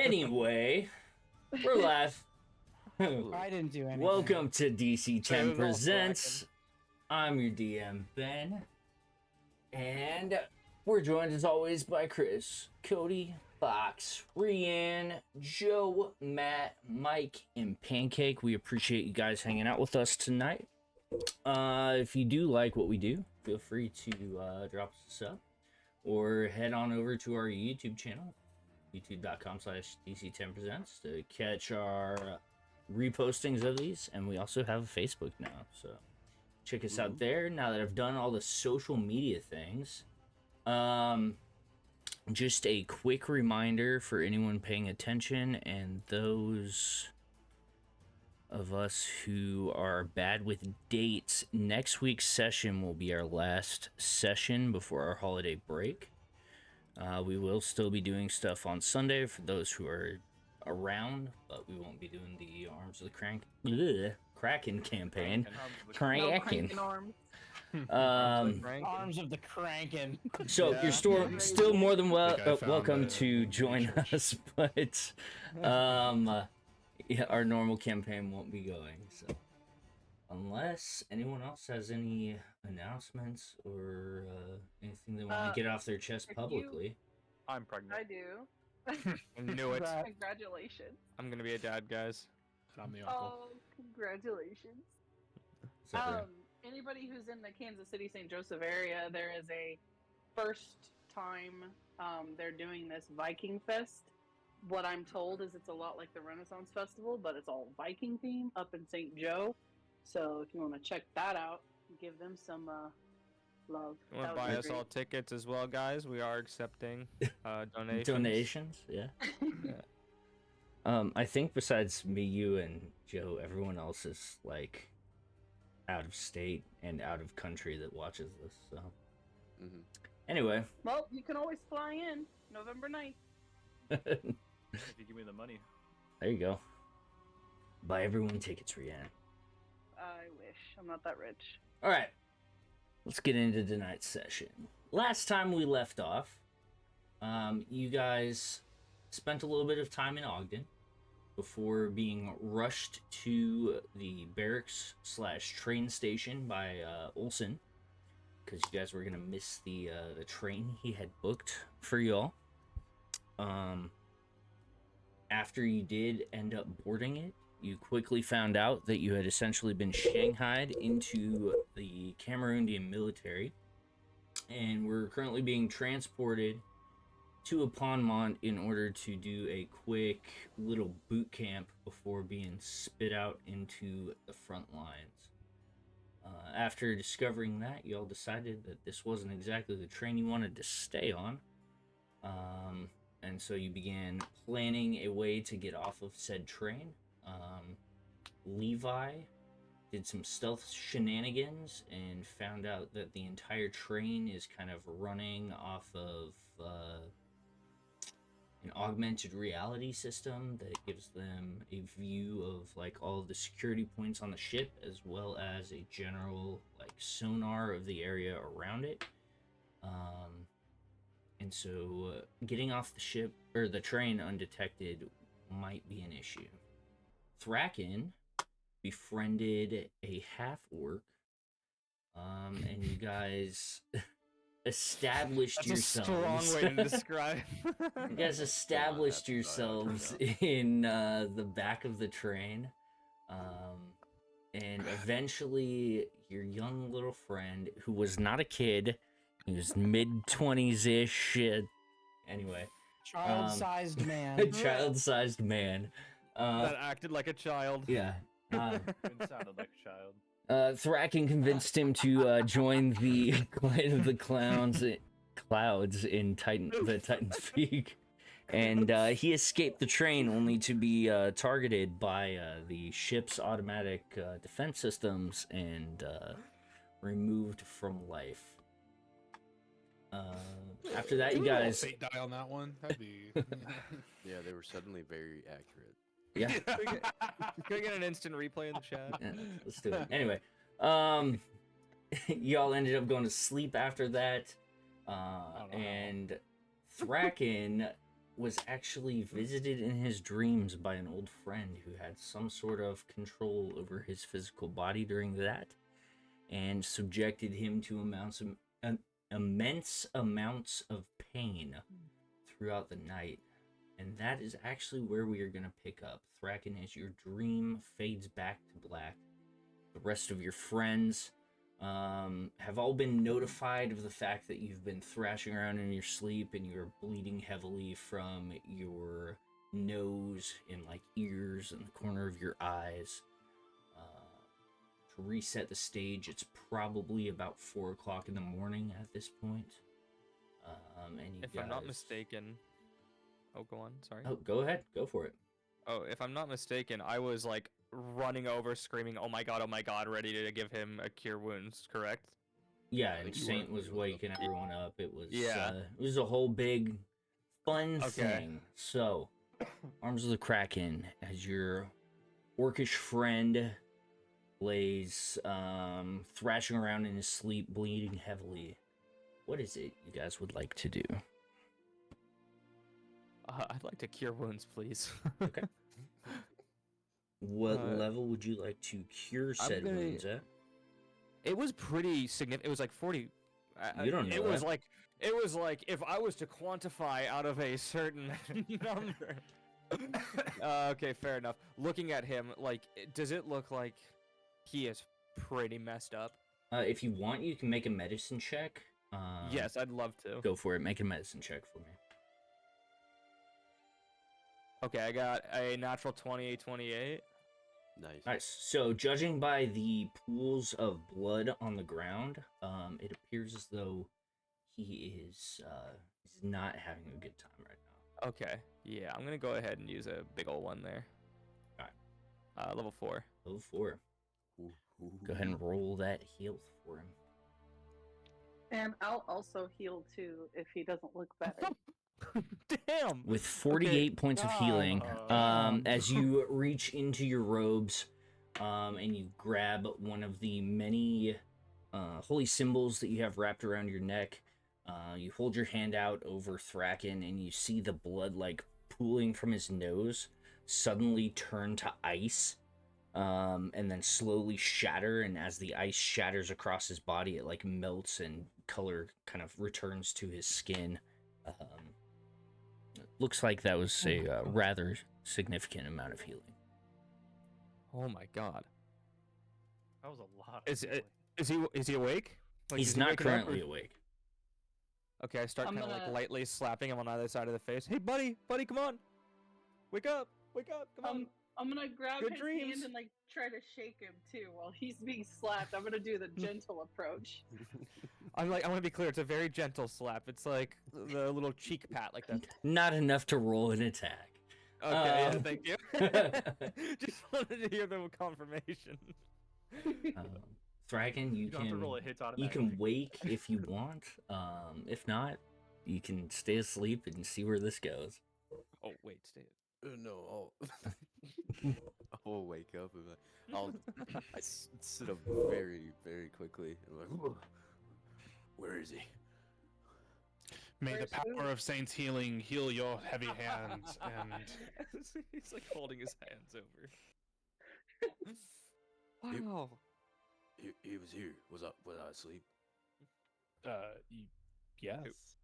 Anyway, we're live. I didn't do anything. Welcome to DC10 Presents. I'm your DM, Ben. And we're joined as always by Chris, Cody, Fox, Rianne, Joe, Matt, Mike, and Pancake. We appreciate you guys hanging out with us tonight. If you do like what we do, feel free to drop us a sub or head on over to our YouTube channel, youtube.com/DC10presents, to catch our repostings of these. And we also have a Facebook now, so check us out there. Now that I've done all the social media things, just a quick reminder for anyone paying attention and those of us who are bad with dates. Next week's session will be our last session before our holiday break. We will still be doing stuff on Sunday for those who are around, but we won't be doing the Arms of the Kraken campaign. Kraken. Arms of the Kraken. So you're still more than welcome to join us, but yeah, our normal campaign won't be going. So unless anyone else has any announcements or anything they want to get off their chest publicly. I'm pregnant. I do. I knew it. Congratulations. I'm gonna be a dad, guys. I'm the uncle. Oh, congratulations. Anybody who's in the Kansas City St. Joseph area, there is a first time they're doing this Viking Fest. What I'm told is it's a lot like the Renaissance Festival, but it's all Viking theme up in St. Joe. So if you want to check that out, give them some love. You want to buy us all tickets as well, guys? We are accepting donations. Donations, yeah. I think besides me, you, and Joe, everyone else is like out of state and out of country that watches this. So anyway, well, you can always fly in November 9th. If you give me the money. There you go. Buy everyone tickets, Rianne. I wish. I'm not that rich. All right. Let's get into tonight's session. Last time we left off, you guys spent a little bit of time in Ogden before being rushed to the barracks/train station by Olson, because you guys were gonna miss the train he had booked for y'all. After you did end up boarding it, you quickly found out that you had essentially been shanghaied into the Kamarundian military and were currently being transported to Eponmont in order to do a quick little boot camp before being spit out into the front lines. After discovering that, you all decided that this wasn't exactly the train you wanted to stay on. And so you began planning a way to get off of said train. Levi did some stealth shenanigans and found out that the entire train is kind of running off of an augmented reality system that gives them a view of like all of the security points on the ship, as well as a general like sonar of the area around it. And so getting off the ship or the train undetected might be an issue. Thracken befriended a half-orc, and you guys established yourselves. That's a strong way to describe. You guys established yourselves in the back of the train, and eventually your young little friend, who was not a kid, he was mid-20s-ish, anyway. Child-sized man. A child-sized man. That acted like a child. Yeah. It sounded like a child. Thracken convinced him to join the Clan of the Clouds in the Titan's Peak, and he escaped the train only to be targeted by the ship's automatic defense systems and removed from life. After that, you guys fate die on that one. That'd be. Yeah, they were suddenly very accurate. Yeah. Can we get an instant replay in the chat? Yeah, let's do it. Anyway, y'all ended up going to sleep after that, and Thracken was actually visited in his dreams by an old friend who had some sort of control over his physical body during that, and subjected him to immense amounts of pain throughout the night. And that is actually where we are going to pick up. Thracken, as your dream fades back to black, the rest of your friends have all been notified of the fact that you've been thrashing around in your sleep and you're bleeding heavily from your nose and like ears and the corner of your eyes. To reset the stage, it's probably about 4 o'clock in the morning at this point. And If I'm not mistaken, oh, go on. Sorry. Oh, go ahead. Go for it. Oh, if I'm not mistaken, I was like running over, screaming, "Oh my god!" Ready to give him a cure wounds. Correct? Yeah, and Saint was waking everyone up. It was Yeah. it was a whole big fun thing. So, Arms of the Kraken, as your orcish friend lays thrashing around in his sleep, bleeding heavily. What is it you guys would like to do? I'd like to cure wounds, please. Okay. What level would you like to cure said wounds at? It was pretty significant. It was like 40. You don't know It was that. like if I was to quantify out of a certain number. Okay, fair enough. Looking at him, like, does it look like he is pretty messed up? If you want, you can make a medicine check. Yes, I'd love to. Go for it. Make a medicine check for me. Okay, I got a natural 28. Nice. So, judging by the pools of blood on the ground, it appears as though he is he's not having a good time right now. Okay, yeah, I'm gonna go ahead and use a big old one there. Alright. Level 4. Level 4. Go ahead and roll that health for him. And I'll also heal too if he doesn't look better. Damn! With 48 points of healing, as you reach into your robes and you grab one of the many holy symbols that you have wrapped around your neck, you hold your hand out over Thracken and you see the blood like pooling from his nose suddenly turn to ice and then slowly shatter, and as the ice shatters across his body, it like melts and color kind of returns to his skin. Looks like that was a rather significant amount of healing. Oh my god. That was a lot. Is he awake? Like, He's is he not waking up, currently or- awake. Okay, I start I'm kind of like gonna- lightly slapping him on either side of the face. Hey, buddy, come on, wake up, come on. I'm gonna grab Good his dreams. hand and like try to shake him too while he's being slapped. I'm gonna do the gentle approach. I want to be clear. It's a very gentle slap. It's like the little cheek pat, like that. Not enough to roll an attack. Okay, yeah, thank you. Just wanted to hear the confirmation. Thracken, you don't have to roll a can hit you can automatically. wake if you want. If not, you can stay asleep and see where this goes. Oh wait, stay. No, I'll wake up and I sit up very, very quickly. I'm like, "Whoa, where is he?" May the Where's power who? of Saint's healing heal your heavy hands and He's like holding his hands over. Wow. He was here. Was I asleep? yes.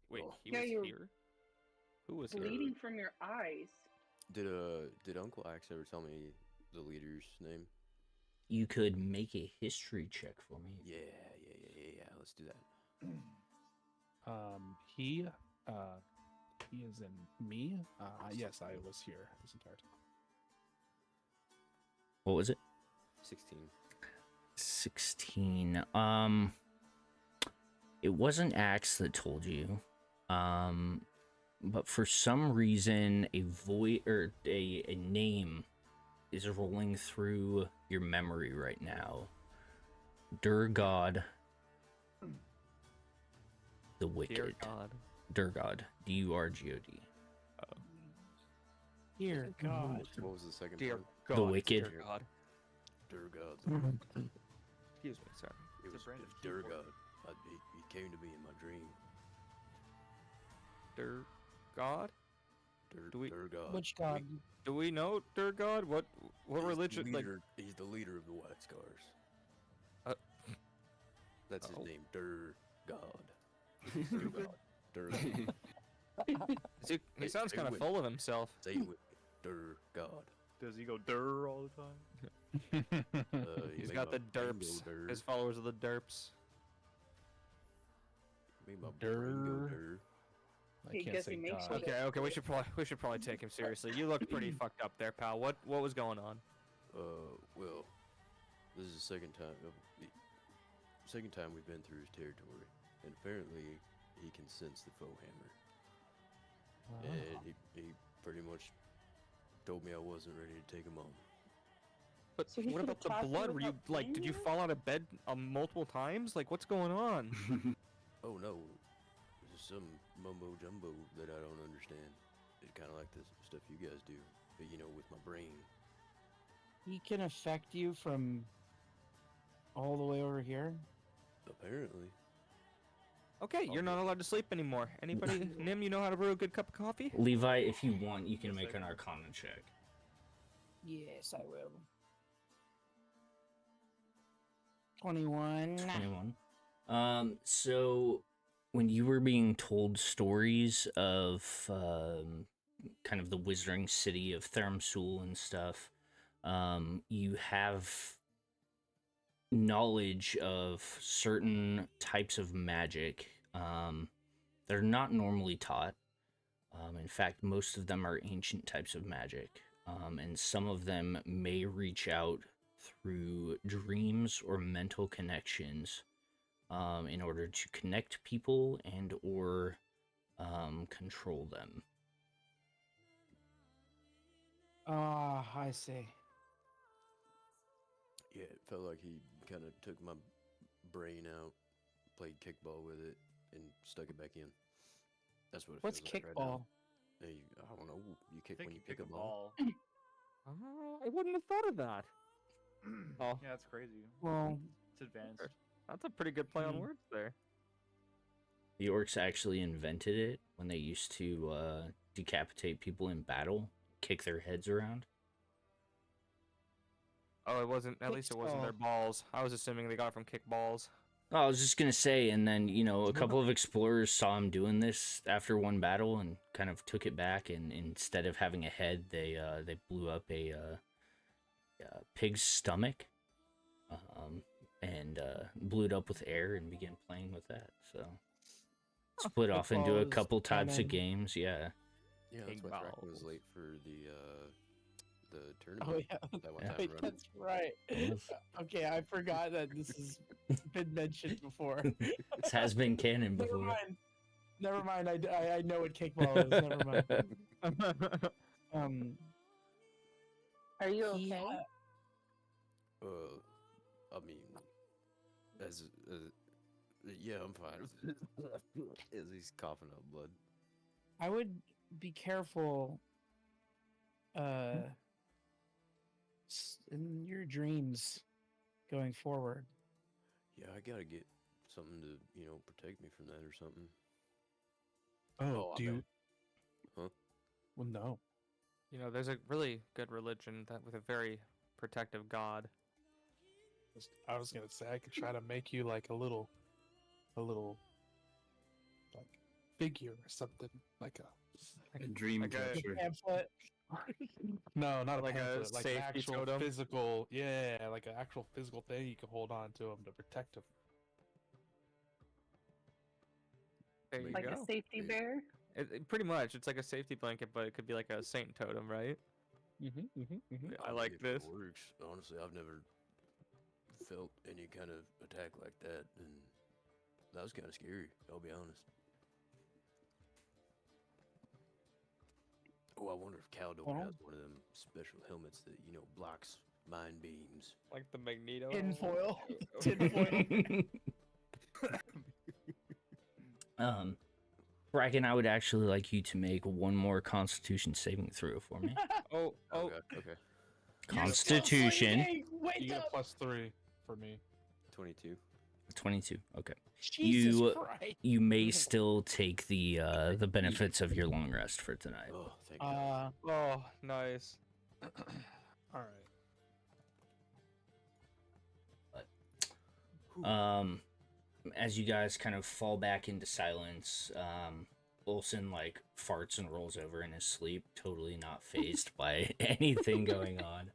Wait, Oh. he Yeah, was you're here. Who was here? Bleeding from your eyes. Did Uncle Axe ever tell me the leader's name? You could make a history check for me. Yeah. Let's do that. He is in me. Yes, I was here this entire time. What was it? 16. 16. It wasn't Axe that told you. But for some reason a name is rolling through your memory right now. Durgod the Wicked. Dear God. Durgod. Durgod. Dear God. What was the second Dear part? God. Wicked. Dear God. Durgod. Excuse me, sorry. It was brand of Durgod. He came to me in my dream. Dear God. Do we- God. Which god? Do we know God? What He's the religion? Like, leader- he's the leader of the White Scars. Uh, That's his oh. name, God. God. God. he sounds say kind of with- full of himself. Say it with God. Does he go durr all the time? You He's make got my the brain derps. go der. His followers are the derps. Make my brain go Der. der. I He can't guess say he makes God. sure Okay, we should probably take him seriously. You look pretty fucked up there, pal. What was going on? Well, this is the second time. Second time we've been through his territory, and apparently he can sense the Foehammer. And he pretty much told me I wasn't ready to take him on. But So he what about could've the taught you blood? Were you without like, paying did you you? fall out of bed multiple times? Like, what's going on? Oh no, this is some mumbo jumbo that I don't understand. It's kind of like the stuff you guys do, but you know, with my brain. He can affect you from all the way over here. Apparently. Okay, you're not allowed to sleep anymore. Anybody, Nim, you know how to brew a good cup of coffee? Levi, if you want, you can make an Arcana check. Yes, I will. 21. 21. So when you were being told stories of kind of the wizarding city of Theramsul and stuff, you have knowledge of certain types of magic that are not normally taught. In fact, most of them are ancient types of magic, and some of them may reach out through dreams or mental connections in order to connect people and or control them. Ah, I see. Yeah, it felt like he kind of took my brain out, played kickball with it, and stuck it back in. That's what it What's feels like right now. kickball? Hey, I don't know. You kick I think when you you pick a ball. I wouldn't have thought of that. Oh. Yeah, that's crazy. Well, It's advanced. That's a pretty good play on Hmm. words there. The orcs actually invented it when they used to decapitate people in battle, kick their heads around. Oh, it wasn't. At least it wasn't their Kickball. balls. I was assuming they got it from kickballs. Oh, I was just gonna say, and then a couple of explorers saw him doing this after one battle and kind of took it back, and instead of having a head, they blew up a pig's stomach, and blew it up with air and began playing with that. So split off into a Kickball is couple types of canon. games. Yeah. Yeah, that's why Thracken was Kickballs. late for the oh tournament. yeah, That one Yeah. time wait, running. that's right. Yes. Okay, I forgot that this has been mentioned before. This has been canon Never before. mind. Never mind. I know what kickball is. Never mind. Are you He okay? ha- I mean, as yeah, I'm fine. As he's coughing up blood. I would be careful in your dreams going forward. Yeah, I gotta get something to protect me from that or something. Oh, I do you? bet. Huh? Well, no. There's a really good religion that with a very protective god. I was gonna say I could try to make you like a little like figure or something, like A dream Like a- catcher. Pamphlet. no, not Like a a pamphlet, like an safety actual totem? physical, yeah, like an actual physical thing you can hold on to him to protect him. There you Like go. a safety Yeah. bear? Pretty much, it's like a safety blanket, but it could be like a saint totem, right? I like If this. It works. Honestly, I've never felt any kind of attack like that, and that was kind of scary. I'll be honest. Oh, I wonder if Caldo Well- has one of them special helmets that blocks mind beams. Like the Magneto. Tinfoil. Tinfoil. Kraken, I would actually like you to make one more Constitution saving throw for me. Oh, Okay. Okay. Constitution. Wake You get up. +3 for me. 22. 22. Okay. Jesus You Christ. you may still take the benefits of your long rest for tonight. Oh, thank God. Oh, nice. All right. As you guys kind of fall back into silence, Olsen like farts and rolls over in his sleep, totally not phased by anything going on.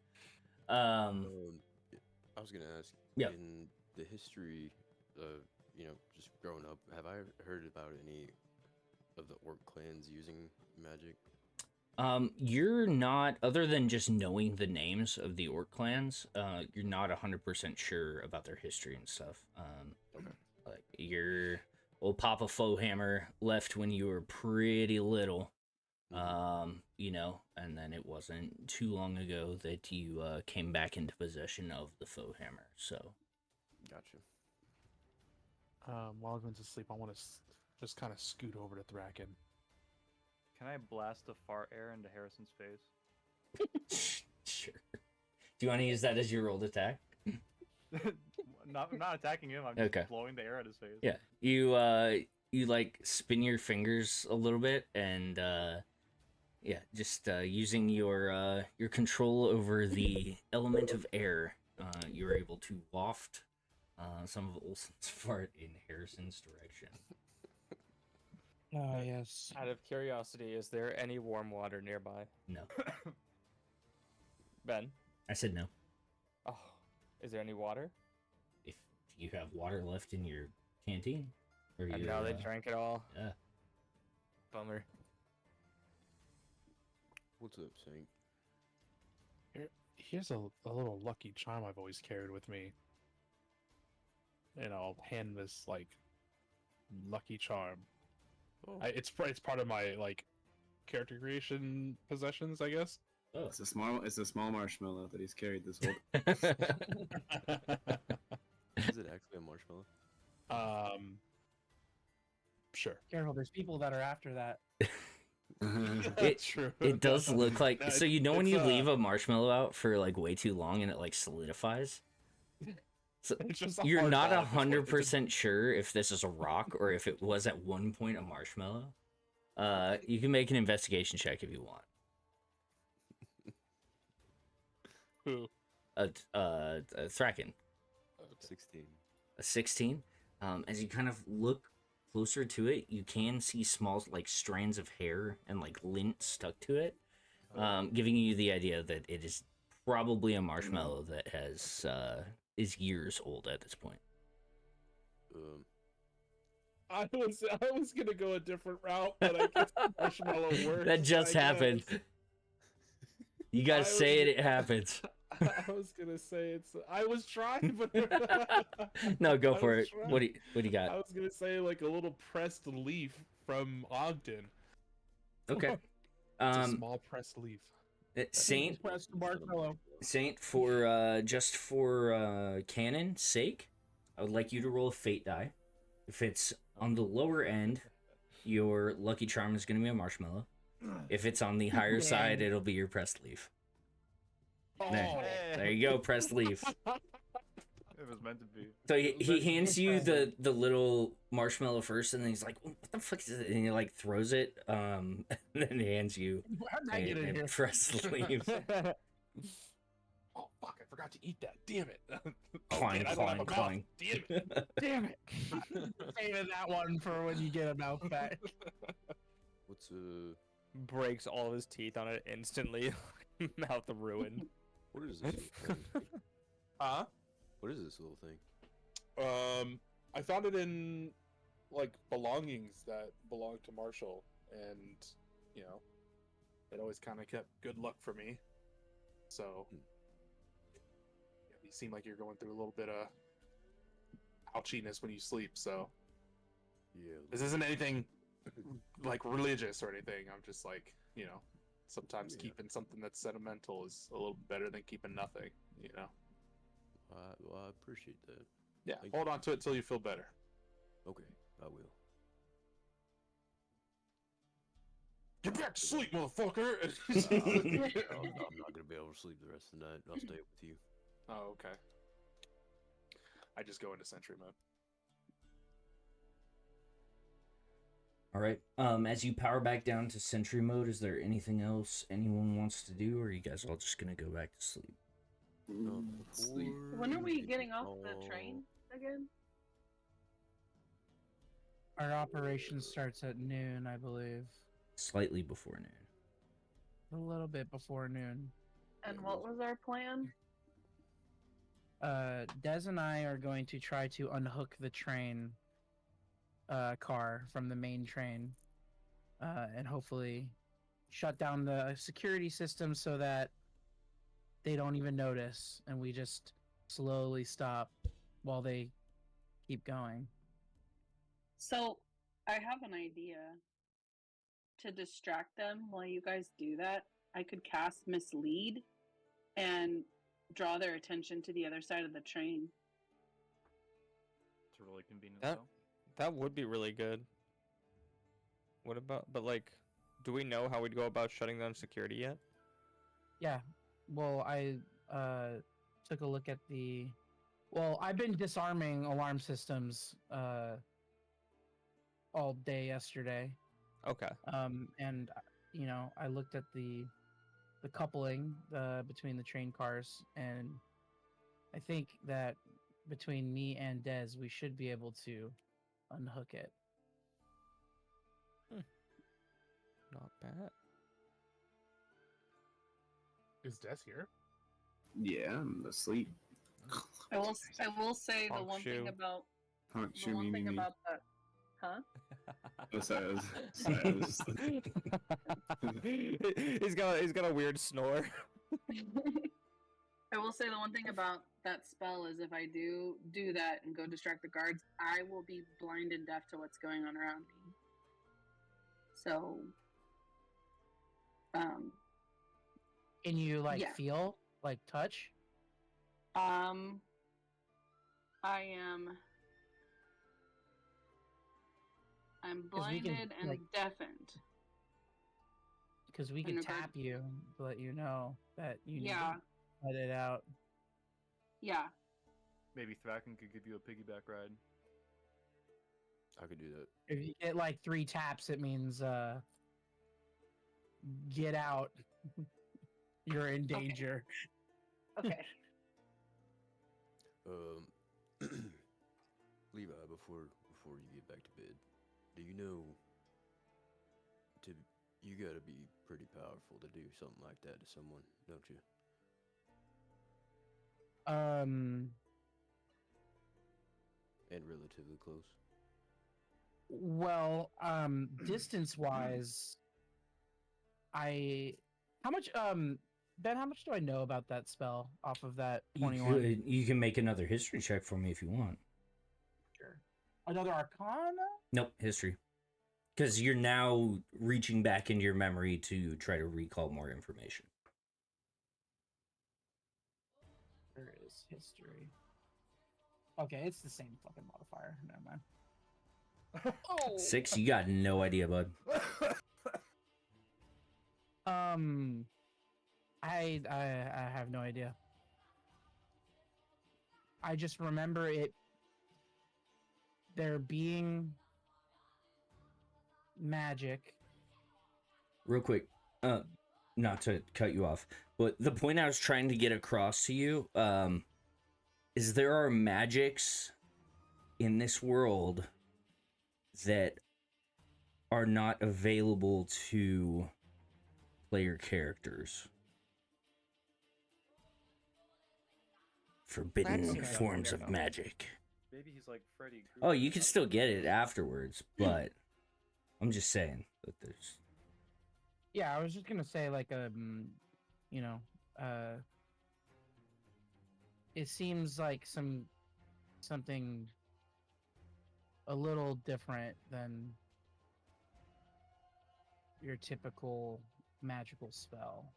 I was gonna ask. Yeah. In the history of just growing up, have I heard about any of the orc clans using magic? You're not, other than just knowing the names of the orc clans, you're not 100% sure about their history and stuff. Okay. Like your old Papa Foehammer left when you were pretty little, and then it wasn't too long ago that you came back into possession of the Foehammer. So, Gotcha. While I'm going to sleep, I want to just kind of scoot over to Thracken. Can I blast the fart air into Hareson's face? sure. Do you want to use that as your rolled attack? I'm not attacking him. I'm just blowing the air at his face. Yeah, you like spin your fingers a little bit, and just using your control over the element of air, you're able to waft some of Olsen's fart in Hareson's direction. Oh, yes. Out of curiosity, is there any warm water nearby? No, Ben? I said no. Oh, is there any water? If you have water left in your canteen, or And your, now they drank it all. Yeah. Bummer. What's up, Saint? Here's a little lucky charm I've always carried with me. And I'll hand this, like, lucky charm. Oh. It's part of my, like, character creation possessions, I guess. Oh. It's a small marshmallow that he's carried this whole. Is it actually a marshmallow? Sure. Careful, there's people that are after that. True. It does look like No, so. You know when you it's, leave a marshmallow out for like way too long and it like solidifies. So It's just a you're hard not ball. It's 100% sure if this is a rock or if it was at one point a marshmallow. You can make an investigation check if you want. Who? Thracken. 16. A 16. As you kind of look closer to it, you can see small like strands of hair and like lint stuck to it, giving you the idea that it is probably a marshmallow that has is years old at this point. I was gonna go a different route, but I guess the marshmallow works. That just happened. You gotta say it happens. I was gonna say I was trying, but No, go for it. trying. What do you got? I was gonna say like a little pressed leaf from Ogden. Okay. It's a small pressed leaf. Saint Press the marshmallow. for just for canon sake, I would like you to roll a fate die. If it's on the lower end, your lucky charm is going to be a marshmallow. If it's on the higher side, it'll be your pressed leaf. There you go, pressed leaf. It was meant to be. So he hands you the little marshmallow first, and then he's like, "What the fuck is it?" And he like throws it, and then hands you How'd I get in a here? pressed leaf. Oh fuck! I forgot to eat that. Damn it! Clang, I don't have a clang, mouth. Damn it! Damn it. Saving that one for when you get a mouth back. What's Breaks all of his teeth on it instantly. Mouth ruined. what is this little thing? Huh? What is this little thing? I found it in like belongings that belonged to Marshall, and you know, it always kind of kept good luck for me. So, yeah, you seem like you're going through a little bit of ouchiness when you sleep. So, Yeah. this isn't anything like religious or anything. I'm just like, you know, sometimes Yeah. keeping something that's sentimental is a little better than keeping nothing. You know. Well, I appreciate that. Yeah. Thank Hold on to it till you feel better. Okay, I will. Get back to sleep, motherfucker! I'm not gonna be able to sleep the rest of the night. I'll stay with you. Oh, okay. I just go into sentry mode. All right. As you power back down to sentry mode, is there anything else anyone wants to do, or are you guys all just gonna go back to sleep? Sleep. When are we Before getting off the all- train again? Our operation starts at noon, I believe. Slightly before noon. A little bit before noon. And what was our plan? Des and I are going to try to unhook the train car from the main train, and hopefully shut down the security system so that they don't even notice, and we just slowly stop while they keep going. So, I have an idea. To distract them while you guys do that, I could cast Mislead and draw their attention to the other side of the train. It's a really convenient That- spell. That would be really good. What about, but like, do we know how we'd go about shutting down security yet? Yeah. Well, I took a look at the. Well, I've been disarming alarm systems all day yesterday. Okay. And you know, I looked at the coupling between the train cars, and I think that between me and Dez, we should be able to unhook it. Not bad. Is Des here? Yeah, I'm asleep. I will say the Honk one shoe. thing about Honk the shoe one me, thing me, me. about that, huh? Oh, sorry, I was just he's got a weird snore. I will say the one thing about that spell is if I do that and go distract the guards, I will be blind and deaf to what's going on around me. So, Can you like Yeah. feel, like touch? I'm 'Cause we can, blinded and like- deafened. Because we In can regard- tap you to let you know that you need Yeah, to let it out. yeah. Maybe Thracken could give you a piggyback ride. I could do that. If you get like 3 taps, it means get out. You're in danger. Okay. Levi, before you get back to bed, do you know you gotta be pretty powerful to do something like that to someone, don't you? And relatively close. Well, distance wise, how much Ben, how much do I know about that spell off of that 21? You can make another history check for me if you want. Sure. Another Arcana? Nope, history. Because you're now reaching back into your memory to try to recall more information. There is history. Okay, it's the same fucking modifier. Never mind. Oh. 6, you got no idea, bud. I have no idea. I just remember it there being magic. Real quick, not to cut you off, but the point I was trying to get across to you, is there are magics in this world that are not available to player characters. Forbidden That's- forms of magic. Maybe he's like Freddy Krueger. Oh, you can still get it afterwards, but I'm just saying that there's. Yeah, I was just gonna say like you know, it seems like something a little different than your typical magical spell.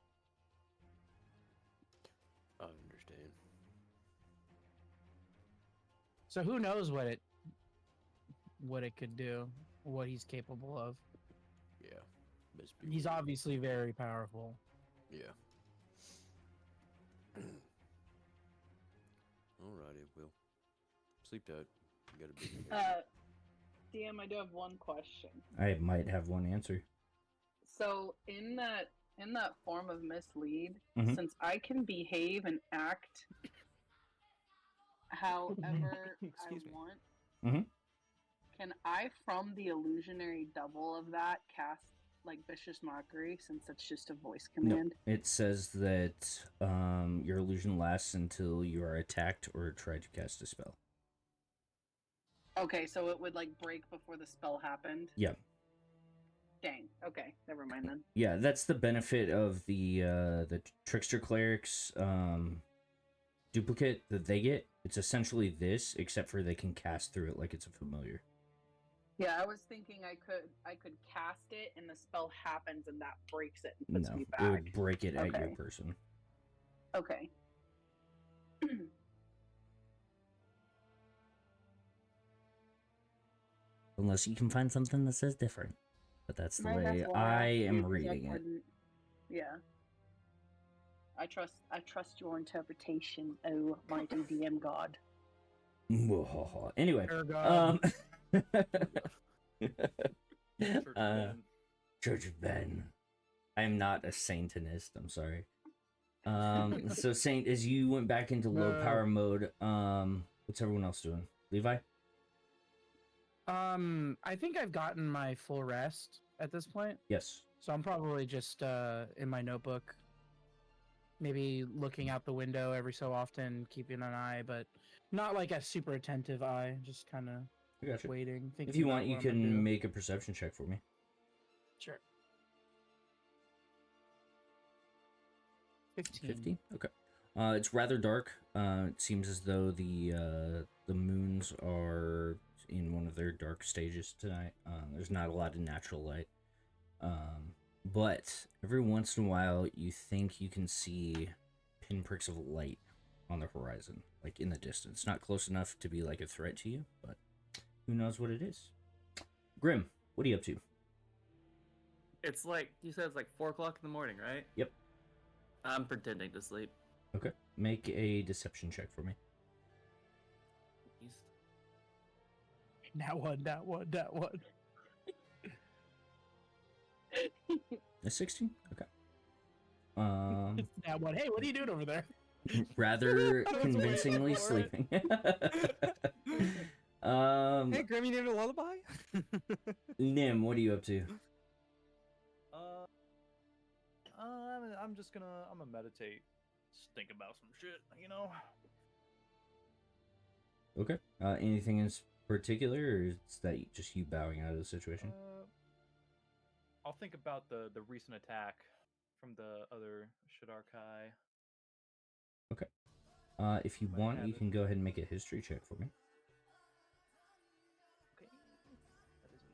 I understand. So who knows what it could do, what he's capable of. Yeah. Best be He's worried. obviously very powerful. Yeah. Alrighty, well. Sleep tight. You got a big day. DM, I do have one question. I might have one answer. So in that form of mislead, Mhm. since I can behave and act however I Excuse me. want, Mhm. can I, from the illusionary double of that, cast like vicious mockery since it's just a voice command? No, it says that your illusion lasts until you are attacked or try to cast a spell. Okay, so it would like break before the spell happened. Yeah. Dang. Okay, never mind then. Yeah, that's the benefit of the trickster clerics duplicate that they get. It's essentially this, except for they can cast through it like it's a familiar. Yeah, I was thinking I could cast it and the spell happens and that breaks it and puts No, me it back. would break it at your Okay. person. Okay. Unless you can find something that says different. But that's the Right, that's way why I asked am you, 'cause reading it. couldn't- Yeah. I trust your interpretation, oh mighty DM god. Anyway, Dear God. Church of Ben. Church of Ben. I am not a Satanist, I'm sorry. So Saint, as you went back into low No. power mode, what's everyone else doing? Levi? I think I've gotten my full rest at this point, Yes. so I'm probably just in my notebook, maybe looking out the window every so often, keeping an eye, but not like a super attentive eye, just kind of I got you. waiting. Thinking If you about want, you what I'm gonna can do. make a perception check for me. Sure. 15. 15? Okay. It's rather dark. It seems as though the moons are in one of their dark stages tonight. There's not a lot of natural light. But every once in a while, you think you can see pinpricks of light on the horizon, like in the distance. Not close enough to be like a threat to you, but who knows what it is. Grimm, what are you up to? It's like, you said it's like 4 o'clock in the morning, right? Yep. I'm pretending to sleep. Okay. Make a deception check for me. East. That one. A 16? Okay. That one. Hey, what are you doing over there? Rather I was convincingly waiting for it. sleeping. Hey, Grimm, you need a lullaby? Nim, what are you up to? I'm just gonna meditate, just think about some shit, you know. Okay. Anything in particular, or is that just you bowing out of the situation? I'll think about the recent attack from the other Shidarkai. Okay. If you Might want, have you it. can go ahead and make a history check for me. Okay. That is a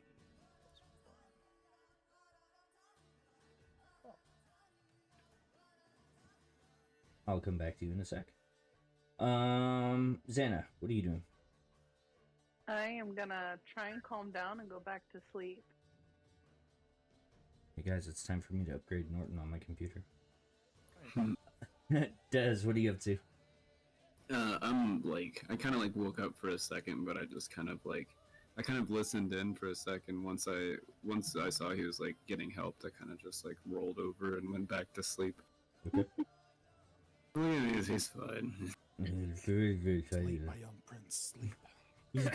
+1. Oh. I'll come back to you in a sec. Zannah, what are you doing? I am gonna try and calm down and go back to sleep. Hey guys, it's time for me to upgrade Norton on my computer. Hmm. Des, what are you up to? I'm like, I kind of like woke up for a second, but I just kind of like, I kind of listened in for a second. Once I saw he was like getting helped, I kind of just like rolled over and went back to sleep. Okay. Oh, yeah, he's fine. Very, very excited. Sleep, my young prince, sleep. You've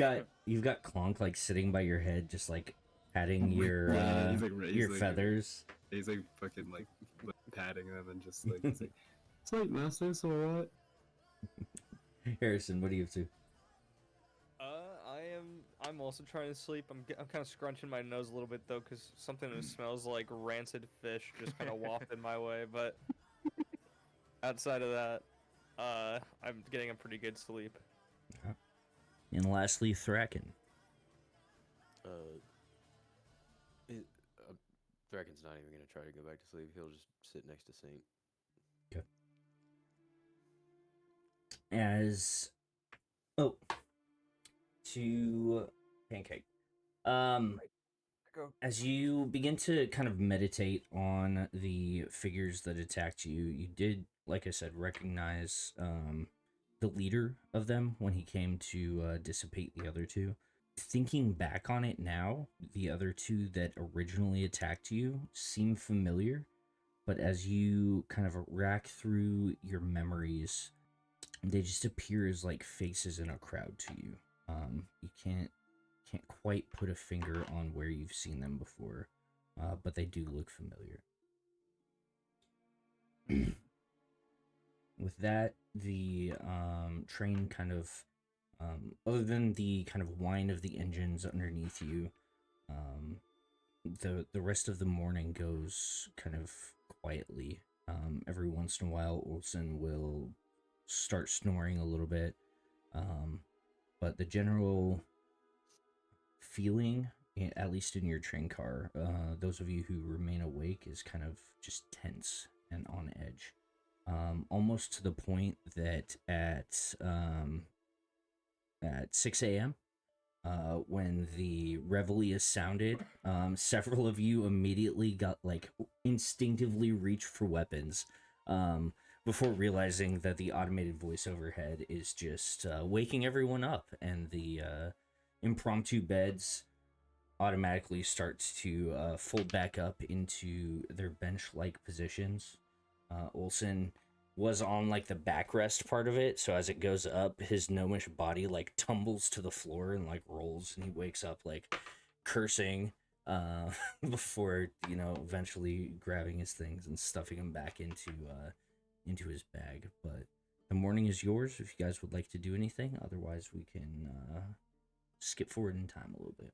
got Clonk like sitting by your head, just like patting your Yeah, he's like, he's your like- feathers. He's like fucking like patting them and just like, he's like, sleep, master, it's alright. Hareson, what are you up to? I'm also trying to sleep. I'm kind of scrunching my nose a little bit though, because something that smells like rancid fish just kind of wafted my way. But outside of that, I'm getting a pretty good sleep. And lastly, Thracken. Thraken's not even gonna try to go back to sleep. He'll just sit next to Saint. As to Pancake. As you begin to kind of meditate on the figures that attacked you, you did, like I said, recognize the leader of them when he came to dissipate the other two. thinking back on it now, the other two that originally attacked you seem familiar, but as you kind of rack through your memories, they just appear as like faces in a crowd to you. You can't quite put a finger on where you've seen them before, but they do look familiar. With that, the train kind of, other than the kind of whine of the engines underneath you, the rest of the morning goes kind of quietly. Every once in a while, Olsen will start snoring a little bit, but the general feeling, at least in your train car, those of you who remain awake, is kind of just tense and on edge. Almost to the point that at 6 a.m., when the reveille is sounded, several of you immediately got like instinctively reached for weapons, before realizing that the automated voice overhead is just waking everyone up, and the impromptu beds automatically start to fold back up into their bench-like positions. Olsen was on like the backrest part of it, so as it goes up, his gnomish body like tumbles to the floor and like rolls, and he wakes up like cursing, before, you know, eventually grabbing his things and stuffing them back into his bag. But the morning is yours if you guys would like to do anything. Otherwise, we can skip forward in time a little bit.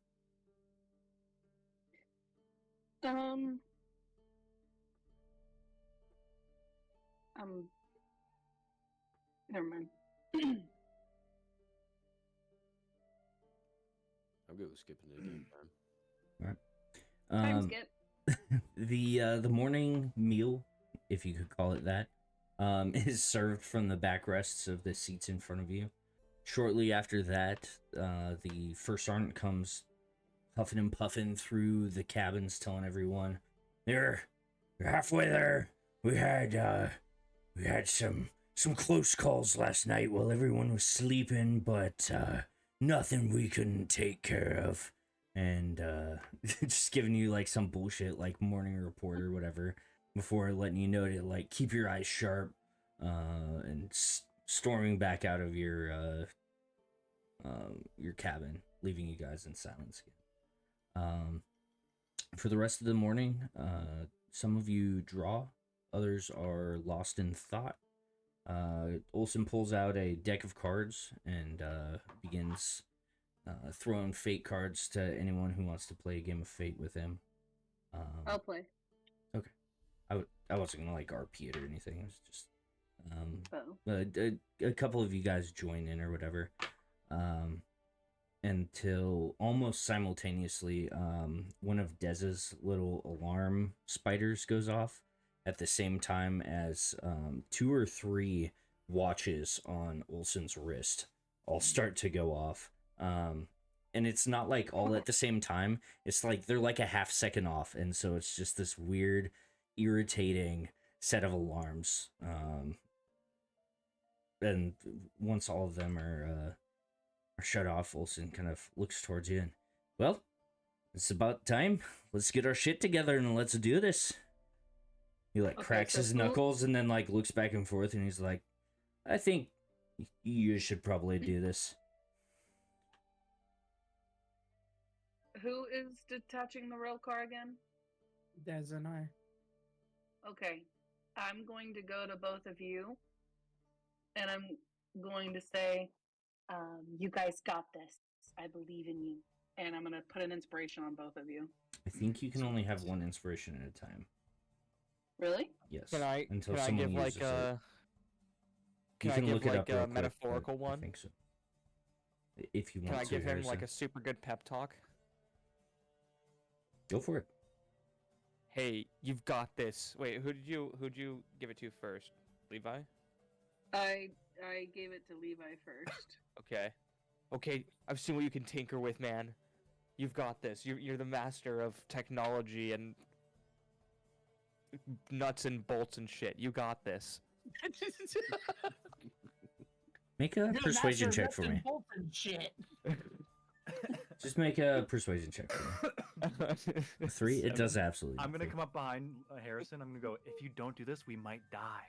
Never mind. I'm good with skipping the game time. Time skip. The morning meal, if you could call it that, is served from the backrests of the seats in front of you. Shortly after that, the first sergeant comes huffing and puffing through the cabins, telling everyone, "You're halfway there. We had some close calls last night while everyone was sleeping, but nothing we couldn't take care of." And just giving you like some bullshit like morning report or whatever, before letting you know to like keep your eyes sharp, and storming back out of your cabin, leaving you guys in silence again. For the rest of the morning, some of you draw, others are lost in thought. Olsen pulls out a deck of cards and begins throwing fate cards to anyone who wants to play a game of fate with him. I'll play. Okay. I wasn't gonna like RP it or anything. It was just a couple of you guys join in or whatever. Until almost simultaneously, one of Dez's little alarm spiders goes off at the same time as 2 or 3 watches on Olsen's wrist all start to go off. And it's not like all at the same time. It's like they're like a half second off, and so it's just this weird, irritating set of alarms. And once all of them are shut off, Olsen kind of looks towards you and, "Well, it's about time. Let's get our shit together and let's do this." He like cracks his knuckles and then like looks back and forth, and he's like, "I think you should probably do this." Who is detaching the rail car again? Des and I. Okay. I'm going to go to both of you, and I'm going to say, you guys got this. I believe in you. And I'm going to put an inspiration on both of you. I think you can only have one inspiration at a time. Really? Yes. Can I until give someone like uses a it. You can look it up real a quick, metaphorical but one? I think so. If you want Can I to, give him Harrison. like a super good pep talk? Go for it. Hey, you've got this. Wait, who'd you give it to first? Levi? I gave it to Levi first. Okay, I've seen what you can tinker with, man. You've got this. You're the master of technology and nuts and bolts and shit. You got this. Make a persuasion check for me. Shit. Just make a persuasion check for me. 3? It does absolutely. I'm gonna nothing. come up behind Harrison. I'm gonna go. If you don't do this, we might die.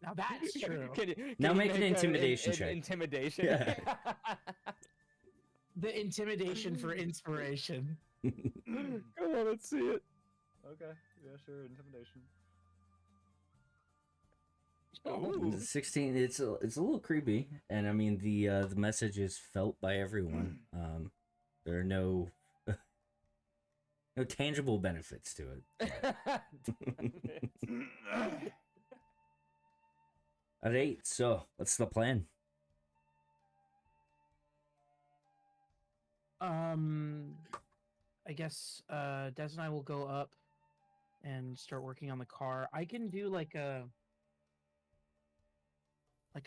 Now that's true. Now you make an intimidation check. Intimidation. Yeah. The intimidation for inspiration. Come on, let's see it. Okay. Yeah, sure. Intimidation. Ooh. 16. It's a little creepy, and I mean the message is felt by everyone. There are no tangible benefits to it. At 8. So what's the plan? I guess Des and I will go up and start working on the car. I can do like a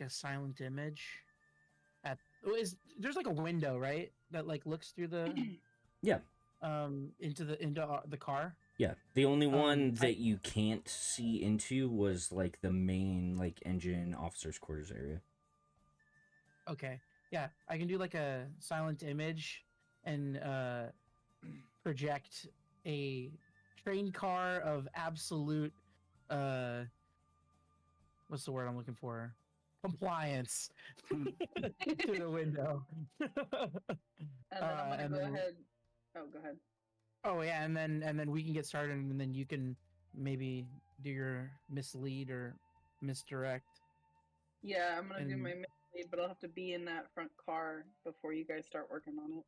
silent image at there's like a window, right? That like looks through the Yeah. into the car. Yeah, the only one I- that you can't see into was like the main like engine officers' quarters area. Okay. Yeah, I can do like a silent image and project a train car of absolute what's the word I'm looking for? Compliance to the window. And then I'm gonna and go then- ahead. Oh, go ahead. Oh yeah, and then we can get started, and then you can maybe do your mislead or misdirect. Yeah, I'm gonna do And- my mislead, but I'll have to be in that front car before you guys start working on it.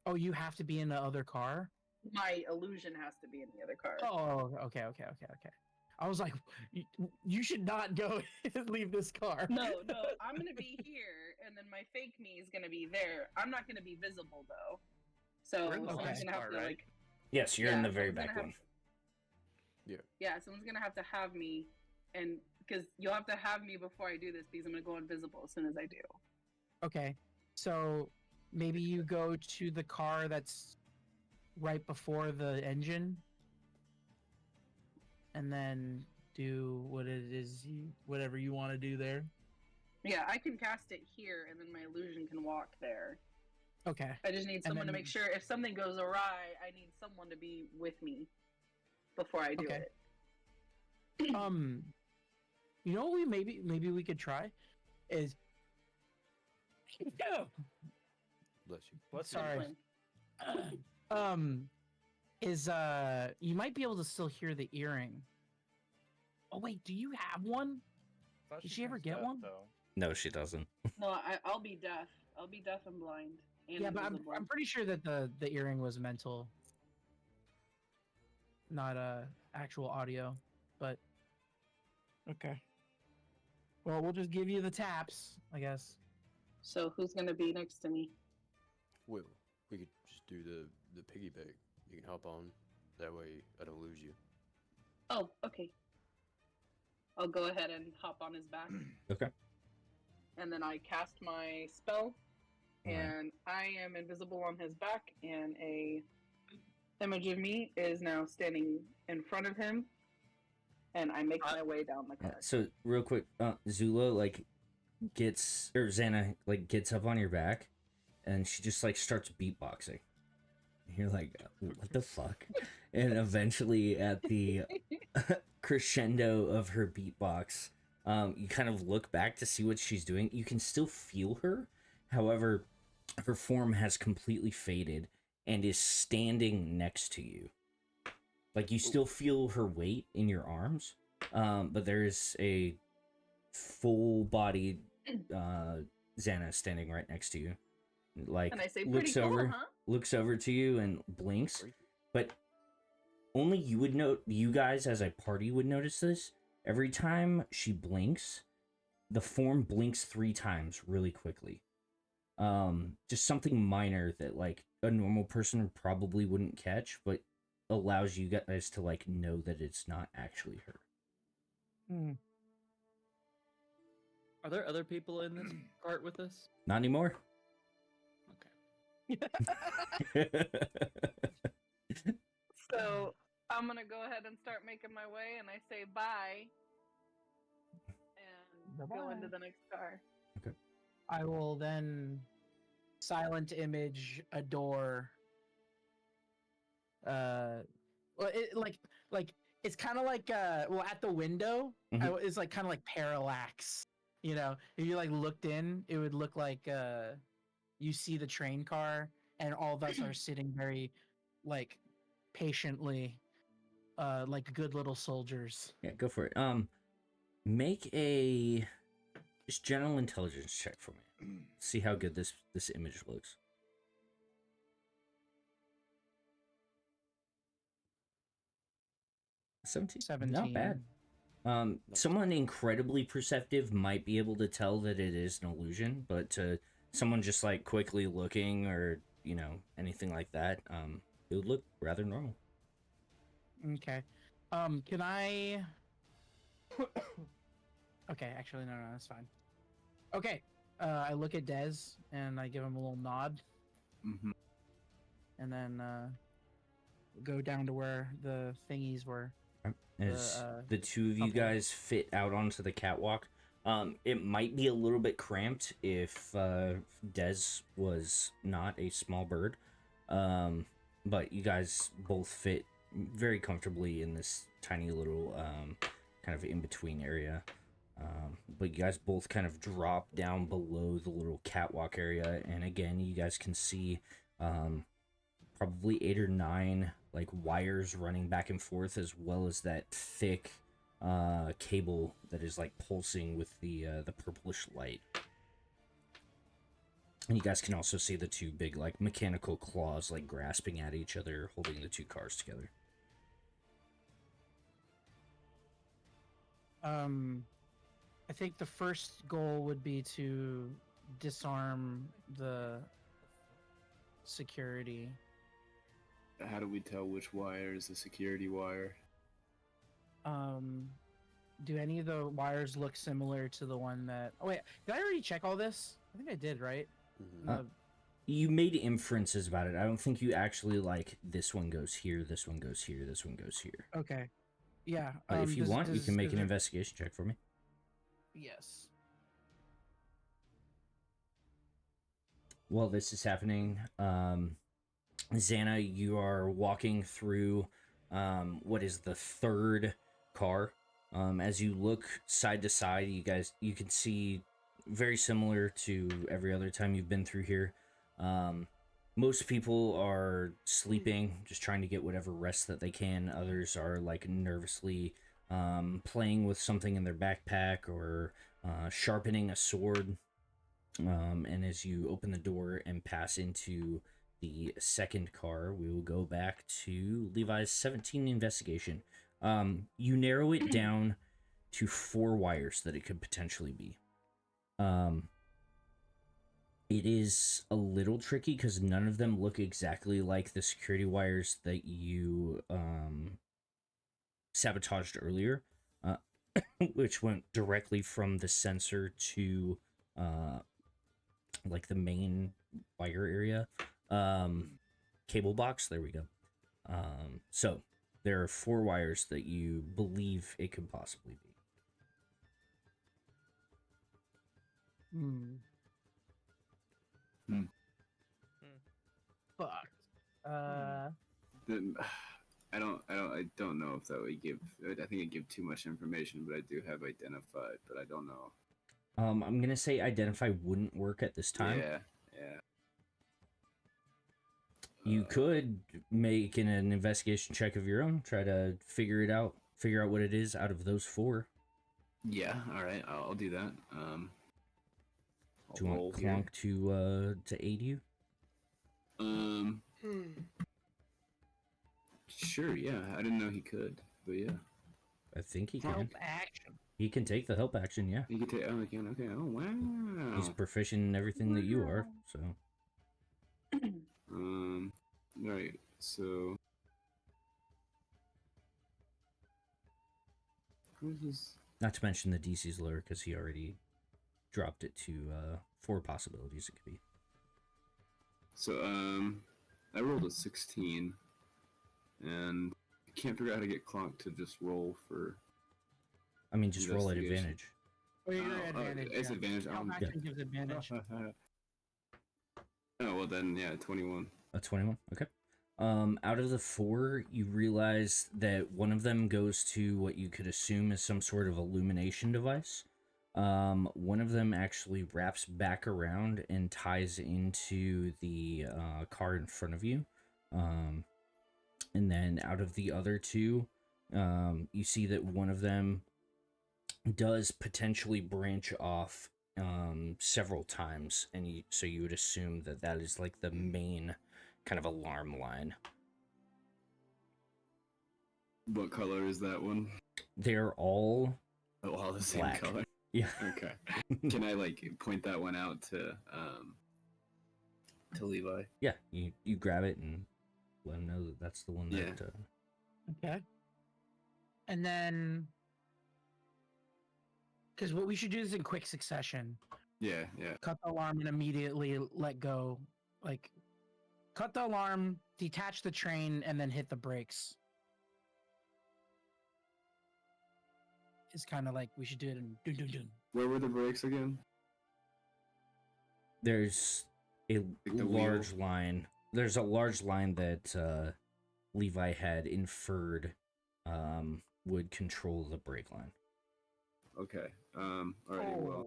Oh, you have to be in the other car? My illusion has to be in the other car. Oh, okay. I was like, you should not go and leave this car. No, I'm gonna be here, and then my fake me is gonna be there. I'm not gonna be visible though, so We're in the someone's last gonna have car, to right? like, Yes, you're in the someone's very gonna back have- one. Yeah, someone's gonna have to have me, and because you'll have to have me before I do this because I'm gonna go invisible as soon as I do. Okay, so maybe you go to the car that's right before the engine, and then do whatever you want to do there. Yeah, I can cast it here, and then my illusion can walk there. Okay. I just need someone to then- make sure if something goes awry, I need someone to be with me before I do Okay. it. You know what we maybe we could try is Bless you. What's Sorry. Plan. You might be able to still hear the earring. Oh wait, do you have one? Thought Did she ever turns get deaf, one? Though. No, she doesn't. No, I'll be deaf. I'll be deaf and blind. And Yeah, but invisible. I'm pretty sure that the earring was mental, not actual audio. But okay. Well, we'll just give you the taps, I guess. So who's gonna be next to me? Will, we could just do the piggyback. You can hop on. That way I don't lose you. Oh, okay. I'll go ahead and hop on his back. Okay. And then I cast my spell, Alright. and I am invisible on his back, and a image of me is now standing in front of him, and I make my way down the car. So real quick, Zula like Zannah like gets up on your back, and she just like starts beatboxing. You're like, what the fuck? And eventually, at the crescendo of her beatbox, you kind of look back to see what she's doing. You can still feel her, however, her form has completely faded and is standing next to you. Like you still feel her weight in your arms, but there is a full-bodied Zannah standing right next to you. Like And I say, looks pretty cool, over, huh? looks over to you and blinks, but only you would know. You guys, as a party, would notice this. Every time she blinks, the form blinks 3 times really quickly. Just something minor that like a normal person probably wouldn't catch, but allows you guys to like know that it's not actually her. Are there other people in this cart with us? Not anymore. So I'm gonna go ahead and start making my way, and I say bye, and go into Bye-bye. the next car. I will then silent image a door. Well, like it's kind of like well, at the window, it's like kind of like parallax. You know, if you like looked in, it would look like you see the train car, and all of us are sitting very like patiently, like good little soldiers. Yeah, go for it. Make a just general intelligence check for me. See how good this image looks. 17. Not bad. Someone incredibly perceptive might be able to tell that it is an illusion, but someone just like quickly looking or anything like that, it would look rather normal. Okay. Can I? Okay, actually, no, that's fine. Okay. I look at Dez and I give him a little nod. Mm-hmm. And then go down to where the thingies were. As the two of you guys fit out onto the catwalk, it might be a little bit cramped if Dez was not a small bird, but you guys both fit very comfortably in this tiny little kind of in-between area. But you guys both kind of drop down below the little catwalk area, and again, you guys can see probably 8 or 9 like wires running back and forth, as well as that thick cable that is like pulsing with the purplish light. And you guys can also see the two big like mechanical claws like grasping at each other, holding the two cars together. I think the first goal would be to disarm the security. How do we tell which wire is the security wire? Do any of the wires look similar to the one that... Oh, wait. Did I already check all this? I think I did, right? You made inferences about it. I don't think you actually, like, this one goes here, this one goes here, this one goes here. Okay. Yeah. If you want, you can make an investigation check for me. Yes. While this is happening, Zannah, you are walking through what is the third car. As you look side to side, you can see very similar to every other time you've been through here. Most people are sleeping, just trying to get whatever rest that they can. Others are like nervously playing with something in their backpack or sharpening a sword. And as you open the door and pass into the second car, we will go back to Levi's 17 investigation. You narrow it down to 4 wires that it could potentially be. It is a little tricky because none of them look exactly like the security wires that you sabotaged earlier, which went directly from the sensor to like the main wire area. Cable box, there we go. So there are 4 wires that you believe it could possibly be. Fuck. Then I don't know if that would give. I think it'd give too much information, but I do have identified, but I don't know. I'm gonna say identify wouldn't work at this time. Yeah. You could make an investigation check of your own, try to figure out what it is out of those 4. Yeah, all right, I'll do that. Do you want Clonk to aid you? Sure, yeah. I didn't know he could, but yeah. I think he can. Help action. He can take the help action, yeah. He can take. Oh, he can. Okay. Oh, wow. He's proficient in everything that you are, so. Right. So. Not to mention the DC's lower because he already dropped it to 4 possibilities it could be. So I rolled a 16, and I can't figure out how to get Clonk to just roll for. I mean, just roll at advantage. Or your Oh, advantage. it's yeah. advantage. Count action gives advantage. Oh well, then yeah, 21. A 21. Okay. Out of the 4, you realize that one of them goes to what you could assume is some sort of illumination device. One of them actually wraps back around and ties into the car in front of you. And then out of the other 2, you see that one of them does potentially branch off several times, and so you would assume that that is like the main kind of alarm line. What color is that one? They're all All the same black. color. Yeah. Okay. Can I like point that one out to Levi? Yeah, you grab it and let them know that that's the one Yeah. that Okay. And then, because what we should do is in quick succession. Yeah. Cut the alarm and immediately let go. Like, cut the alarm, detach the train, and then hit the brakes. It's kind of like we should do it in dun dun dun. Where were the brakes again? there's a the large line. There's a large line that Levi had inferred would control the brake line. Okay. Alrighty. Well.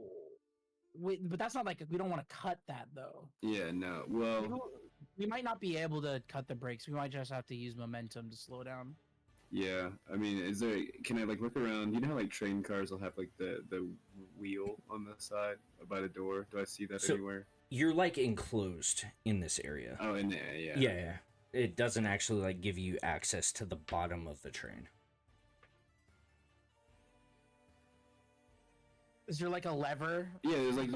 Wait, but that's not like we don't want to cut that though. Yeah. No. Well. We might not be able to cut the brakes. We might just have to use momentum to slow down. Yeah. I mean, is there? Can I like look around? You know how like train cars will have like the wheel on the side by the door? Do I see that anywhere? You're like enclosed in this area. Oh, in there. Yeah. Yeah. It doesn't actually like give you access to the bottom of the train. Is there like a lever? Yeah, there's like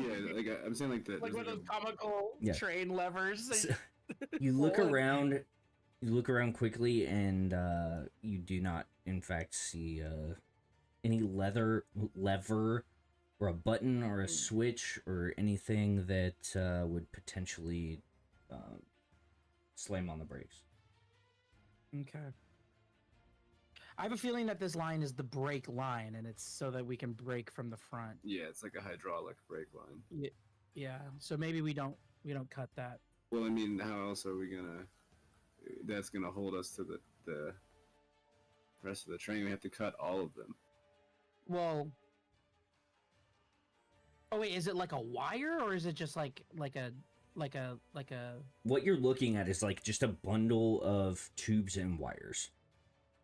I'm saying like the Like one of those comical Yeah. train levers. So, you look around. You look around quickly, and you do not, in fact, see any lever or a button or a switch or anything that would potentially slam on the brakes. Okay. I have a feeling that this line is the brake line, and it's so that we can brake from the front. Yeah, it's like a hydraulic brake line. Yeah. So maybe we don't cut that. Well, I mean, how else are we gonna? That's gonna hold us to the rest of the train. We have to cut all of them. Well. Oh wait, is it like a wire or is it just like a? What you're looking at is like just a bundle of tubes and wires.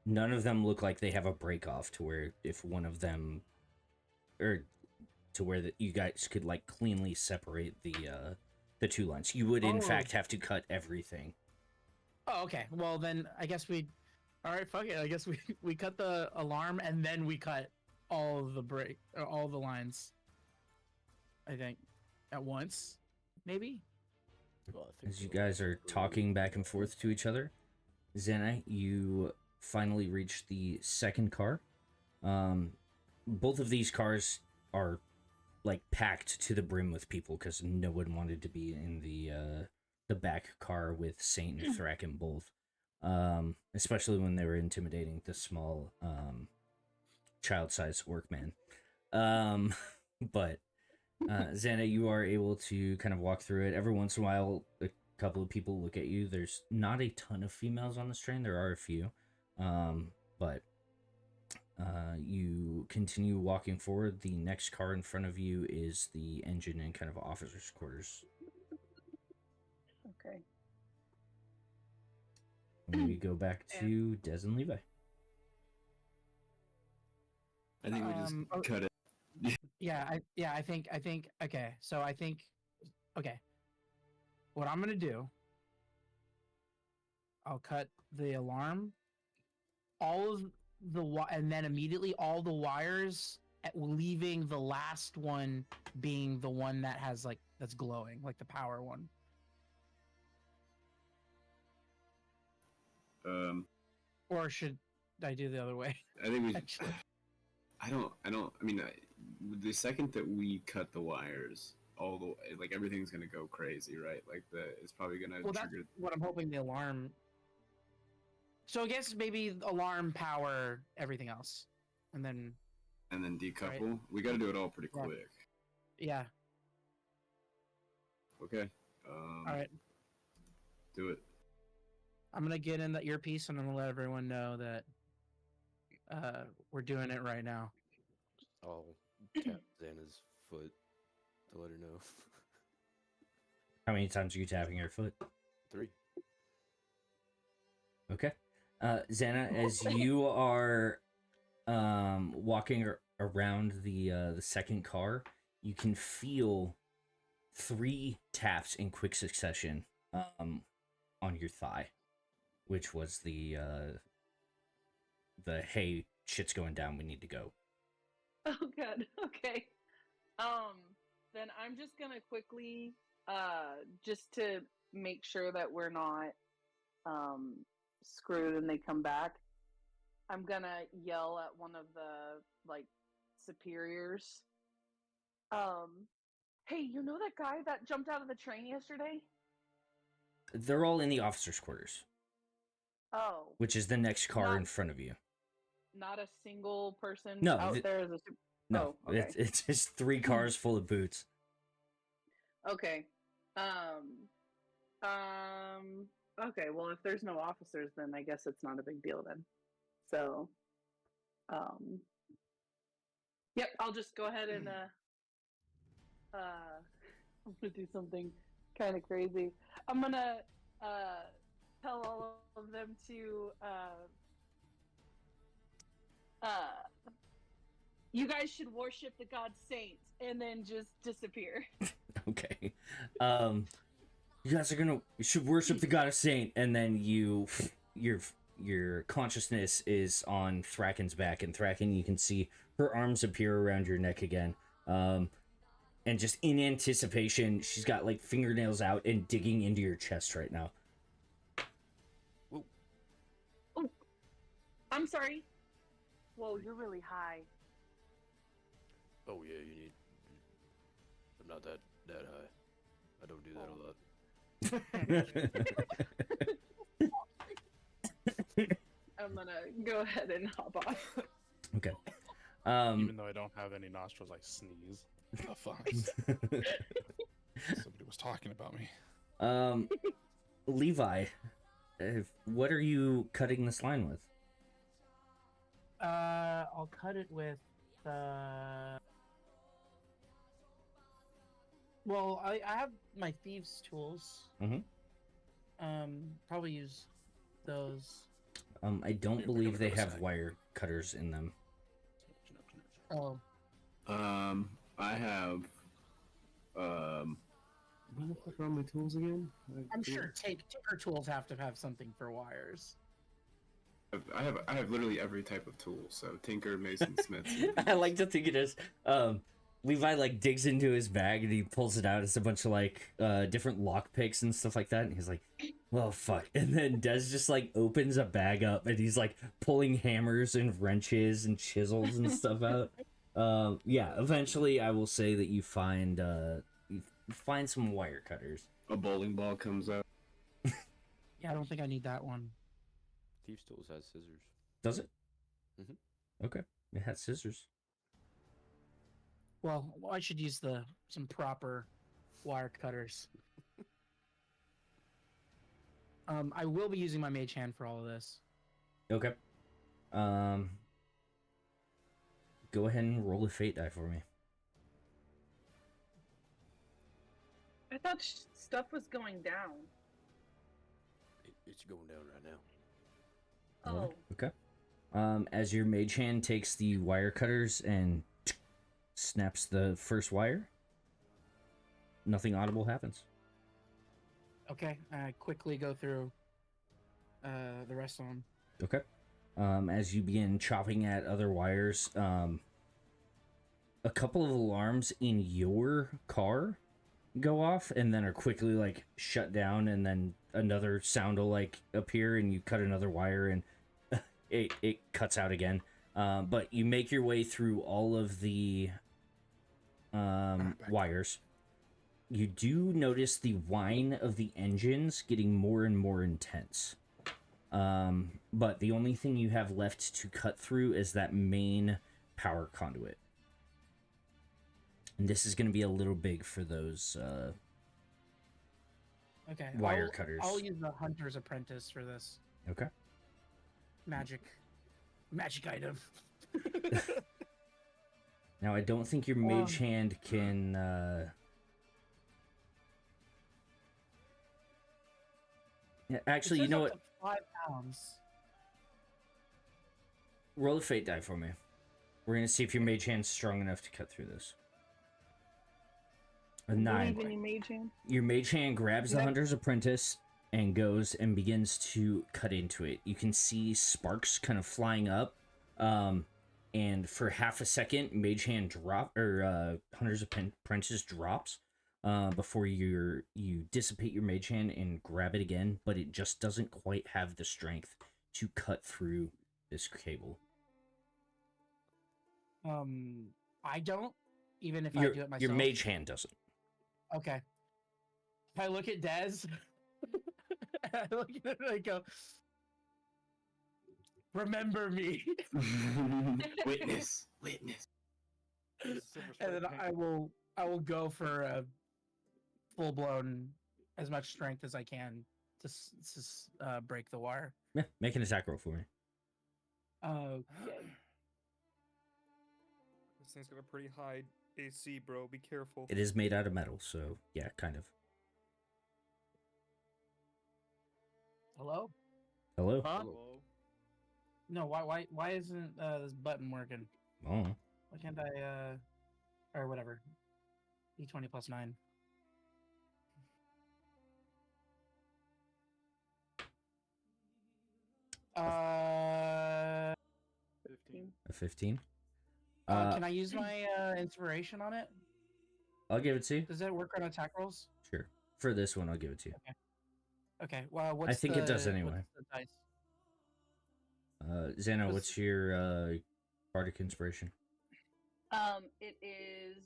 None of them look like they have a break off to where if one of them, or to where that you guys could like cleanly separate the two lines. You would in fact have to cut everything. Oh, okay. Well then, I guess we. All right, fuck it. I guess we cut the alarm and then we cut all the lines. I think at once, maybe. Well, I think As you guys are talking back and forth to each other, Zannah, you finally reach the second car. Both of these cars are like packed to the brim with people because no one wanted to be in the back car with Saint and Thracken both. Especially when they were intimidating the small child-sized workman. But Zannah, you are able to kind of walk through it. Every once in a while, a couple of people look at you. There's not a ton of females on this train. There are a few. But you continue walking forward. The next car in front of you is the engine and kind of officer's quarters. Okay. And we go back to Des and Levi. I think we just cut it. I think okay. So I think okay. What I'm gonna do, I'll cut the alarm, all of the and then immediately all the wires, leaving the last one being the one that has like that's glowing, like the power one. Or should I do the other way? I think we. Actually. I don't. I mean, the second that we cut the wires, all the like everything's gonna go crazy, right? Like it's probably gonna Well, trigger. that's what I'm hoping the alarm. So I guess maybe alarm, power, everything else, and then and then decouple. We got to do it all pretty Yeah. quick. Yeah. Okay. All right. Do it. I'm gonna get in the earpiece and I'm gonna let everyone know that we're doing it right now. I'll tap Zannah's foot to let her know. How many times are you tapping your foot? 3. Okay. Zannah, as you are walking around the second car, you can feel 3 taps in quick succession on your thigh, which was the hey, shit's going down, we need to go. Oh god. Okay. Then I'm just gonna quickly, just to make sure that we're not screwed and they come back, I'm gonna yell at one of the like superiors. Hey, you know that guy that jumped out of the train yesterday? They're all in the officers' quarters, Oh, which is the next car Not- in front of you. not a single person No, out there is a No, Oh, okay. it's just 3 cars full of boots. Okay. Okay, well, if there's no officers, then I guess it's not a big deal then. So, yep, I'll just go ahead and, I'm gonna do something kind of crazy. I'm gonna, tell all of them to, you guys should worship the god Saint, and then just disappear. Okay. You guys should worship the goddess Saint, and then your consciousness is on Thracken's back, and Thracken, you can see her arms appear around your neck again. And just in anticipation, she's got like fingernails out and digging into your chest right now. Whoa. Oh, I'm sorry. Whoa, you're really high. Oh yeah, you need. I'm not that high. I don't do that a lot. I'm gonna go ahead and hop off. Okay. Even though I don't have any nostrils, I sneeze. The fuck? Somebody was talking about me. Levi, what are you cutting this line with? I'll cut it with well, I have my thieves' tools. Mhm. Probably use those. I don't believe they have wire cutters in them. Oh. I have. What the fuck are my tools again? I'm sure tinker tools have to have something for wires. I have literally every type of tool. So tinker, mason, smith. I like to think it is. Levi like digs into his bag and he pulls it out. It's a bunch of like different lock picks and stuff like that. And he's like, "Well, fuck." And then Des just like opens a bag up and he's like pulling hammers and wrenches and chisels and stuff out. Yeah. Eventually, I will say that you find some wire cutters. A bowling ball comes out. Yeah, I don't think I need that one. Thieves' Tools has scissors. Does it? Mhm. Okay. It has scissors. Well, I should use some proper wire cutters. I will be using my mage hand for all of this. Okay. Go ahead and roll a fate die for me. I thought stuff was going down. It's going down right now. Oh. Okay. As your mage hand takes the wire cutters and snaps the first wire, nothing audible happens. Okay, I quickly go through the rest of them. Okay. As you begin chopping at other wires, a couple of alarms in your car go off and then are quickly like shut down, and then another sound will like appear and you cut another wire and it cuts out again. But you make your way through all of the wires. You do notice the whine of the engines getting more and more intense. But the only thing you have left to cut through is that main power conduit. And this is going to be a little big for those Okay. wire cutters. I'll use the Hunter's Apprentice for this. Okay. Magic item. Now, I don't think your mage hand can... Yeah, actually, you know what? 5 pounds. Roll a fate die for me. We're going to see if your mage hand's strong enough to cut through this. A 9. Believe in you, mage hand. Your mage hand grabs the Okay. Hunter's Apprentice and goes and begins to cut into it. You can see sparks kind of flying up. And for half a second, mage hand Hunter's Apprentice drops before you dissipate your mage hand and grab it again, but it just doesn't quite have the strength to cut through this cable. I don't, even if I do it myself. Your mage hand doesn't. Okay. I look at Dez. I look at it and I go, remember me. Witness. And then I will go for a full blown, as much strength as I can to break the wire. Yeah, make an attack roll for me. Okay. This thing's got a pretty high AC, bro. Be careful. It is made out of metal, so yeah, kind of. Hello? Hello? Huh? No, why isn't this button working? Oh. Why can't I or whatever. D20 plus 9. Uh 15. A 15? can I use my inspiration on it? I'll give it to you. Does that work on attack rolls? Sure. For this one, I'll give it to you. Okay. Well, what's I think it does anyway. what's the dice? Zannah, Was- what's your bardic inspiration? It is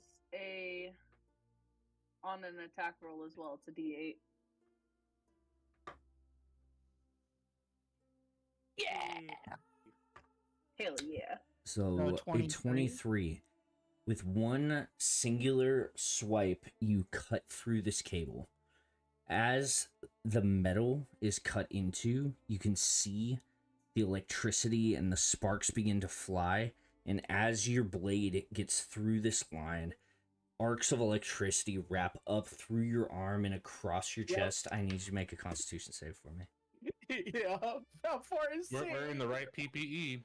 on an attack roll as well. It's a D8. Yeah. Hell yeah. So a 23. 23. With one singular swipe, you cut through this cable. As the metal is cut into, you can see the electricity and the sparks begin to fly. And as your blade gets through this line, arcs of electricity wrap up through your arm and across your chest. I need you to make a Constitution save for me. Yeah. How far is We're Saint? wearing the right PPE.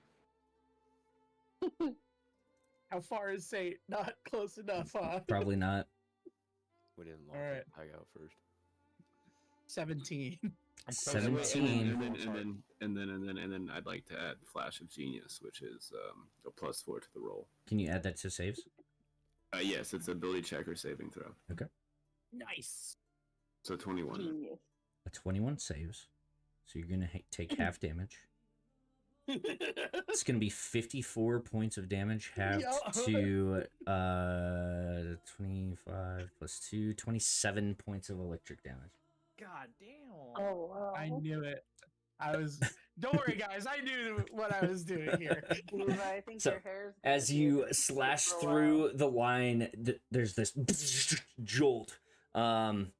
How far is Saint? Not close enough, huh? Probably not. We didn't All lock right. that peg out first. 17. I'm close. 17. And then I'd like to add Flash of Genius, which is a +4 to the roll. Can you add that to saves? Yes, it's ability check or saving throw. Nice. So 21. Genius. A 21 saves. So you're going to take half damage. It's going to be 54 points of damage, halved to 25 plus 2, 27 points of electric damage. God damn. Oh wow. I knew it. Don't worry, guys. I knew what I was doing here. Levi, I think So, your hair's As you slash through the line, there's this jolt, and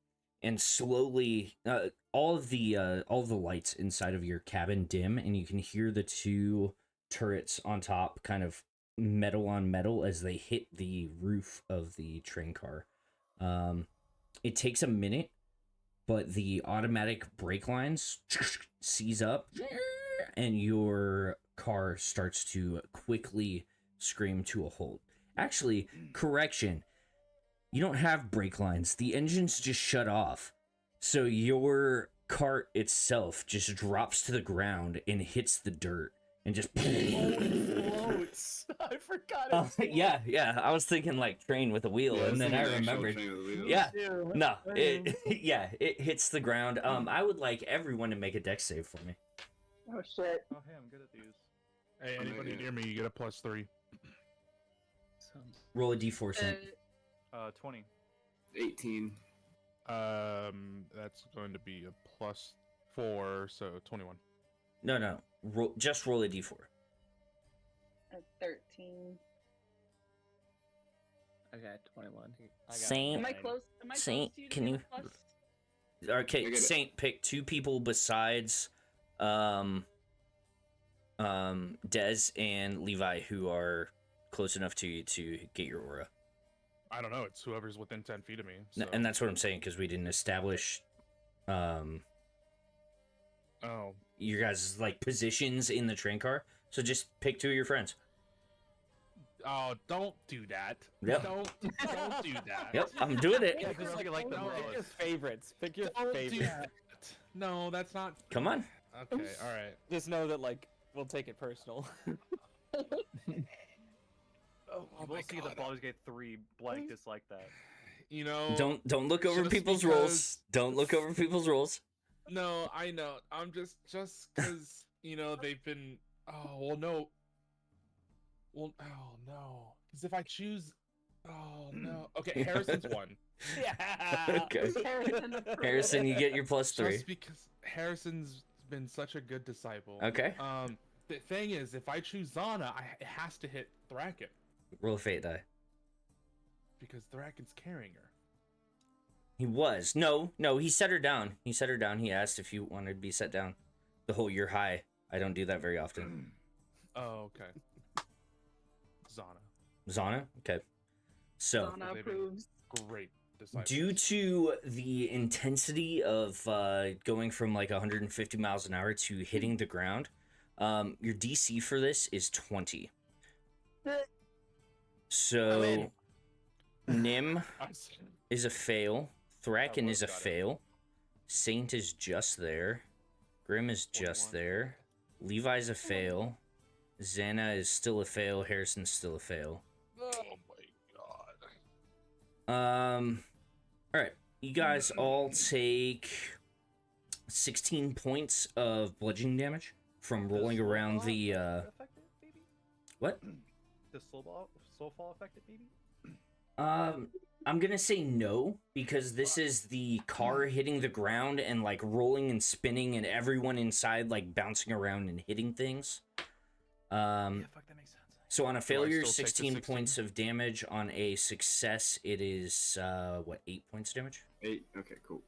slowly, all of the lights inside of your cabin dim, and you can hear the two turrets on top, kind of metal on metal, as they hit the roof of the train car. It takes a minute, but the automatic brake lines seize up, and your car starts to quickly scream to a halt. Actually, correction. You don't have brake lines. The engine's just shut off. So your cart itself just drops to the ground and hits the dirt and just... Floats. I forgot it. Yeah. I was thinking like train with a wheel, Yeah, and then I was thinking actual remembered. train with wheels. Yeah. Ew. No, it hits the ground. I would like everyone to make a dex save for me. Oh shit. Oh, hey, I'm good at these. Hey, anybody near me, you get a +3. Roll a d4 cent. 20. 18. That's going to be a +4, so 21. No. Just roll a d4. A 13. I got 21. I got Saint, Am I 9. close? Am I Saint, close to you? can to you- get a plus? Okay, I get it. Saint, pick 2 people besides Des and Levi who are close enough to you to get your aura. I don't know. It's whoever's within 10 feet of me. N- So. And that's what I'm saying, because we didn't establish Oh, your guys' like positions in the train car. So just pick 2 of your friends. oh, don't do that. Yep. Don't do that. Yep, I'm doing it. Yeah, just like the No, pick your favorites. Pick your Don't do favorites. that. No, that's not. Come on. Okay, all right. Just know that like we'll take it personal. Oh, You will see that Baldur's Gate 3 blank dislike that. You know. Don't look over just people's because- rules. Don't look over people's rules. No, I know. I'm just because they've been. Oh well, no. Well, oh no. Because if I choose, oh no. Okay, Harrison's one. Yeah. Okay. Harrison approved. Harrison, you get your +3. Just because Harrison's been such a good disciple. Okay. The thing is, if I choose Zannah, it has to hit Thracken Roll a fate die. because Thracken's carrying her. He was. No, he set her down. He set her down. He asked if you wanted to be set down. The whole you're high. I don't do that very often. Oh, okay. Zannah, Zannah? Okay. So, Zannah approves. great disciple. due to the intensity of going from like 150 miles an hour to hitting the ground, your DC for this is 20. So, Nim is a fail. Thracken is a got it. fail. Saint is just there. Grimm is just 21. there. Levi's a fail. Zannah is still a fail. Hareson's still a fail. Oh my god. Alright. You guys all take 16 points of bludgeoning damage from rolling Does around Soulfall the affect it, maybe? what? Does Soulfall affect it, maybe? I'm gonna say no, because this is the car hitting the ground and like rolling and spinning and everyone inside like bouncing around and hitting things. Yeah, fuck, that makes sense. So on a failure, still take the 16 16? points of damage. On a success, it is 8 points of damage? 8. Okay, cool.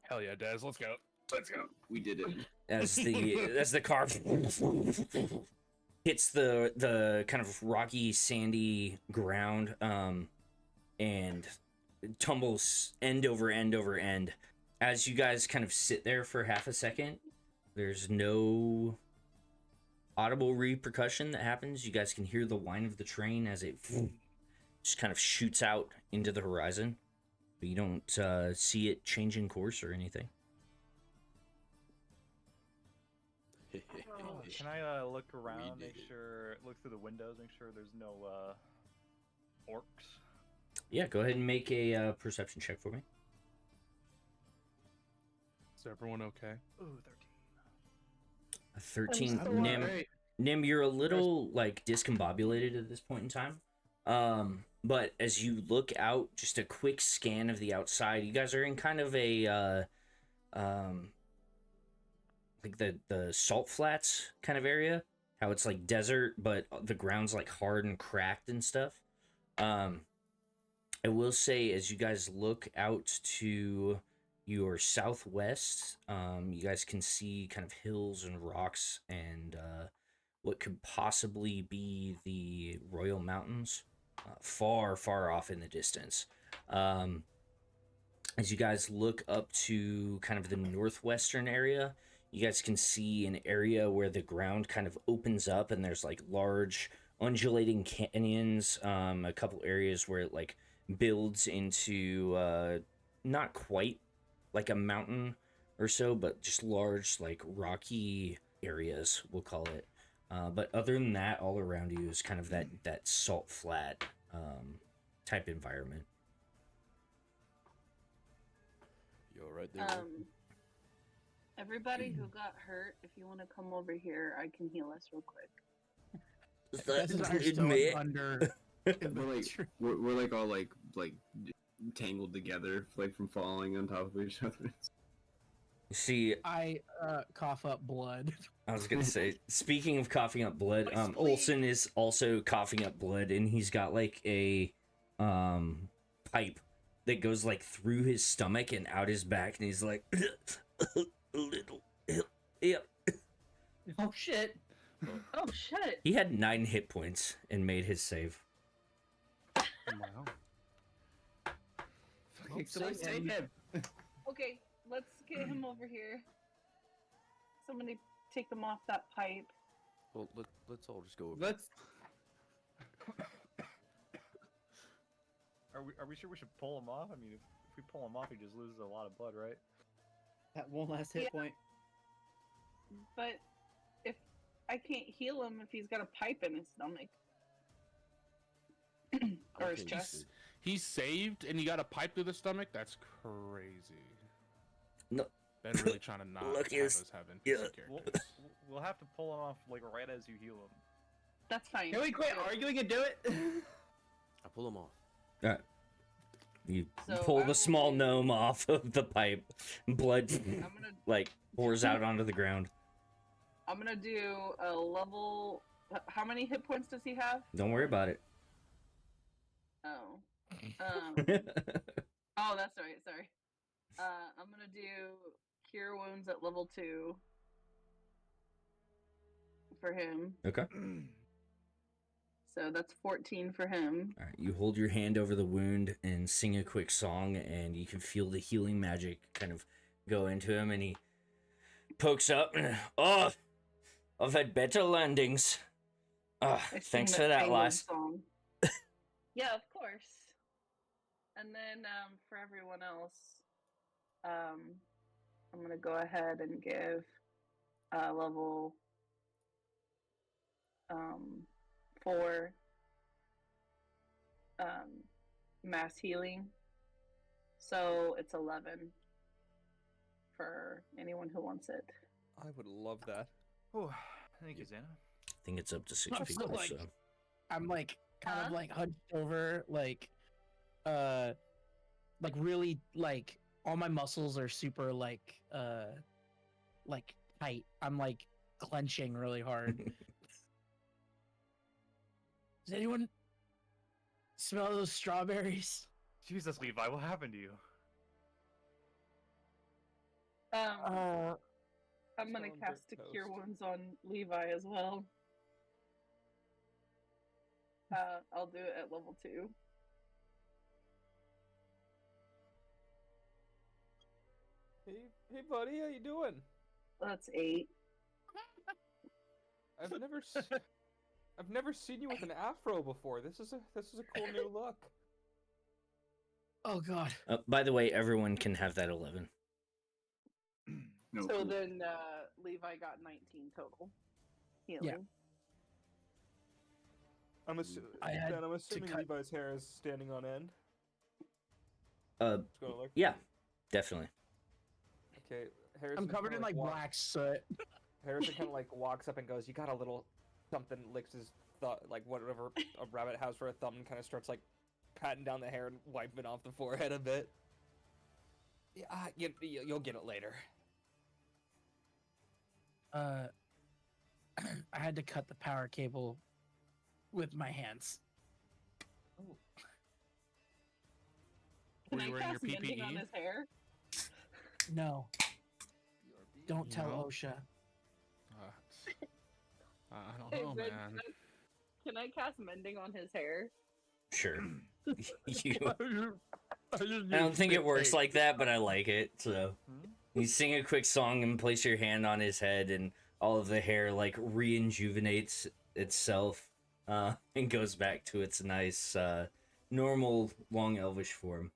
Hell yeah, Des. Let's go. Let's go. We did it. As the car hits the kind of rocky, sandy ground, and tumbles end over end over end. As you guys kind of sit there for half a second, there's no audible repercussion that happens. You guys can hear the whine of the train as it just kind of shoots out into the horizon, but you don't see it changing course or anything. Can I look around, look through the windows, make sure there's no orcs? Yeah, go ahead and make a perception check for me. Is everyone okay? Ooh, 13. A 13. still Nim, Great. Nim, you're a little like discombobulated at this point in time. But as you look out, just a quick scan of the outside, you guys are in kind of a like the salt flats kind of area. How it's like desert, but the ground's like hard and cracked and stuff. I will say, as you guys look out to your southwest, you guys can see kind of hills and rocks and what could possibly be the Royal Mountains, far, far off in the distance. As you guys look up to kind of the northwestern area, you guys can see an area where the ground kind of opens up and there's like large undulating canyons, a couple areas where it like builds into not quite like a mountain or so, but just large like rocky areas, we'll call it. But other than that, all around you is kind of that salt flat type environment. You all right there? Will? Everybody who got hurt, if you want to come over here, I can heal us real quick. This is our still under. We're like all like tangled together, like from falling on top of each other. See, I cough up blood. I was gonna say, speaking of coughing up blood, Olsen is also coughing up blood, and he's got like a pipe that goes like through his stomach and out his back, and he's like, a little, yep. Oh shit! Oh shit! He had 9 hit points and made his save. Wow. Somebody save him. Okay, let's get him over here. Somebody take them off that pipe. Well, let's all just go over. Let's. Are we sure we should pull him off? I mean, if we pull him off, he just loses a lot of blood, right? That one last hit point. But if I can't heal him if he's got a pipe in his stomach or his Okay, chest. He's saved and he got a pipe through the stomach? That's crazy. No. Ben really trying to not Look, have us have NPC characters. We'll have to pull him off like right as you heal him. That's fine. Can we quit arguing and do it? I pull him off. Alright. You So pull I the will small do- gnome off of the pipe. Blood I'm gonna like pours out onto the ground. do a level. How many hit points does he have? Don't worry about it. Oh. Oh, that's right. Sorry. I'm gonna do cure wounds at level 2 for him. Okay. So that's 14 for him. All right, you hold your hand over the wound and sing a quick song, and you can feel the healing magic kind of go into him, and he pokes up. And, oh, I've had better landings. I sing Thanks the for that, penguin lass. song. Yeah, of course. And then for everyone else, I'm gonna go ahead and give level 4 mass healing. So it's 11 for anyone who wants it. I would love that. Oh, thank you, Zannah. I think it's up to 6 I'm people. still, like, So. I'm like kind Huh? of like hunched over, like really like all my muscles are super like tight. I'm like clenching really hard. Does anyone smell those strawberries? Jesus, Levi, what happened to you? I'm gonna Someone cast took a cure toast. wounds on Levi as well. I'll do it at level 2. Hey, buddy, how you doing? That's 8. I've never seen you with an afro before. This is a cool new look. Oh god. By the way, everyone can have that 11. No, So cool. then Levi got 19 total healing. I'm I had assuming cut- Levi's hair is standing on end. Uh, It's gonna look. yeah, definitely. Okay. Harrison I'm covered in kinda like black soot. Harrison kind of like walks up and goes, "You got a little something." Licks his like whatever a rabbit has for a thumb, and kind of starts like patting down the hair and wiping off the forehead a bit. Yeah, you'll get it later. I had to cut the power cable with my hands. Can Were I you wearing your cast mending on PPE? his hair? No, don't tell No? OSHA. I don't Hey, know, Red, man. Can I cast mending on his hair? Sure. you, I I don't think it works like that, but I like it. So you sing a quick song and place your hand on his head, and all of the hair like re-injuvenates itself and goes back to its nice normal long elvish form.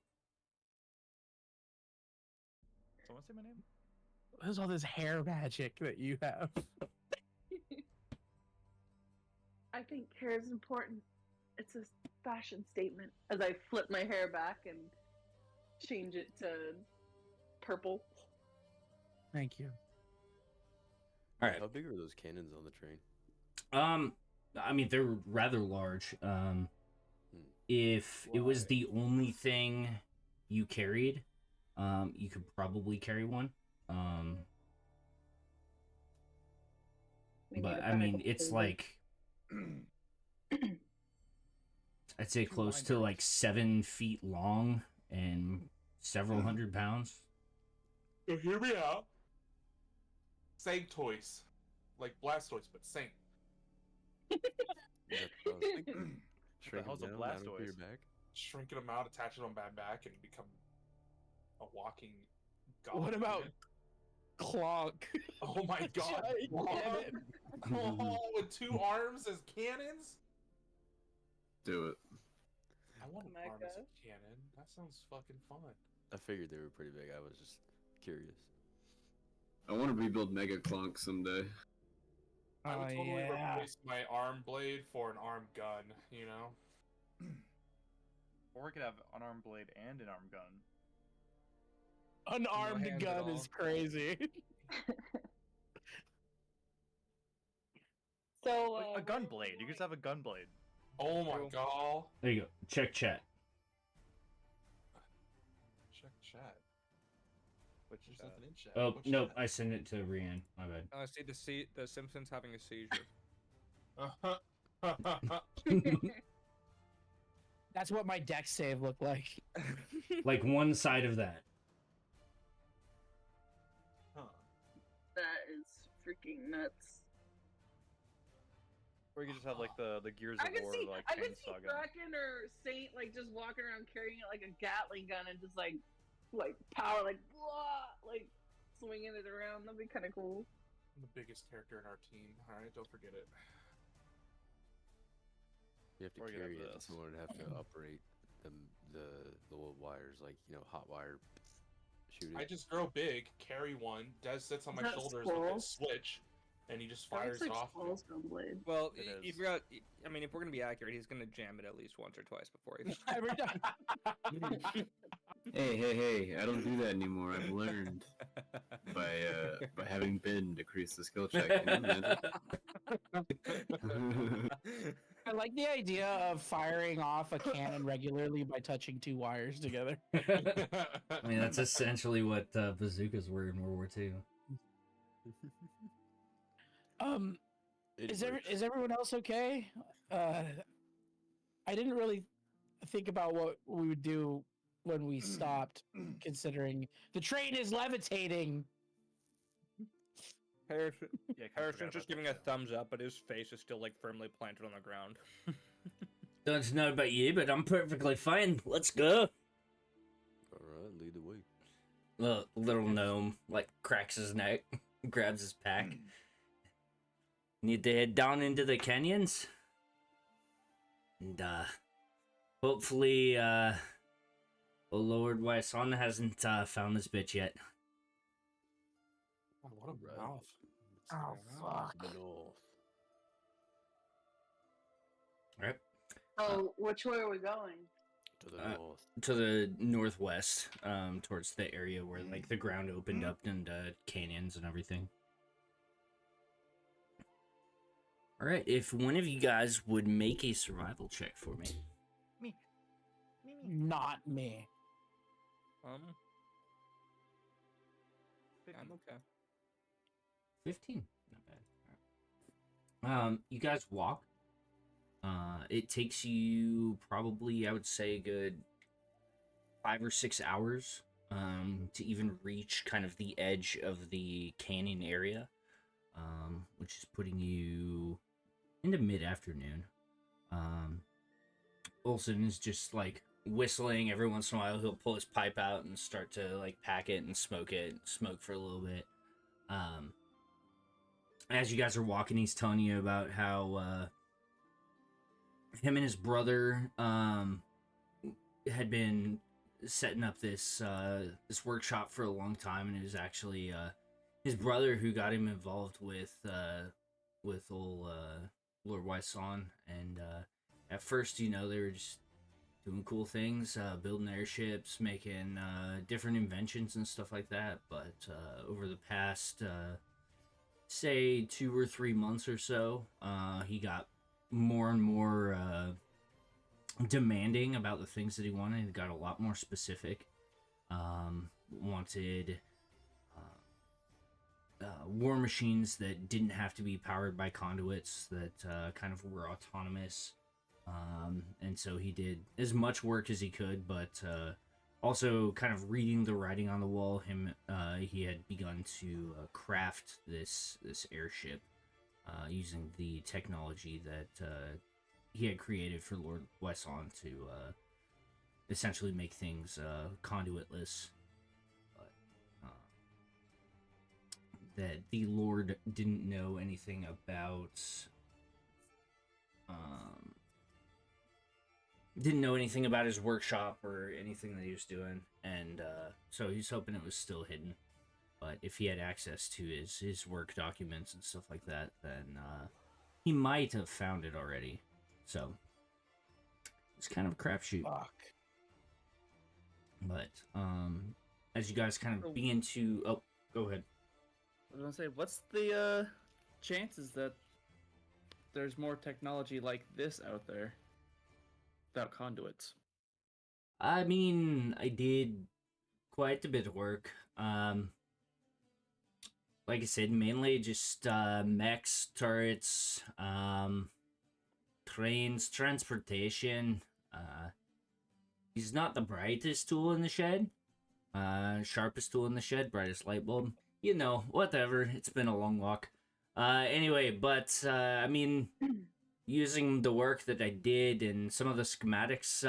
Someone say my name? What's all this hair magic that you have? I think hair is important. It's a fashion statement. As I flip my hair back and change it to purple. Thank you. All right. How big are those cannons on the train? I mean, they're rather large. If it was the only thing you carried, you could probably carry one. We need But a I mean, bag of it's food. like, I'd say close to like 7 feet long and several hundred pounds. So hear me out. Sanctoise. Like Blastoise, but Sanct. Shrink hell's a them down, Blastoise? your back. Shrinking them out, attaching them back, and become a walking god. What about Clonk? Oh my god. Giant Oh, with 2 arms as cannons? Do it. I want an arm as Mecha. a cannon. That sounds fucking fun. I figured they were pretty big. I was just curious. I want to rebuild Mega Clonk someday. I would Oh, totally yeah. replace my arm blade for an arm gun, you know? Or we could have an arm blade and an arm gun. Unarmed hands at gun all. is crazy. So Like a gun blade. You could just have a gun blade. Oh my True. god. There you go. Check chat. Check chat. Which There's chat? nothing in chat. Oh, What no, chat? I sent it to Rianne. My bad. I see the Simpsons having a seizure. That's what my deck save looked like. Like one side of that. Huh. that is freaking nuts. Or you could just have like the Gears I of could War see, like I could see chainsaw gun. Kraken or Saint like just walking around carrying it like a Gatling gun and just like power like blah, like swinging it around. That'd be kind of cool. I'm the biggest character in our team. Alright, don't forget it. You have to Or you could carry have it. this. Someone would have to operate the little wires, like hot wire. Shoot I it. just grow big, carry one, Des sits on my Is that shoulders with Squall? a switch, and he just That fires looks it like off. Squall's Gunblade. Well, It if is. you're out, I mean, if we're gonna be accurate, he's gonna jam it at least once or twice before he. Every time. Hey! I don't do that anymore. I've learned by having been decrease the skill check. You know, man. I like the idea of firing off a cannon regularly by touching 2 wires together. I mean, that's essentially what bazookas were in World War II. It Is works. everyone else okay? I didn't really think about what we would do when we stopped, considering the train is levitating. Harrison, Yeah, I kinda forgot Harrison's about just that giving a too. thumbs up, but his face is still like firmly planted on the ground. Don't know about you, but I'm perfectly fine. Let's go. All right, lead the way. Little gnome like cracks his neck, grabs his pack. Need to head down into the canyons, and hopefully, oh Lord, Wyson hasn't found this bitch yet. Oh, what a Right. mouth. Oh, fuck. The north. Right Oh, which way are we going? To the north. to the northwest, towards the area where like the ground opened up into canyons and everything. All right, if one of you guys would make a survival check for me. Me. Not me. I'm okay. 15, not bad. You guys walk. It takes you probably, I would say, a good 5 or 6 hours to even reach kind of the edge of the canyon area, which is putting you into mid-afternoon. Olsen is just like whistling every once in a while. He'll pull his pipe out and start to like pack it and smoke for a little bit. As you guys are walking, he's telling you about how him and his brother had been setting up this this workshop for a long time, and it was actually his brother who got him involved with old Lord Wyson. And at first, they were just doing cool things, building airships, making different inventions and stuff like that. But over the past say 2 or 3 months or so, he got more and more demanding about the things that he wanted. He got a lot more specific. Wanted war machines that didn't have to be powered by conduits, that kind of were autonomous. And so he did as much work as he could, but also kind of reading the writing on the wall. He had begun to craft this airship using the technology that he had created for Lord Wesson to essentially make things conduitless. But that the Lord didn't know anything about. Didn't know anything about his workshop or anything that he was doing, and so he's hoping it was still hidden. But if he had access to his work documents and stuff like that, then he might have found it already. So it's kind of a crapshoot. Fuck. But as you guys kind of begin to, oh, go ahead. I was gonna say, what's the chances that there's more technology like this out there without conduits? I mean, I did quite a bit of work. Like I said, mainly just mechs, turrets, trains, transportation. He's not the brightest tool in the shed. Sharpest tool in the shed, brightest light bulb. You know, whatever. It's been a long walk. Anyway, but I mean, using the work that I did and some of the schematics,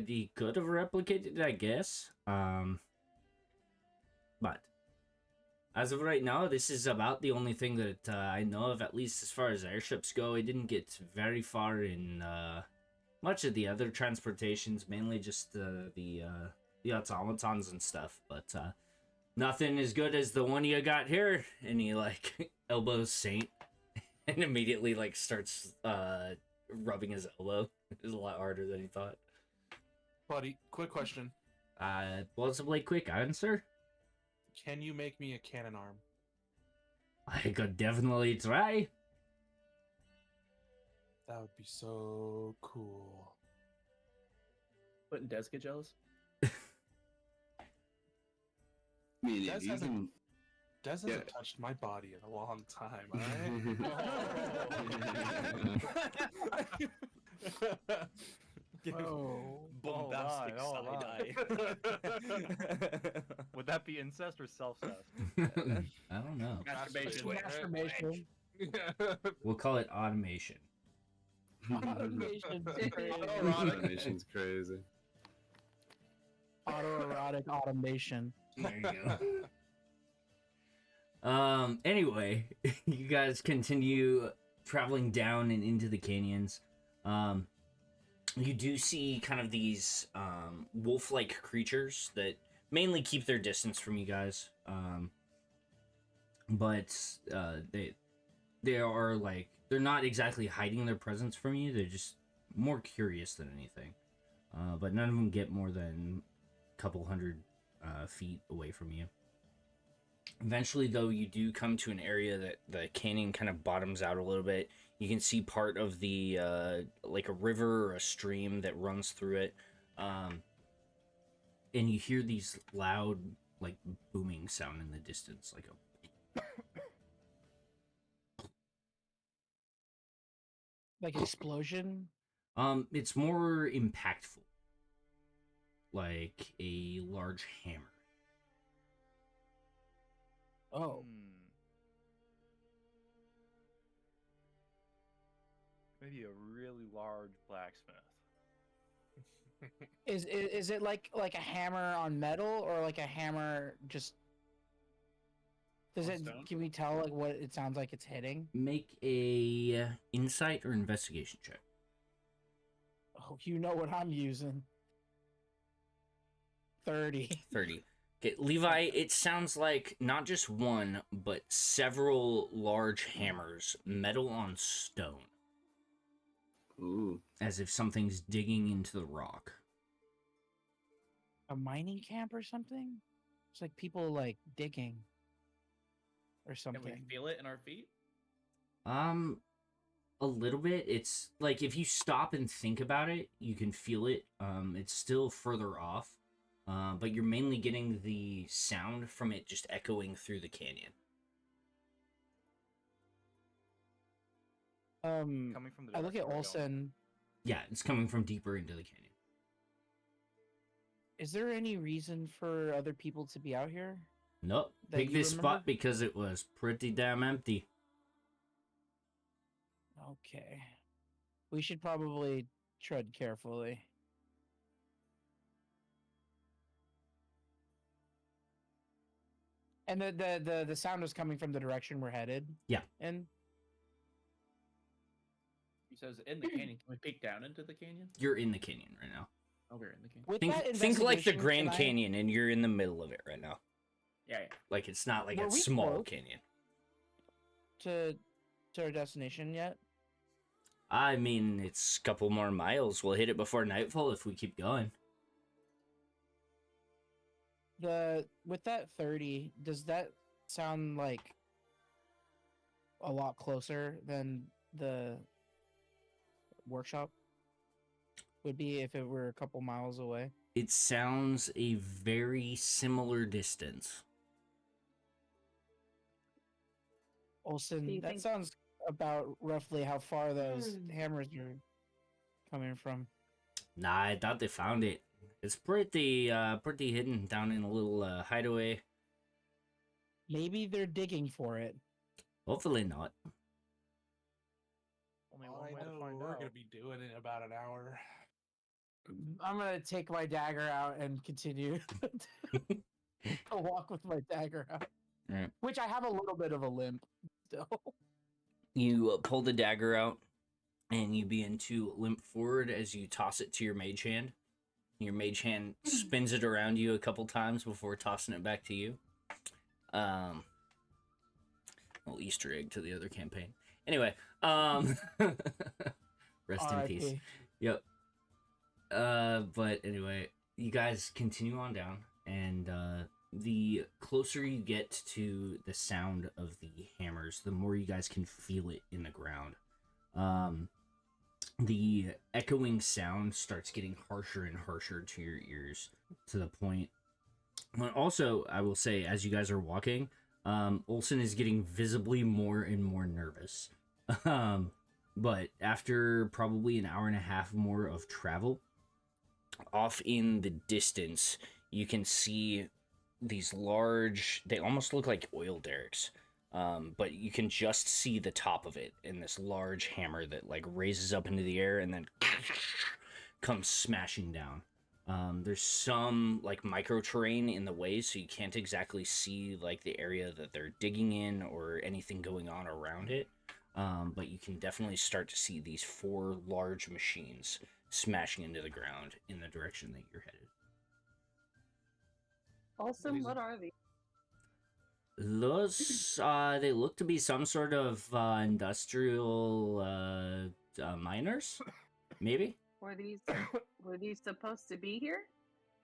he could have replicated, I guess. But as of right now, this is about the only thing that I know of, at least as far as airships go. I didn't get very far in much of the other transportations, mainly just the automatons and stuff. But nothing as good as the one you got here. And he like elbows Saint and immediately like starts rubbing his elbow. It was a lot harder than he thought. Buddy, quick question. Possibly quick answer. Can you make me a cannon arm? I could definitely try. That would be so cool. Wouldn't Des get jealous? I mean, Des if you hasn't- can... Des hasn't Yeah. touched my body in a long time, alright? Oh. Bombastic hold on. side-eye. Would that be incest or self-cest? I don't know. Masturbation. Masturbation. We'll call it automation. Automation. Automation's crazy. Autoerotic automation. There you go. Anyway, you guys continue traveling down and into the canyons. You do see kind of these wolf-like creatures that mainly keep their distance from you guys. But they are like, they're not exactly hiding their presence from you. They're just more curious than anything. But none of them get more than a couple hundred feet away from you. Eventually, though, you do come to an area that the canyon kind of bottoms out a little bit. You can see part of the, like a river or a stream that runs through it. And you hear these loud, like, booming sound in the distance, like a... Like explosion. It's more impactful. Like a large hammer. Oh. Maybe a really large blacksmith. Is it like a hammer on metal or like a hammer just? Does On it? stone? Can we tell like what it sounds like it's hitting? Make a insight or investigation check. Oh, you know what I'm using. 30. 30. Okay, Levi, it sounds like not just one, but several large hammers, metal on stone. Ooh. As if something's digging into the rock. A mining camp or something? It's like people like digging or Can something. we feel it in our feet? A little bit. It's like if you stop and think about it, you can feel it. It's still further off. But you're mainly getting the sound from it just echoing through the canyon. Coming from the I look direction at we're going. Olsen Yeah, it's coming from deeper into the canyon. Is there any reason for other people to be out here? Nope. That Pick you this remember? spot because it was pretty damn empty. Okay. We should probably tread carefully. And the sound was coming from the direction we're headed. Yeah. And He says in the canyon. Can we peek down into the canyon? You're in the canyon right now. Oh, we're in the canyon. with Think, that think like the investigation, Grand can I- Canyon, and you're in the middle of it right now. Yeah, yeah. Like, it's not like Were a we small close? canyon. to our destination yet? I mean, it's a couple more miles. We'll hit it before nightfall if we keep going. With that 30, does that sound like a lot closer than the workshop would be if it were a couple miles away? It sounds a very similar distance. Do Olsen, you that think- sounds about roughly how far those hammers are coming from. Nah, I thought they found it. It's pretty hidden down in a little hideaway. Maybe they're digging for it. Hopefully not. Only All one I way to know, find we're out. gonna be doing it in about an hour. I'm gonna take my dagger out and continue to walk with my dagger out. Right. Which I have a little bit of a limp still. You pull the dagger out, and you begin to limp forward as you toss it to your mage hand. Your mage hand spins it around you a couple times before tossing it back to you. Little Easter egg to the other campaign. Anyway, rest in peace. RIP. Yep. But anyway, you guys continue on down, and the closer you get to the sound of the hammers, the more you guys can feel it in the ground. The echoing sound starts getting harsher and harsher to your ears, to the point. But also, I will say, as you guys are walking, Olsen is getting visibly more and more nervous. But after probably an hour and a half more of travel, off in the distance, you can see these large, they almost look like oil derricks, but you can just see the top of it in this large hammer that like raises up into the air and then comes smashing down. There's some like micro terrain in the way, so you can't exactly see like the area that they're digging in or anything going on around it. But you can definitely start to see these 4 large machines smashing into the ground in the direction that you're headed. Also, what are these? Those, they look to be some sort of industrial miners, maybe? Were these supposed to be here?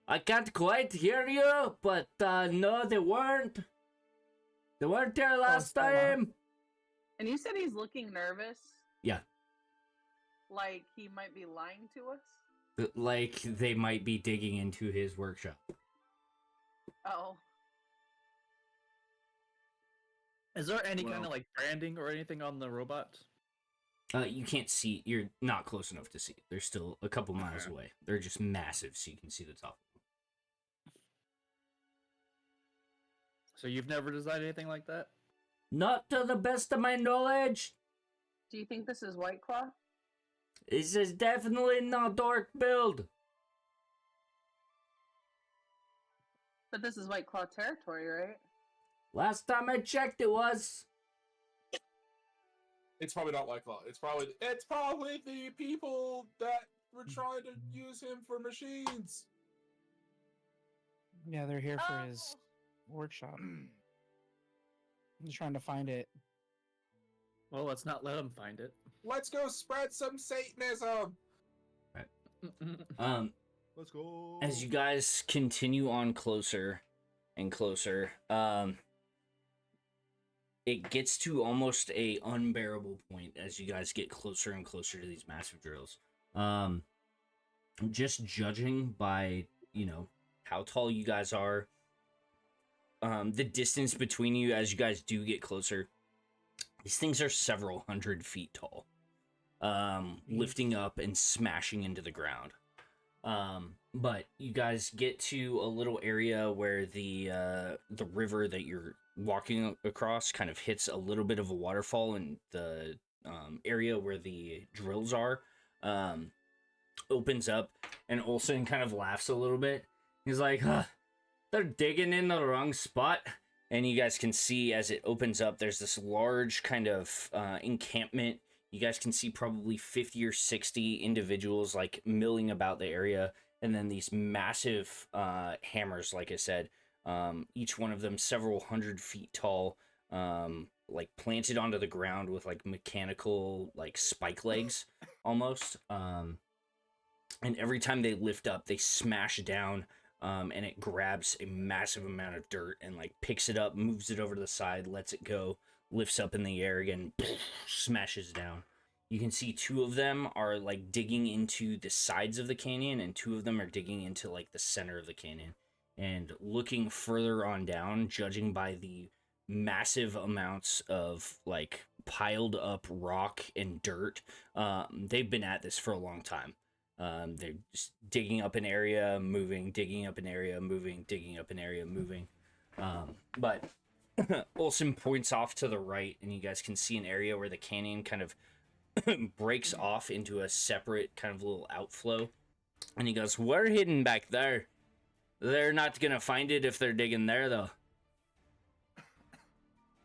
I can't quite hear you, but no, they weren't. They weren't there last Zannah. time. And you said he's looking nervous? Yeah. Like he might be lying to us? Like they might be digging into his workshop. Oh. Is there any kind Well- of like branding or anything on the robot? You can't see. You're not close enough to see. They're still a couple miles Okay. away. They're just massive, so you can see the top. So you've never designed anything like that? Not to the best of my knowledge. Do you think this is White Claw? This is definitely not Dark build. But this is White Claw territory, right? Last time I checked, it was. It's probably not like Law. It's probably the people that were trying to use him for machines. Yeah, they're here for Oh. his workshop. I'm just trying to find it. Well, let's not let him find it. Let's go spread some Satanism. Let's go. As you guys continue on closer and closer, it gets to almost a unbearable point as you guys get closer and closer to these massive drills. Just judging by, how tall you guys are, the distance between you as you guys do get closer, these things are several hundred feet tall. lifting up and smashing into the ground. But you guys get to a little area where the river that you're walking across kind of hits a little bit of a waterfall, and the area where the drills are opens up, and Olsen kind of laughs a little bit. He's like, huh, they're digging in the wrong spot. And you guys can see as it opens up, there's this large kind of encampment. You guys can see probably 50 or 60 individuals like milling about the area. And then these massive hammers, like I said, each one of them several 100 feet tall, like planted onto the ground with like mechanical like spike legs almost. And every time they lift up, they smash down, and it grabs a massive amount of dirt and like picks it up, moves it over to the side, lets it go, lifts up in the air again, smashes down. You can see two of them are like digging into the sides of the canyon, and two of them are digging into like the center of the canyon. And looking further on down, judging by the massive amounts of like piled up rock and dirt, they've been at this for a long time. They're just digging up an area, moving, digging up an area, moving, digging up an area, moving. But Olsen points off to the right, and you guys can see an area where the canyon kind of breaks off into a separate kind of little outflow. And he goes, we're hidden back there. They're not gonna find it if they're digging there, though.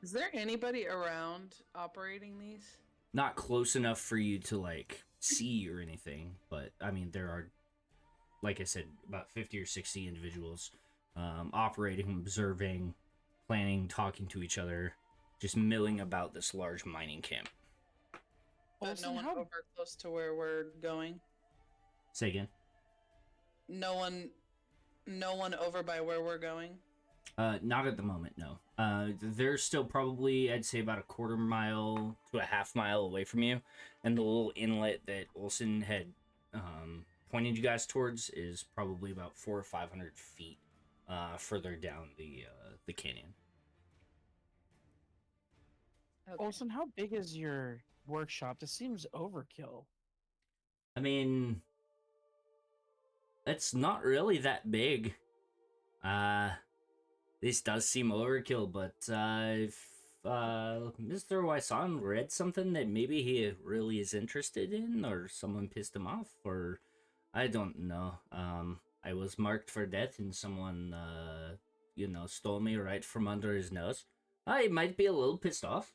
Is there anybody around operating these? Not close enough for you to, like, see or anything, but, I mean, there are, like I said, about 50 or 60 individuals operating, observing, planning, talking to each other, just milling about this large mining camp. But no one over close to where we're going? Say again? No one over by where we're going? Not at the moment, no. They're still probably, I'd say, about a quarter mile to a half mile away from you. And the little inlet that Olsen had pointed you guys towards is probably about 400 or 500 feet further down the canyon. Okay. Olsen, how big is your workshop? This seems overkill. I mean, it's not really that big. This does seem overkill, but if Mr. Wyson read something that maybe he really is interested in, or someone pissed him off, or I don't know. I was marked for death and someone, stole me right from under his nose. I might be a little pissed off.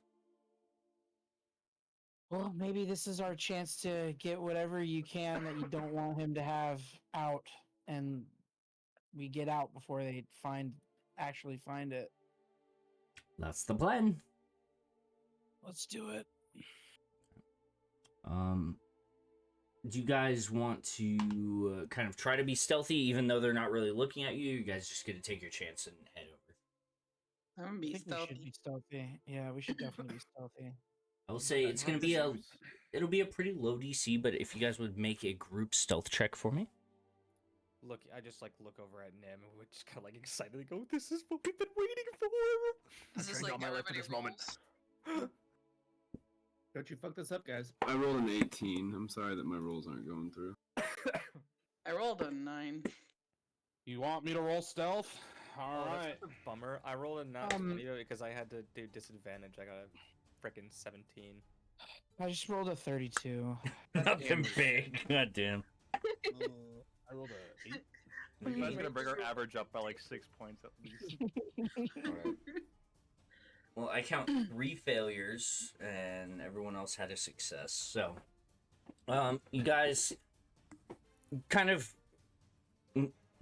Well, maybe this is our chance to get whatever you can that you don't want him to have out, and we get out before they actually find it. That's the plan. Let's do it. Do you guys want to kind of try to be stealthy, even though they're not really looking at you? You guys just get to take your chance and head over. I'm gonna be stealthy. We should be stealthy. Yeah, we should definitely be stealthy. I will say it's gonna be it'll be a pretty low DC, but if you guys would make a group stealth check for me. Look, I just like look over at Nim, and we're just kind of like excitedly go, "This is what we've been waiting for." Is this like all my life for this moment. Don't you fuck this up, guys. I rolled an 18. I'm sorry that my rolls aren't going through. I rolled a 9. You want me to roll stealth? All right. That's a bummer. I rolled a nat 20 because I had to do disadvantage. I got a frickin' 17. I just rolled a 32. Nothing big. God damn. I rolled a 8. That's gonna bring our average up by like 6 points at least. Alright. Well, I count 3 failures, and everyone else had a success. So, you guys kind of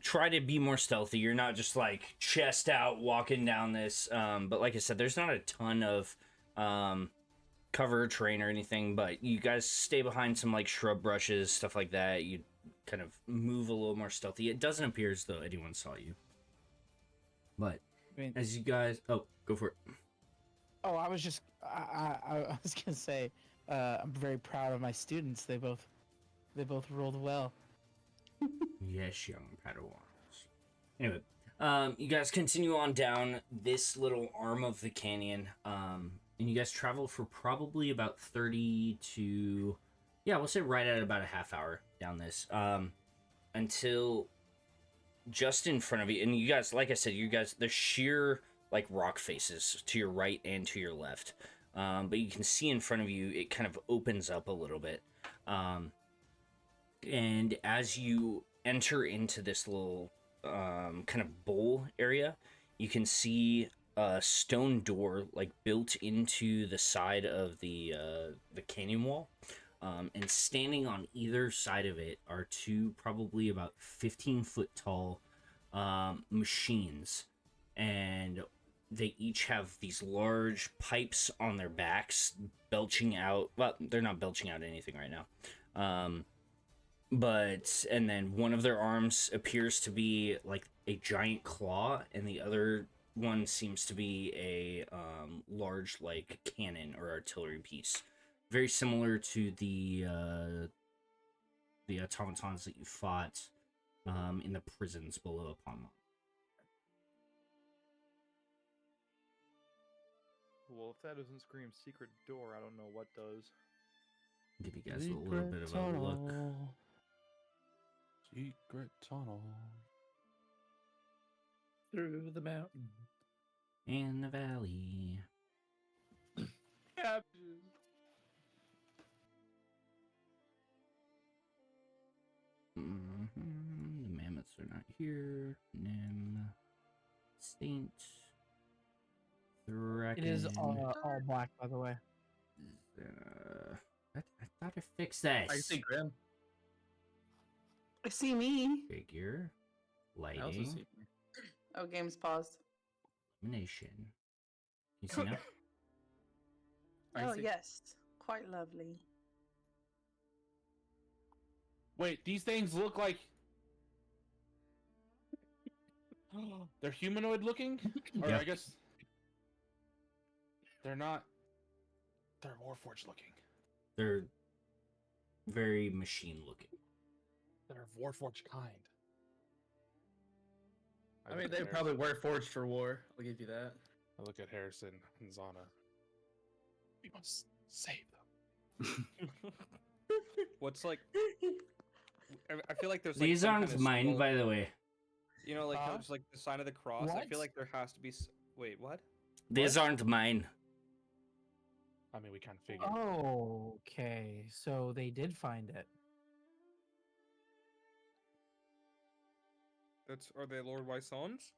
try to be more stealthy. You're not just like chest out walking down this. But like I said, there's not a ton of cover terrain or anything. But you guys stay behind some like shrub brushes, stuff like that. You kind of move a little more stealthy. It doesn't appear as though anyone saw you. But as you guys, go for it. Oh, I was gonna say, I'm very proud of my students. They both rolled well. Yes, young Padawans. Anyway, you guys continue on down this little arm of the canyon, and you guys travel for probably about 30 to Yeah, we'll say right at about a half hour down this. Until just in front of you, and you guys, like I said, there's sheer like rock faces to your right and to your left. But you can see in front of you, it kind of opens up a little bit. And as you enter into this little kind of bowl area, you can see a stone door like built into the side of the canyon wall. And standing on either side of it are two probably about 15-foot tall machines, and they each have these large pipes on their backs belching out. Well, they're not belching out anything right now. And then one of their arms appears to be like a giant claw, and the other one seems to be a large like cannon or artillery piece. Very similar to the automatons that you fought in the prisons below upon. Well, if that doesn't scream secret door, I don't know what does. Give you guys a little bit of a look. Secret tunnel. Through the mountain. In the valley. Cabbages. The mammoths are not here. Nim. Saint. Thracken. It is all black, by the way. I thought I fixed that. I see Grimm. I see me. Figure. I also Lighting. see me. Oh, game's paused. Illumination. You see now? I Oh, see. yes. Quite lovely. Wait, these things look like they're humanoid looking? Or Yeah. I guess they're not. They're Warforged looking. They're very machine looking. They're Warforged kind. I mean, they probably were forged for war. I'll give you that. I look at Hareson and Zannah. We must save them. What's like? I feel like there's like These some aren't kind of mine, symbol- by the way. You know, like how Huh? it's like the sign of the cross. I What? feel like there has to be. Wait, what? These aren't mine. I mean, we kind of figured. Oh, okay. So they did find it. Are they Lord Wyson's?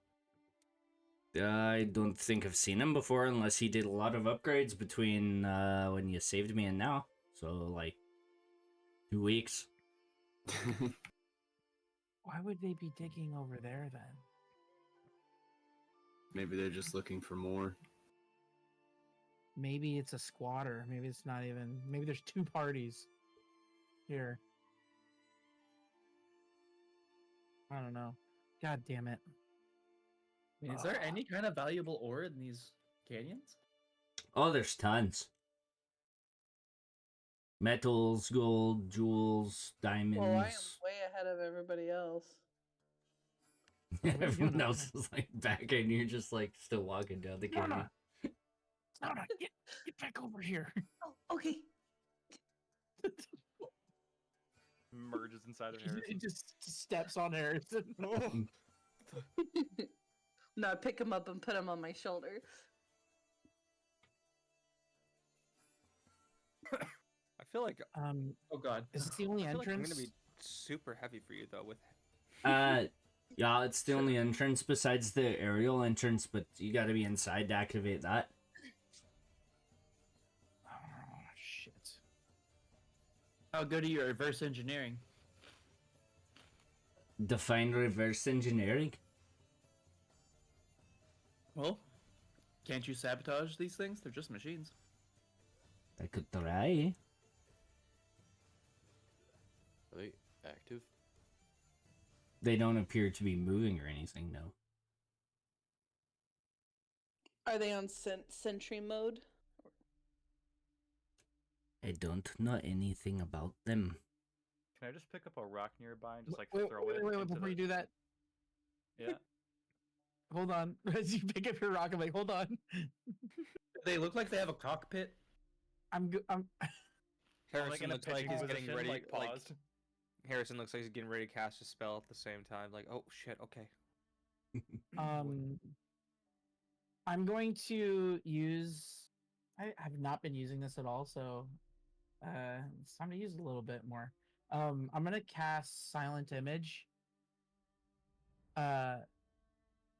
I don't think I've seen him before unless he did a lot of upgrades between when you saved me and now. So, like, 2 weeks. Why would they be digging over there then? Maybe they're just looking for more. Maybe it's a squatter. Maybe it's not even. Maybe there's two parties here. I don't know. God damn it. I mean, is there any kind of valuable ore in these canyons? Oh, there's tons. Metals, gold, jewels, diamonds. Well, I am way ahead of everybody else. Everyone else is like back and you're just like still walking down the canyon. No, get back over here. Oh, okay. Merges inside of Harrison. It just steps on Harrison. No, I pick him up and put him on my shoulder. I feel like Oh god. Is this the only I feel like I'm entrance? gonna be super heavy for you though. With Yeah, it's the only entrance besides the aerial entrance, but you gotta be inside to activate that. Oh, shit. How good are you at reverse engineering? Define reverse engineering. Well, can't you sabotage these things? They're just machines. I could try. Are they active? They don't appear to be moving or anything, no. Are they on sentry mode? I don't know anything about them. Can I just pick up a rock nearby and just like Wait, throw wait, it? wait, into before the... you do that, Yeah. hold on. As you pick up your rock, I'm like, hold on. They look like they have a cockpit. I'm Harrison in a looks like pitching he's getting position, ready. like paused. Harrison looks like he's getting ready to cast a spell at the same time. Like, oh shit, okay. I'm going to use. I have not been using this at all, so it's time to use it a little bit more. I'm gonna cast Silent Image.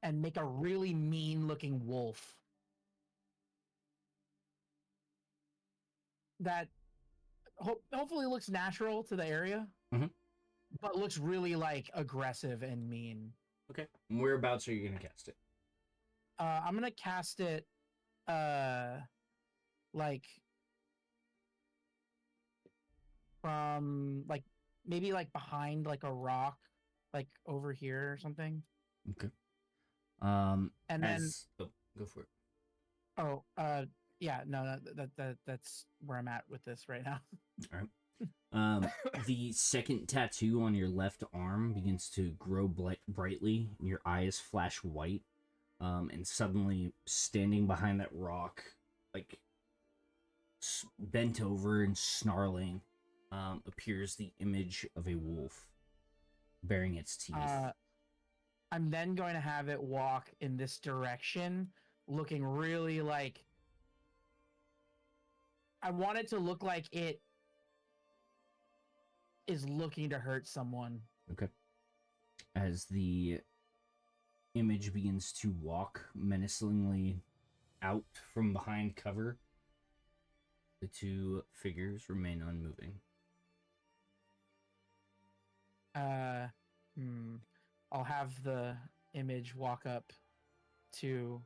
And make a really mean-looking wolf. That hopefully looks natural to the area, but looks really like aggressive and mean. Okay. Whereabouts are you gonna cast it? I'm gonna cast it, like from like maybe like behind like a rock, like over here or something. Okay. And then go for it. Oh, yeah, no, that's where I'm at with this right now. All right. The second tattoo on your left arm begins to grow brightly. Your eyes flash white, and suddenly, standing behind that rock, like bent over and snarling, appears the image of a wolf, baring its teeth. I'm then going to have it walk in this direction, looking really like. I want it to look like it is looking to hurt someone. Okay. As the image begins to walk menacingly out from behind cover, the two figures remain unmoving. I'll have the image walk up to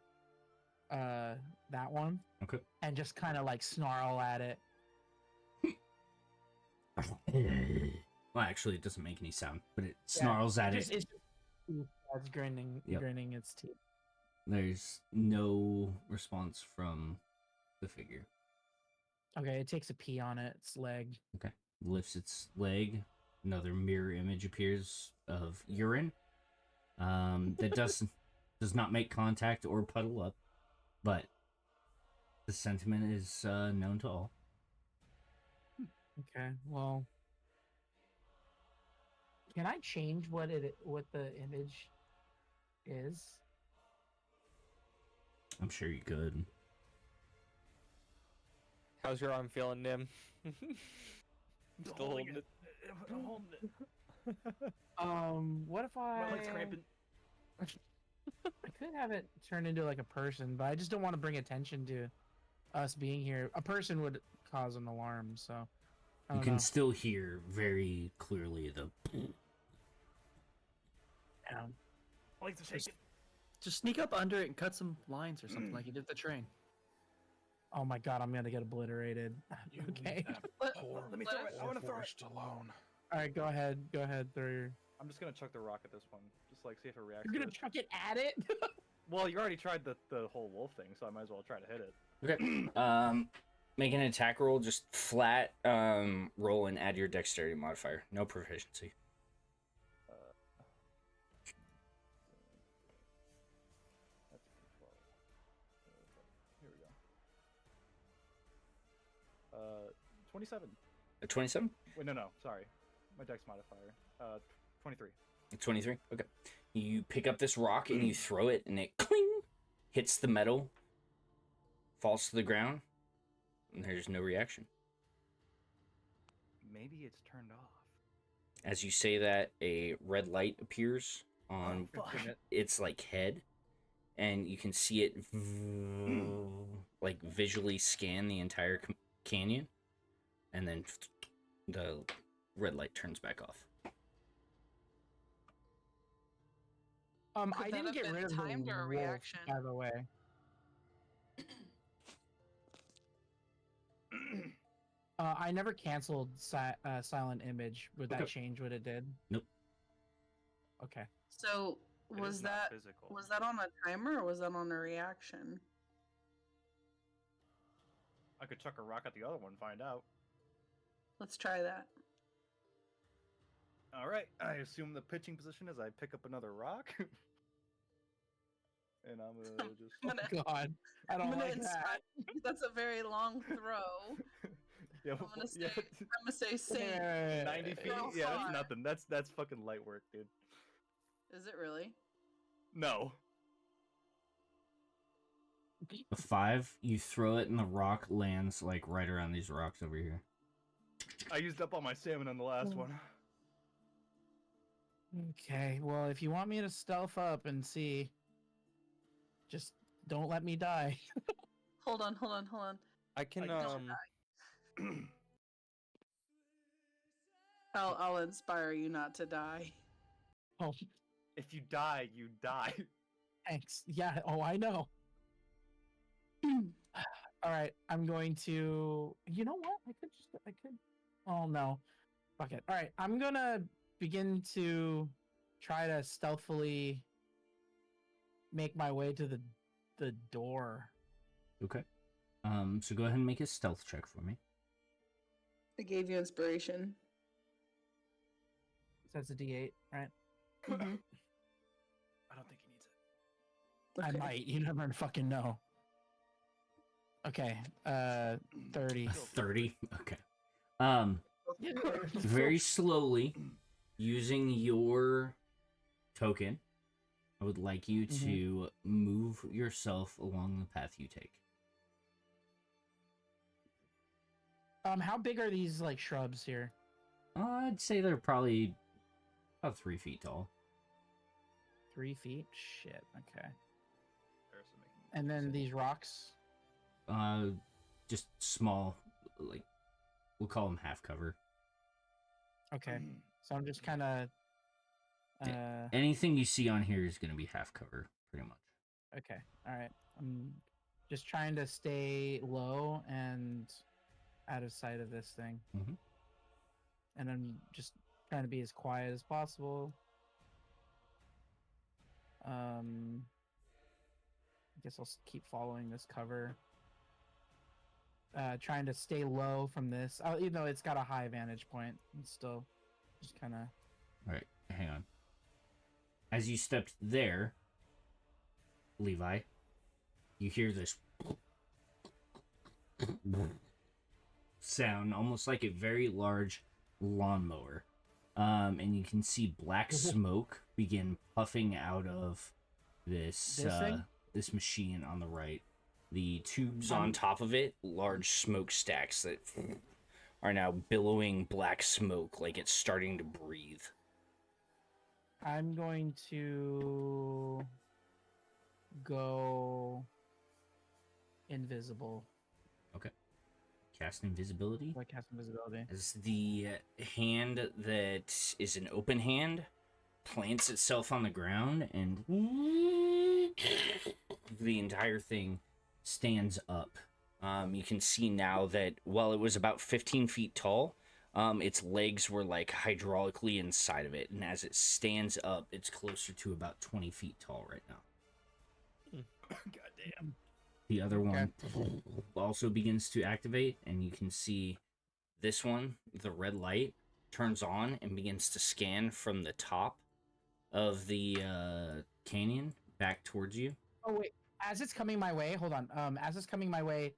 that one. Okay. And just kind of like snarl at it. Well, actually, it doesn't make any sound, but it snarls at it. It's grinning its teeth. There's no response from the figure. Okay, it takes a pee on its leg. Okay. Lifts its leg. Another mirror image appears of urine. That does not make contact or puddle up, but the sentiment is known to all. Okay, well, can I change what the image is? I'm sure you could. How's your arm feeling, Nim? Still holding it. I'm holding it. What if I? My leg's cramping. I could have it turn into like a person, but I just don't want to bring attention to us being here. A person would cause an alarm, so You can still hear very clearly the. Yeah. I like to shake it. Just sneak up under it and cut some lines or something like you did with the train. Oh my god, I'm gonna get obliterated. Okay. Let me throw it. I want to throw it. Alone. All right, go ahead, throw your. I'm just gonna chuck the rock at this one. Just like see if it reacts. You're gonna chuck it at it? Well, you already tried the whole wolf thing, so I might as well try to hit it. Okay. Make an attack roll, just flat roll and add your dexterity modifier. No proficiency. That's a 12. Here we go. 27. A 27? Wait, no, sorry. My dex modifier. 23. 23? Okay. You pick up this rock and you throw it, and it cling hits the metal, falls to the ground, and there's no reaction. Maybe it's turned off. As you say that, a red light appears on its like head, and you can see it like visually scan the entire canyon, and then the red light turns back off. I didn't get rid of timed the or a wolf, reaction? by the way. I never canceled Silent Image. Would that change what it did? Nope. Okay. So It was is not that physical. was that on a timer or was that on a reaction? I could chuck a rock at the other one and find out. Let's try that. All right. I assume the pitching position is I pick up another rock. And I'm gonna just. God, I don't like that. That's a very long throw. Yeah, I'm gonna say Saint. 90 feet. Go Yeah, that's far. nothing. That's fucking light work, dude. Is it really? No. A 5, you throw it and the rock lands like right around these rocks over here. I used up all my salmon on the last one. Okay, well, if you want me to stealth up and see, just don't let me die. Hold on. I can I'll inspire you not to die. Oh, If you die, you die. thanks. Yeah, oh, I know. All right, I'm going to. You know what? I could. Oh no, fuck it. All right, I'm gonna begin to try to stealthily make my way to the door. Okay. So go ahead and make a stealth check for me. I gave you inspiration. So that's a D8, right? Mhm. I don't think he needs it. I Okay. might. You never fucking know. Okay, 30. 30. Okay. Very slowly, using your token, I would like you to move yourself along the path you take. How big are these like shrubs here? I'd say they're probably about 3 feet tall. 3 feet? Shit. Okay. Harrison making And then these rocks. Just small, like, we'll call them half cover. Okay. So I'm just kind of. Anything you see on here is going to be half cover, pretty much. Okay. All right. I'm just trying to stay low and out of sight of this thing. Mhm. And I'm just trying to be as quiet as possible. I guess I'll keep following this cover. Trying to stay low from this. Even though it's got a high vantage point, it's still just kind of. All right, hang on. As you stepped there, Levi, you hear this sound, almost like a very large lawnmower. And you can see black smoke begin puffing out of this thing? this machine on the right. The tubes on top of it, large smokestacks that are now billowing black smoke like it's starting to breathe. I'm going to go invisible. Okay. Cast invisibility. Like cast invisibility. As the hand that is an open hand plants itself on the ground and the entire thing stands up. You can see now that while it was about 15 feet tall, its legs were like hydraulically inside of it, and as it stands up, it's closer to about 20 feet tall right now. Goddamn. The other one also begins to activate, and you can see this one, the red light, turns on and begins to scan from the top of the canyon back towards you. Oh wait, as it's coming my way, hold on. As it's coming my way,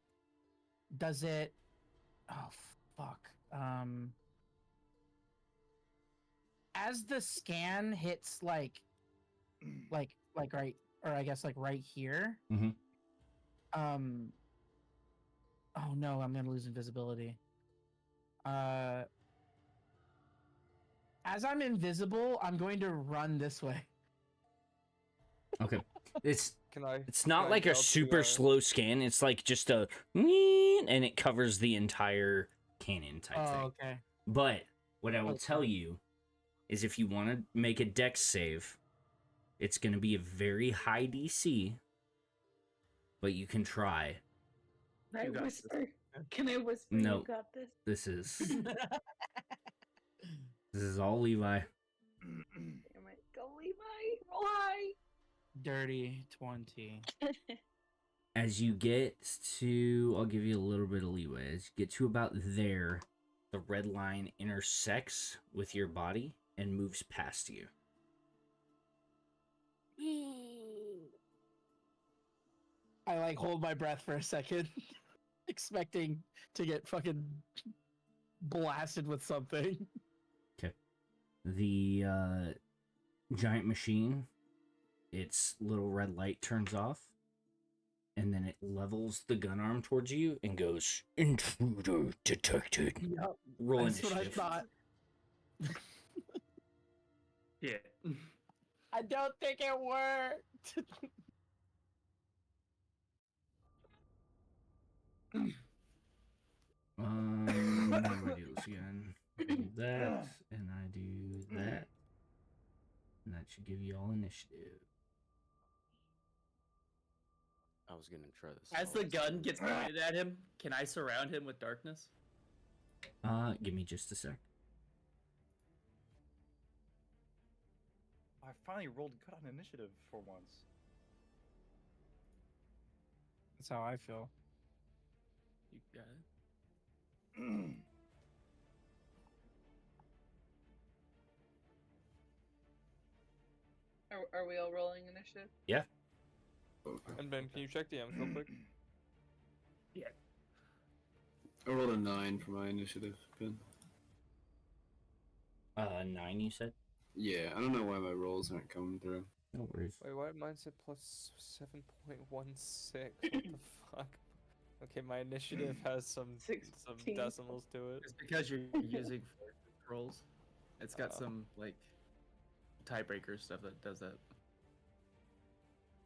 does it? Oh fuck. As the scan hits like right, or I guess like right here. Mhm. Oh no, I'm gonna lose invisibility. As I'm invisible, I'm going to run this way. Okay. It's Can not I like a tell to, super slow scan. It's like just a and it covers the entire canyon type thing. Okay. But what I will tell you is if you want to make a dex save, it's going to be a very high DC, but you can try. Can I You got this. whisper? Can I whisper? No. You got this. This is all Levi. Damn it. Go Levi. Roll high. Dirty 20. As you get to, I'll give you a little bit of leeway. As you get to about there, the red line intersects with your body and moves past you. I like hold my breath for a second. expecting to get fucking blasted with something. The giant machine, its little red light turns off, and then it levels the gun arm towards you and goes, "Intruder detected." Yep, Roll that's initiative. what I thought. Yeah. I don't think it worked. What do I do this again? I do that, and I do that. And that should give you all initiative. I was gonna try this. As the gun gets pointed at him, can I surround him with darkness? Give me just a sec. I finally rolled good on initiative for once. That's how I feel. You got it. Are we all rolling initiative? Yeah. And Ben, can you check DMs real quick? I rolled a 9 for my initiative, Ben. 9, you said? Yeah, I don't know why my rolls aren't coming through. No worries. Wait, why did mine say plus 7.16? What the fuck? Okay, my initiative has some 16. decimals to it. It's because you're using rolls. It's got some like tiebreaker stuff that does that.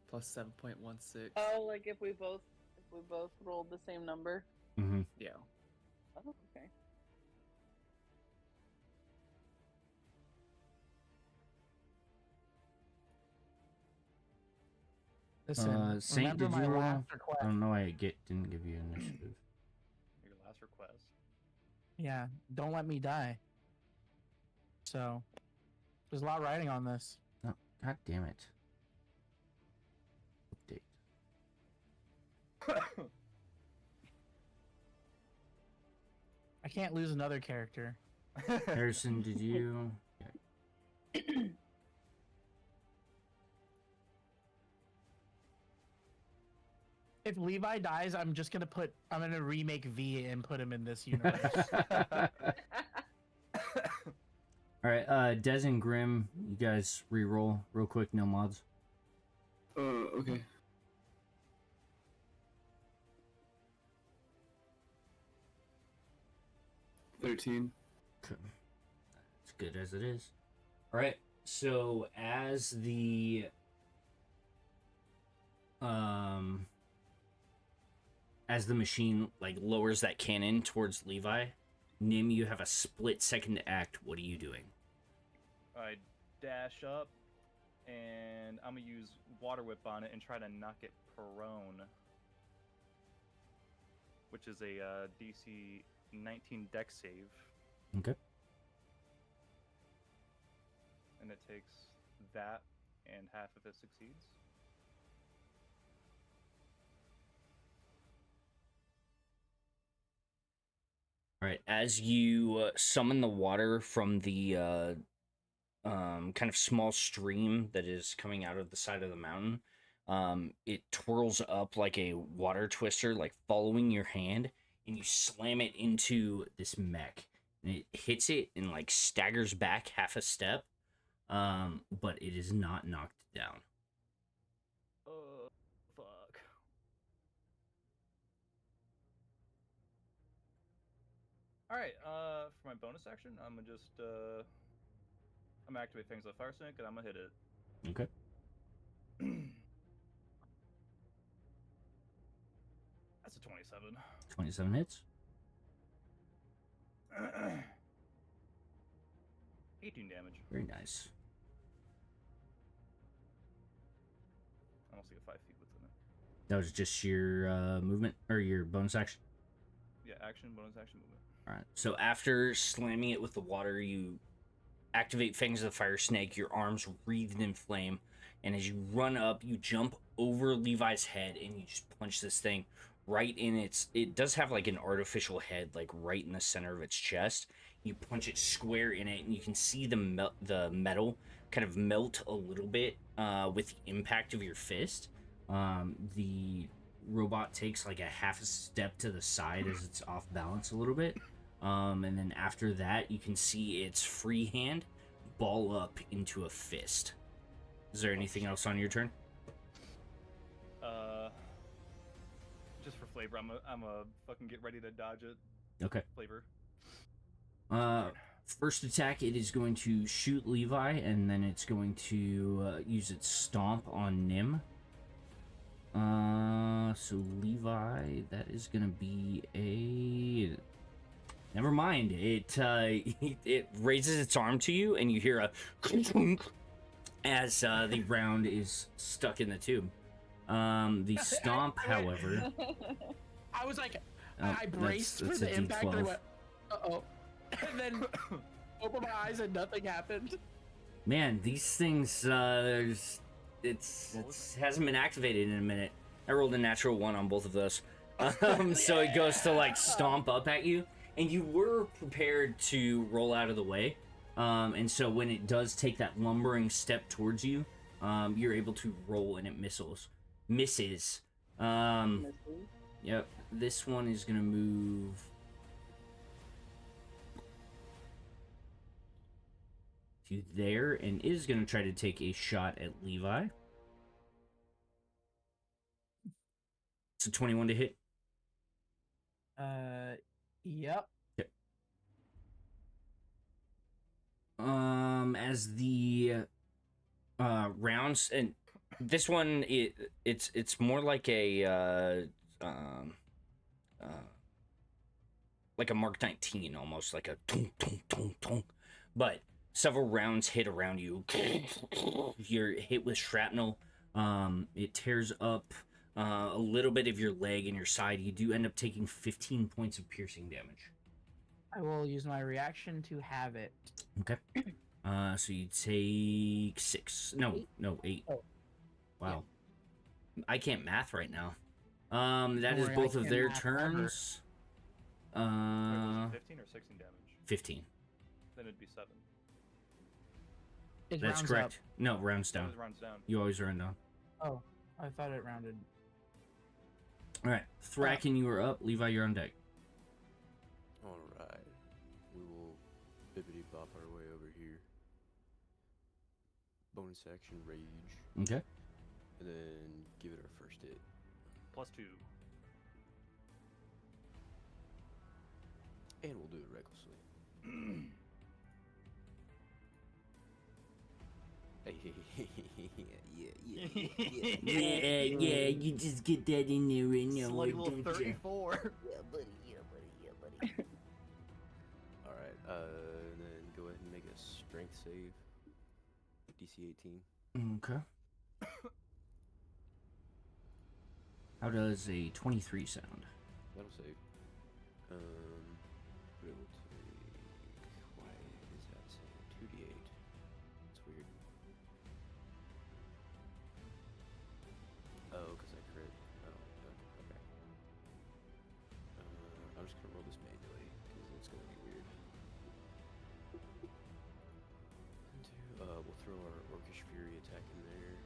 Plus 7.16. Oh, like if we both rolled the same number. Mm-hmm. Yeah. Oh, okay. Listen, Saint, remember did my you roll? last I request. don't know why it didn't give you initiative. Your last request. Yeah, don't let me die. So, there's a lot riding on this. No, god damn it. Update. I can't lose another character. Harrison, did you? If Levi dies, I'm gonna remake V and put him in this universe. All right, Des and Grimm, you guys re-roll real quick, no mods. Okay. $13. Okay. It's good as it is. All right, so as the machine like lowers that cannon towards Levi, Nim, you have a split second to act. What are you doing? I dash up, and I'm gonna use Water Whip on it and try to knock it prone, which is a DC 19 Dex save. Okay. And it takes that, and half of it succeeds. All right, as you summon the water from the kind of small stream that is coming out of the side of the mountain, it twirls up like a water twister, like following your hand, and you slam it into this mech, and it hits it and like staggers back half a step, but it is not knocked down. Fuck. Alright, for my bonus action, I'm gonna just, I'm gonna activate things like Fire Snake, and I'm gonna hit it. Okay. 27. 27 hits. 18 damage. Very nice. I almost get 5 feet within it. That was just your movement or your bonus action. Yeah, action, bonus action, movement. All right. So after slamming it with the water, you activate Fangs of the Fire Snake. Your arms wreathed in flame, and as you run up, you jump over Levi's head and you just punch this thing right in its. It does have like an artificial head, like right in the center of its chest. You punch it square in it, and you can see the metal kind of melt a little bit with the impact of your fist. The robot takes like a half a step to the side as it's off balance a little bit. And then after that, you can see its free hand ball up into a fist. Is there anything else on your turn? Just for flavor, I'm a fucking get ready to dodge it. Okay. Flavor. First attack, it is going to shoot Levi, and then it's going to use its stomp on Nim. So Levi, that is gonna be a. Never mind. It raises its arm to you, and you hear a as the round is stuck in the tube. The stomp, however. I was like, Oh, I braced that's for a the impact, and I D12. went, uh-oh. And then opened my eyes and nothing happened. Man, these things, it hasn't been activated in a minute. I rolled a natural 1 on both of those. So it goes to like stomp up at you, and you were prepared to roll out of the way. And so when it does take that lumbering step towards you, you're able to roll and it misses. Yep, this one is gonna move. To there and is going to try to take a shot at Levi. It's a 21 to hit. Yep. Okay. As the rounds, and this one it's more like a Mark 19, almost like a tung, tung, tung, tung. But several rounds hit around you. You're hit with shrapnel. It tears up a little bit of your leg and your side. You do end up taking 15 points of piercing damage. I will use my reaction to have it. Okay. So you take 6. No, 8. Oh. Wow. Yeah. I can't math right now. That Don't is worry, both I of can't their math ever. turns. Wait, was it 15 or 16 damage? 15. Then it'd be 7. It That's rounds correct. No, rounds It down. always rounds down. You always round down. Up. Oh, I thought it rounded. All right, Thracken, you are up. Levi, you're on deck. All right, we will bippity bop our way over here. Bonus action rage, Okay. and then give it our first hit. +2. And we'll do it recklessly. Yeah, you just get that in there right now. Slutty why little don't ya? 34. All right, and then go ahead and make a strength save. DC 18. Okay. How does a 23 sound? That'll save. But it will take. Why is that saying 2d8? It's weird. Oh, because I crit. Oh, okay. I'm just gonna roll this manually because it's gonna be weird. We'll throw our Orcish Fury attack in there.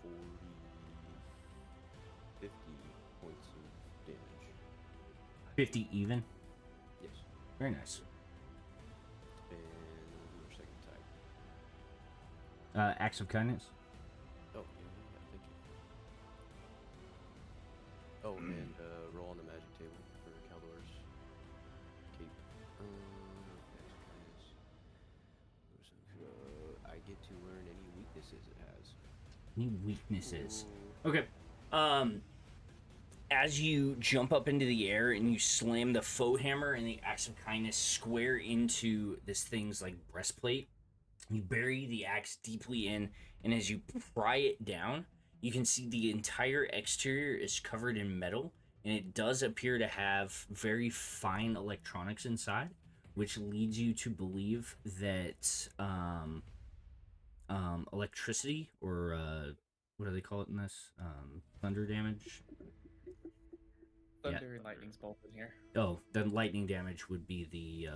40, 50 points of damage. 50 even? Yes. Very nice. And we'll do our second attack. Acts of kindness? Oh, yeah, thank you. Oh, and roll on the magic table for Caldor's cape. I get to learn any weaknesses it has. Any weaknesses? Okay. As you jump up into the air and you slam the Foehammer and the Axe of Kindness square into this thing's like breastplate, you bury the axe deeply in, and as you pry it down, you can see the entire exterior is covered in metal, and it does appear to have very fine electronics inside, which leads you to believe that electricity or what do they call it in this? Thunder damage. Thunder and lightning's both in here. Oh, then lightning damage would be the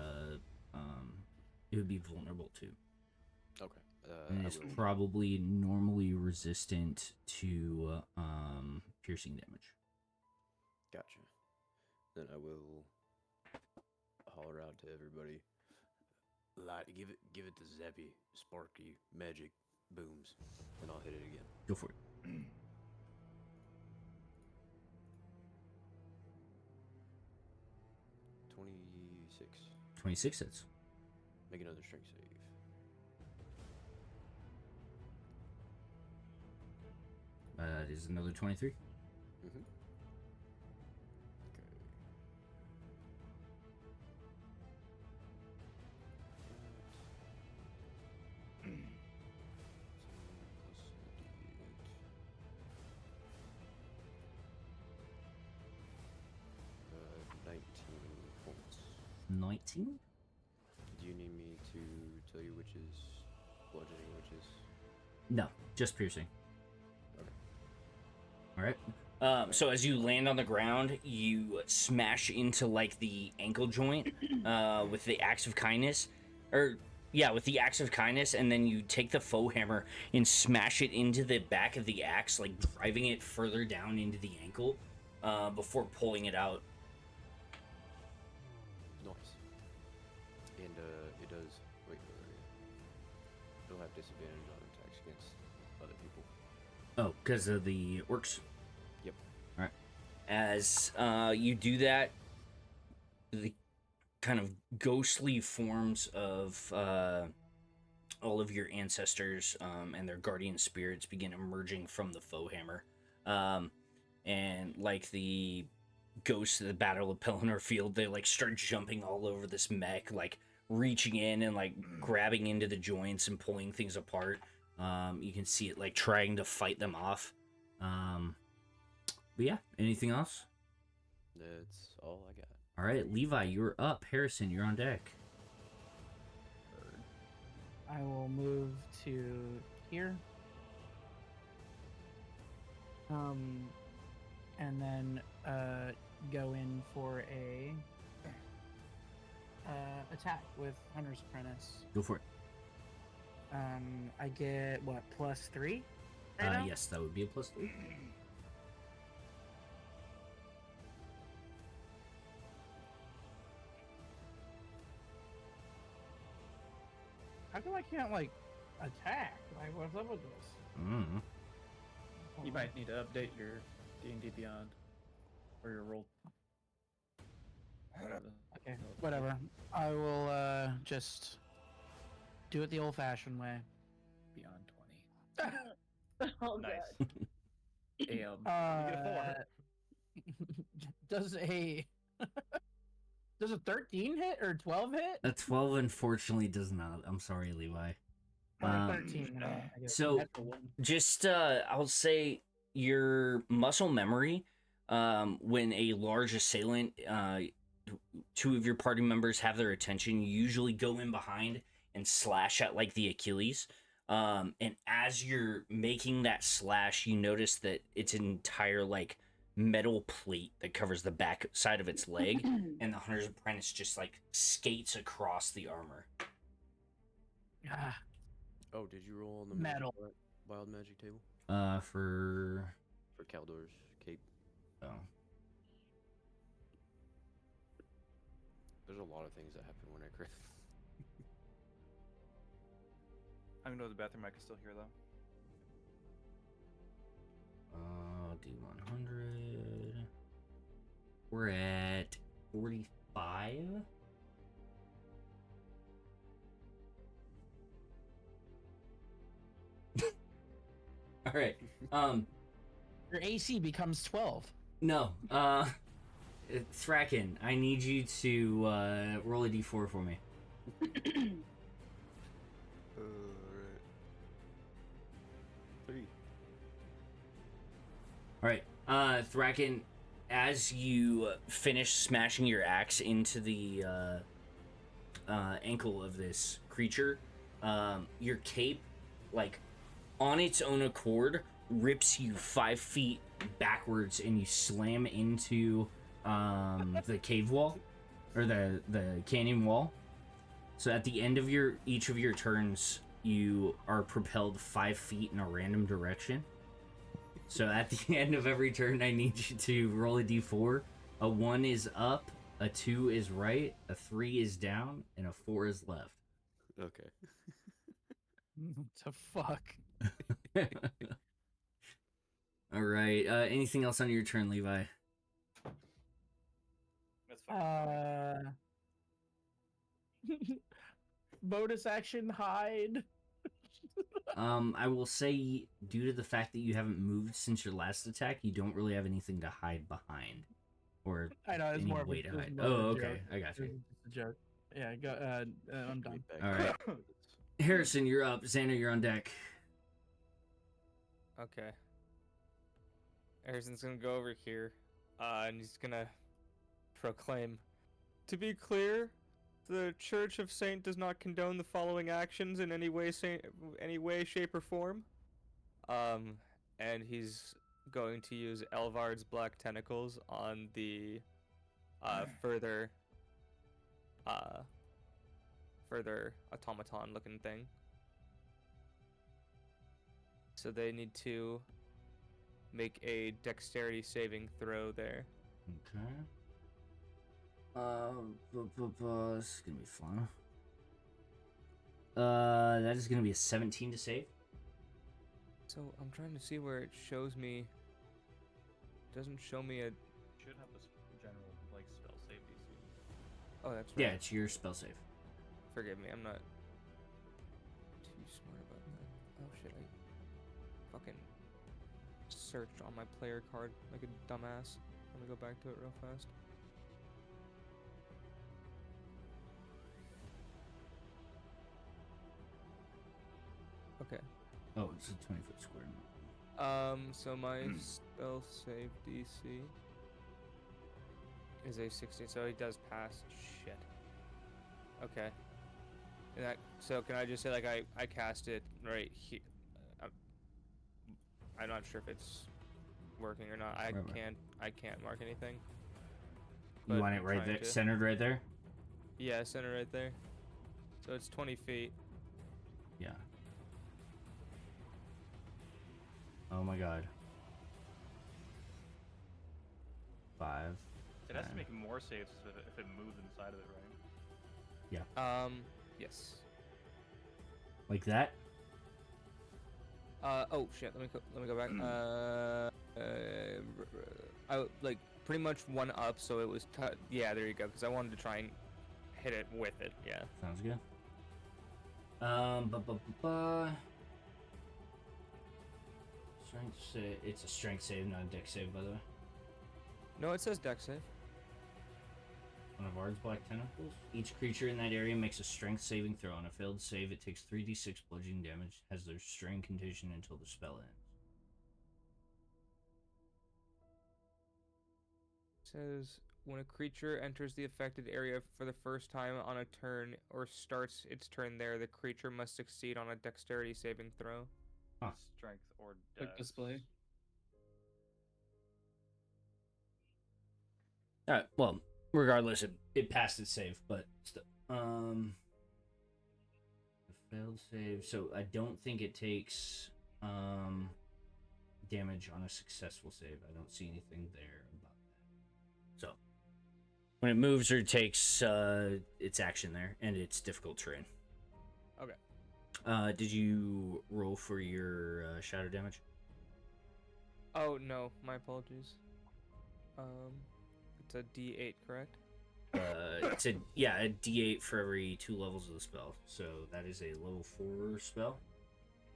it would be vulnerable to. Okay. And I it's will- probably normally resistant to piercing damage. Gotcha. Then I will holler out to everybody. Light, give it the zappy, sparky, magic booms, and I'll hit it again. Go for it. 26. 26 hits. Make another strength save. That is another 23. Mm-hmm. Okay. Plus 19 points. 19? Do you need me to tell you which is bludgeoning, which is... No, just piercing. Okay. All right. So as you land on the ground, you smash into like the ankle joint with the axe of kindness, with the axe of kindness, and then you take the Foehammer and smash it into the back of the axe, like driving it further down into the ankle before pulling it out. Nice. And it does... Wait, it'll have disadvantage on attacks against other people. Oh, because of the orcs? Yep. All right. As you do that, the kind of ghostly forms of all of your ancestors and their guardian spirits begin emerging from the Foehammer. And like the ghosts of the Battle of Pelennor Field, they like start jumping all over this mech, like reaching in and like grabbing into the joints and pulling things apart. You can see it like trying to fight them off. But yeah, anything else? That's all I got. All right, Levi, you're up. Hareson, you're on deck. I will move to here. And then go in for a attack with Hunter's Apprentice. Go for it. I get what, +3? Right now? Yes, that would be a +3. How come I can't like attack? Like, what's up with this? Mm. You might need to update your D&D Beyond or your roll. Okay, whatever. I will just do it the old-fashioned way. Beyond 20. Oh, Nice. God. Does a does a 13 hit or 12 hit? A 12 unfortunately does not. I'm sorry, Levi. Or Um, 13. I guess. so- That's a one. Just I'll say your muscle memory, when a large assailant, two of your party members have their attention, you usually go in behind and slash at like the Achilles. And as you're making that slash, you notice that it's an entire like metal plate that covers the back side of its leg, and the Hunter's Apprentice just like skates across the armor. Ah, Oh, did you roll on the Metal. wild magic table? For Caldor's cape? oh, There's a lot of things that happen when I crit. I'm gonna go to the bathroom. I can still hear though. D100. We're at 45. All right. your AC becomes 12. No. Thracken, I need you to roll a d4 for me. Alright. 3. All right. Thracken, as you finish smashing your axe into the ankle of this creature, your cape, like on its own accord, rips you 5 feet backwards, and you slam into the cave wall, or the canyon wall. So at the end of each of your turns, you are propelled 5 feet in a random direction. So at the end of every turn, I need you to roll a d4. A 1 is up, a 2 is right, a 3 is down, and a 4 is left. Okay. What the fuck? All right. Anything else on your turn, Levi? That's fine. Bonus action hide. I will say, due to the fact that you haven't moved since your last attack, you don't really have anything to hide behind, or I know it's any more of a, way to it's hide. more of Oh, a okay, joke. I got you. It's just a joke. Yeah, go. I'm done. All right, Harrison, you're up. Zannah, you're on deck. Okay. Hareson's gonna go over here, and he's gonna proclaim, "To be clear, the Church of Saint does not condone the following actions in any way, shape, or form." And he's going to use Elvard's Black Tentacles on the further automaton-looking thing. So they need to make a dexterity saving throw there. Okay. This is gonna be fun. That is gonna be a 17 to save. So I'm trying to see where it shows me. Doesn't show me a. Should have this general like spell save DC. Oh, that's right. Yeah, it's your spell save. Forgive me, I'm not too smart about that. Oh shit, I fucking searched on my player card like a dumbass. Let me go back to it real fast. Okay. Oh, it's a 20-foot square. So my spell save DC is a 16, so he does pass. Shit. Okay. And so can I just say, like, I cast it right here. I'm not sure if it's working or not. I can't mark anything. You want it right there, centered right there? Yeah, center right there. So it's 20 feet. Yeah. Oh my god. 5. It has to make more saves if it moves inside of it, right? Yeah. Yes. Like that? Oh shit. Let me go back. I like pretty much one up, so it was. Yeah, there you go. Because I wanted to try and hit it with it. Yeah. Sounds good. Strength save. It's a strength save, not a dex save, by the way. No, it says dex save. One of Ard's Black Tentacles. Each creature in that area makes a strength saving throw. On a failed save, it takes 3d6 bludgeoning damage, has their strain condition until the spell ends. Says when a creature enters the affected area for the first time on a turn or starts its turn there, the creature must succeed on a dexterity saving throw. Huh. Strength or Quick dex. display. Alright, well, regardless, it passed its save, but still. The failed save. So I don't think it takes damage on a successful save. I don't see anything there about that. So when it moves or takes its action there, and it's difficult terrain. Okay. Did you roll for your shadow damage? Oh no, my apologies. It's a D8, correct? It's a D8 for every 2 levels of the spell. So that is a level 4 spell.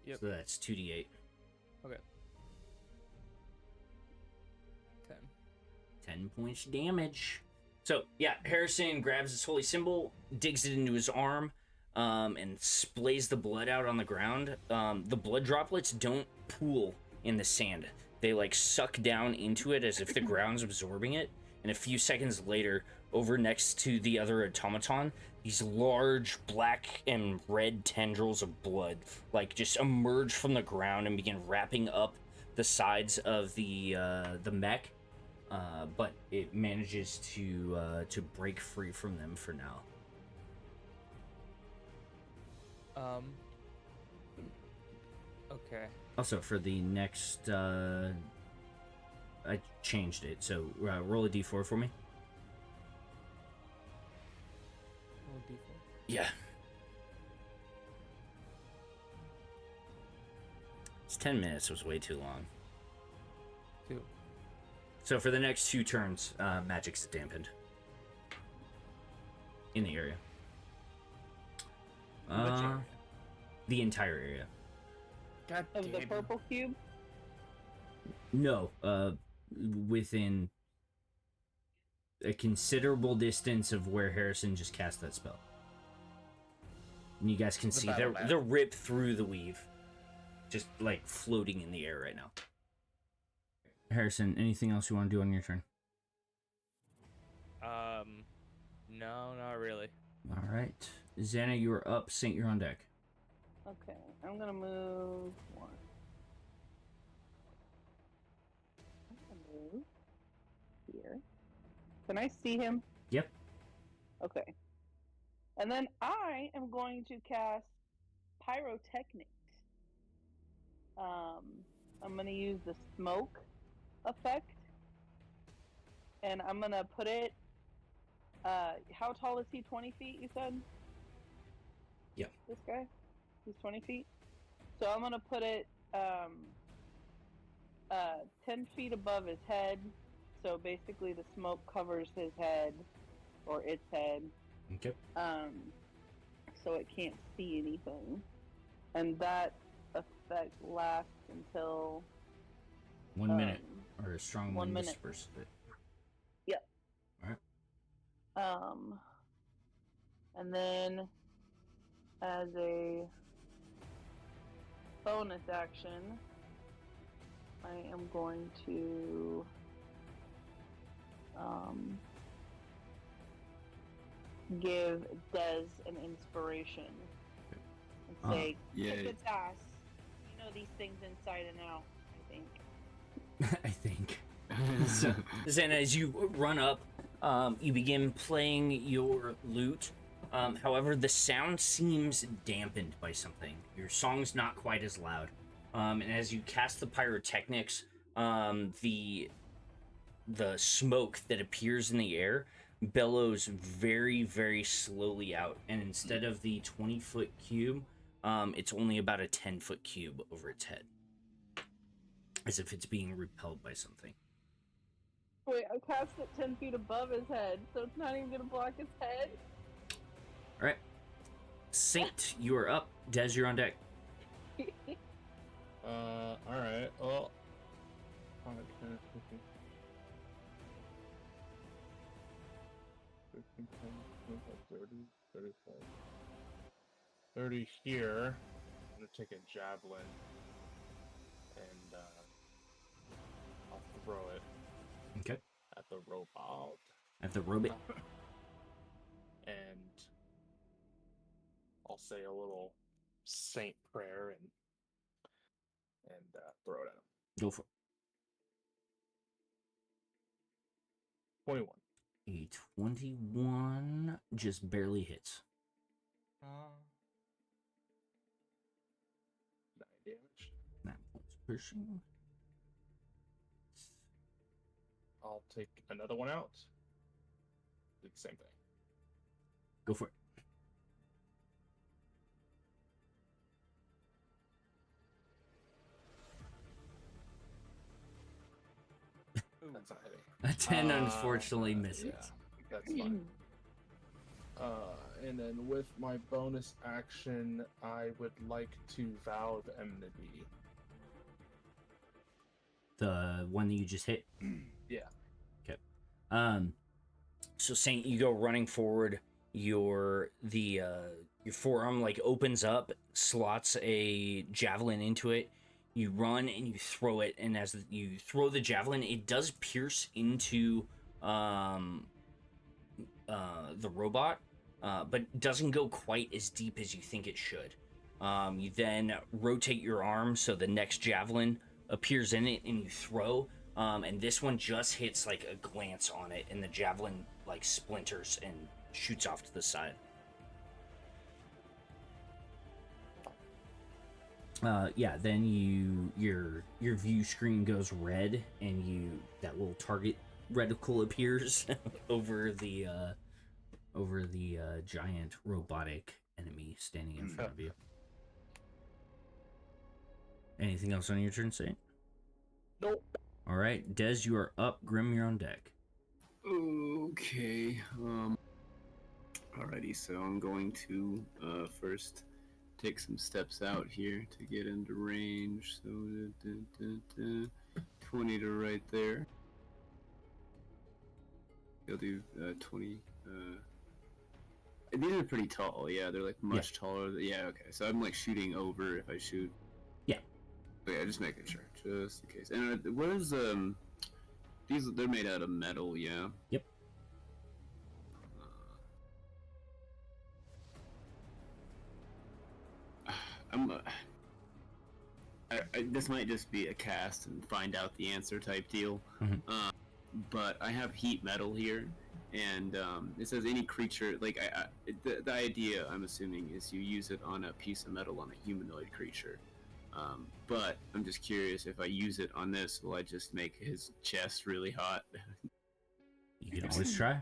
Yep. So that's 2d8. Okay. 10. 10 points damage. So yeah, Hareson grabs his holy symbol, digs it into his arm, and splays the blood out on the ground. The blood droplets don't pool in the sand. They like suck down into it as if the ground's absorbing it. And a few seconds later, over next to the other automaton, these large black and red tendrils of blood like just emerge from the ground and begin wrapping up the sides of the mech, but it manages to break free from them for now. Okay. Also, for the next, I changed it, so roll a d4 for me. Roll a d4. Yeah. It's 10 minutes was way too long. 2. So for the next 2 turns, magic's dampened in the area. Which area? The entire area. God Of the damn. purple cube? No, within a considerable distance of where Hareson just cast that spell. And you guys can see battle they're map. ripped through the weave, just like floating in the air right now. Hareson, anything else you want to do on your turn? No, not really. All right, Zannah, you are up. Saint, you're on deck. Okay, I'm gonna move 1. I'm gonna move here. Can I see him? Yep. Okay. And then I am going to cast Pyrotechnics. I'm gonna use the smoke effect, and I'm gonna put it. How tall is he? 20 feet, you said? Yep. This guy? He's 20 feet? So I'm gonna put it 10 feet above his head. So basically the smoke covers his head, or its head. Okay. So it can't see anything. And that effect lasts until 1 minute, or a strong 1 wind minute. disperses it. Yep. All right. And then as a bonus action, I am going to give Des an inspiration and say, yay. "Kick its ass. You know these things inside and out." I think. I think. So, Zannah, as you run up, you begin playing your lute. However, the sound seems dampened by something. Your song's not quite as loud. And as you cast the pyrotechnics, the smoke that appears in the air bellows very, very slowly out. And instead of the 20-foot cube, it's only about a 10-foot cube over its head, as if it's being repelled by something. Wait, I cast it 10 feet above his head, so it's not even gonna block his head? All right. Saint, you are up. Des, you're on deck. Alright, well. 5, 10, 15. 15, 10, 25, 30, 35. 30 here. I'm gonna take a javelin and I'll throw it Okay. at the robot. At the robot. And I'll say a little saint prayer and throw it at him. Go for it. 21. A 21 just barely hits. 9 damage. 9 points pushing. I'll take another one out. Do the same thing. Go for it. That's not hitting. A 10 unfortunately misses. Yeah, that's fine. And then with my bonus action, I would like to vow of enmity. The one that you just hit? Yeah. Okay. So Saint, you go running forward. Your forearm like opens up, slots a javelin into it. You run and you throw it, and as you throw the javelin, it does pierce into the robot, but doesn't go quite as deep as you think it should. You then rotate your arm so the next javelin appears in it, and you throw. And this one just hits like a glance on it, and the javelin like splinters and shoots off to the side. Yeah, then your view screen goes red, and that little target reticle appears over the giant robotic enemy standing in front of you. Anything else on your turn, Saint? Nope. All right, Des, you are up. Grimm, you're on deck. Okay. Alrighty, so I'm going to first take some steps out here to get into range. So 20 to right there. I'll do 20. These are pretty tall. Yeah, they're like much taller. Yeah, okay. So I'm like shooting over if I shoot. Yeah. Okay, just making sure, just in case. And what is these? They're made out of metal. Yeah. Yep. This might just be a cast and find out the answer type deal. Mhm. But I have heat metal here, and it says any creature. Like the idea, I'm assuming, is you use it on a piece of metal on a humanoid creature. But I'm just curious, if I use it on this, will I just make his chest really hot? You can always try.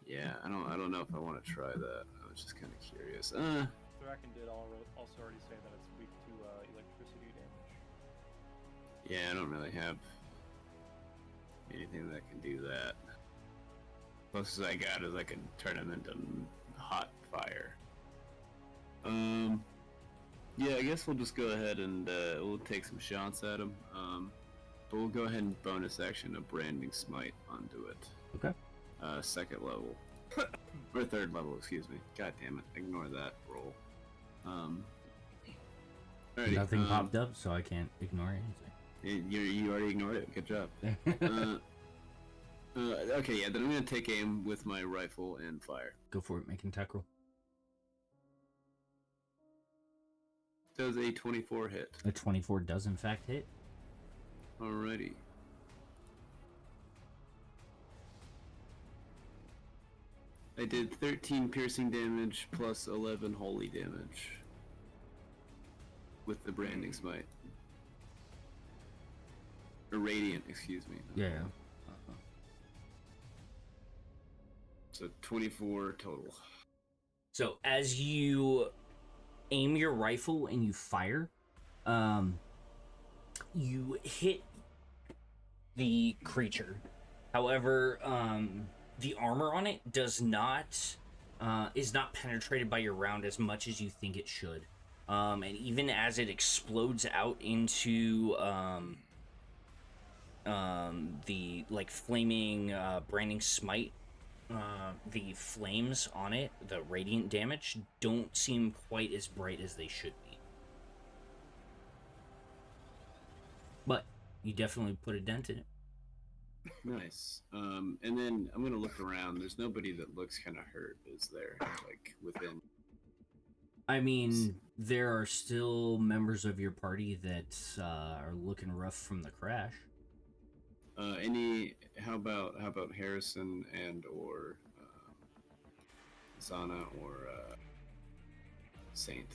Yeah, I don't know if I want to try that. I was just kind of curious. Thracken did also already say that it's weak to electricity damage. Yeah, I don't really have anything that can do that. Closest I got is I can turn him into hot fire. Yeah, I guess we'll just go ahead and we'll take some shots at him. But we'll go ahead and bonus action a branding smite onto it. Okay. Second level. Or third level, excuse me. God damn it, ignore that roll. Alrighty, Nothing popped up, so I can't ignore anything. You already ignored it. Good job. Okay, yeah, then I'm gonna take aim with my rifle and fire. Go for it, making attack roll. Does a 24 hit? A 24 does in fact hit. Alrighty. I did 13 piercing damage plus 11 holy damage with the branding smite. Or radiant, excuse me. Yeah. So 24 total. So as you aim your rifle and you fire, you hit the creature. However, the armor on it is not penetrated by your round as much as you think it should. And even as it explodes out into the like flaming branding smite, the flames on it, the radiant damage, don't seem quite as bright as they should be. But you definitely put a dent in it. Nice. And then I'm gonna look around. There's nobody that looks kind of hurt, is there? Like within. I mean, there are still members of your party that are looking rough from the crash. How about Hareson and or Zannah or Saint?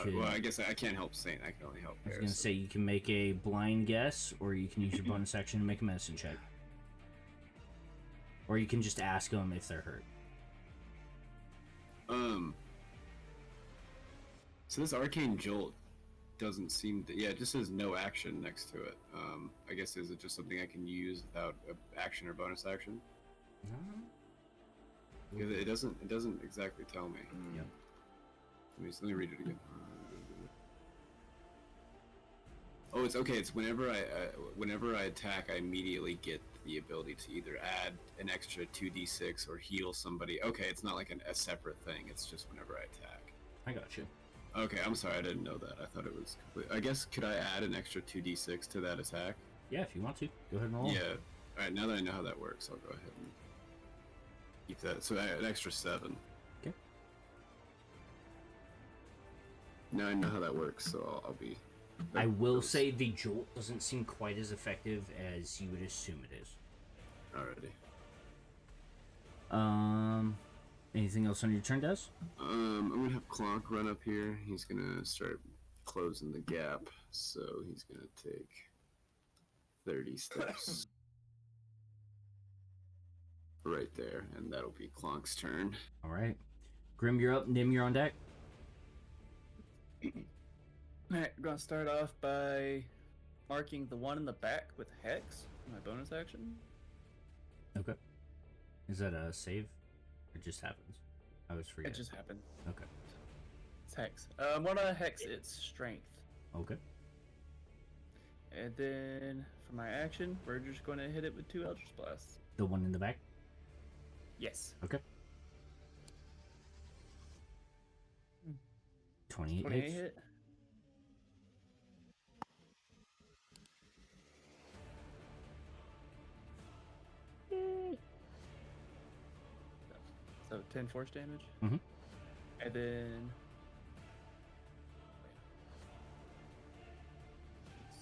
Well, I guess I can't help Saint. I can only help Hareson. I was gonna say you can make a blind guess, or you can use your bonus action to make a medicine check, or you can just ask them if they're hurt. So this arcane jolt doesn't seem to, it just says no action next to it. I guess, is it just something I can use without action or bonus action? Because it doesn't exactly tell me. Yep. Let me read it again. Oh, it's okay. It's whenever I attack, I immediately get the ability to either add an extra 2d6 or heal somebody. Okay, it's not like a separate thing. It's just whenever I attack. I got you. Okay, I'm sorry, I didn't know that. I thought it was complete. I guess, could I add an extra 2d6 to that attack? Yeah, if you want to. Go ahead and roll. Yeah. Alright, now that I know how that works, I'll go ahead and keep that. So an extra 7. Okay. Now I know how that works, so I'll be I That will was- say the jolt doesn't seem quite as effective as you would assume it is. Alrighty. Anything else on your turn, Des? I'm gonna have Clonk run up here. He's gonna start closing the gap, so he's gonna take 30 steps. Right there, and that'll be Clonk's turn. All right. Grimm, you're up. Nim, you're on deck. Alright, we're gonna start off by marking the one in the back with Hex, my bonus action. Okay. Is that a save? It just happens. I always forget. It just happened. Okay. It's Hex. One Hex, it's Strength. Okay. And then for my action, we're just going to hit it with 2 Eldritch Blasts. The one in the back? Yes. Okay. 28 28 hits. hit. So 10 force damage. Mhm. And then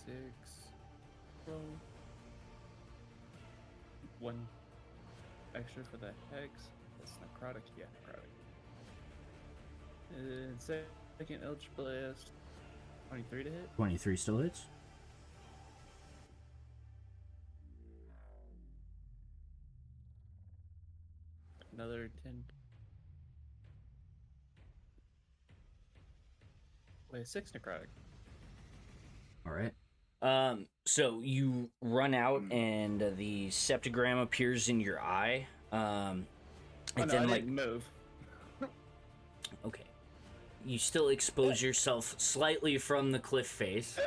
6 roll. 1 extra for the hex. That's necrotic. Yeah, necrotic. And second Eldritch Blast. 23 to hit. 23 still hits. Another 10. Wait, 6 necrotic. All right. So you run out and the septogram appears in your eye. And Oh, no, then I like didn't move. okay. You still expose yourself slightly from the cliff face.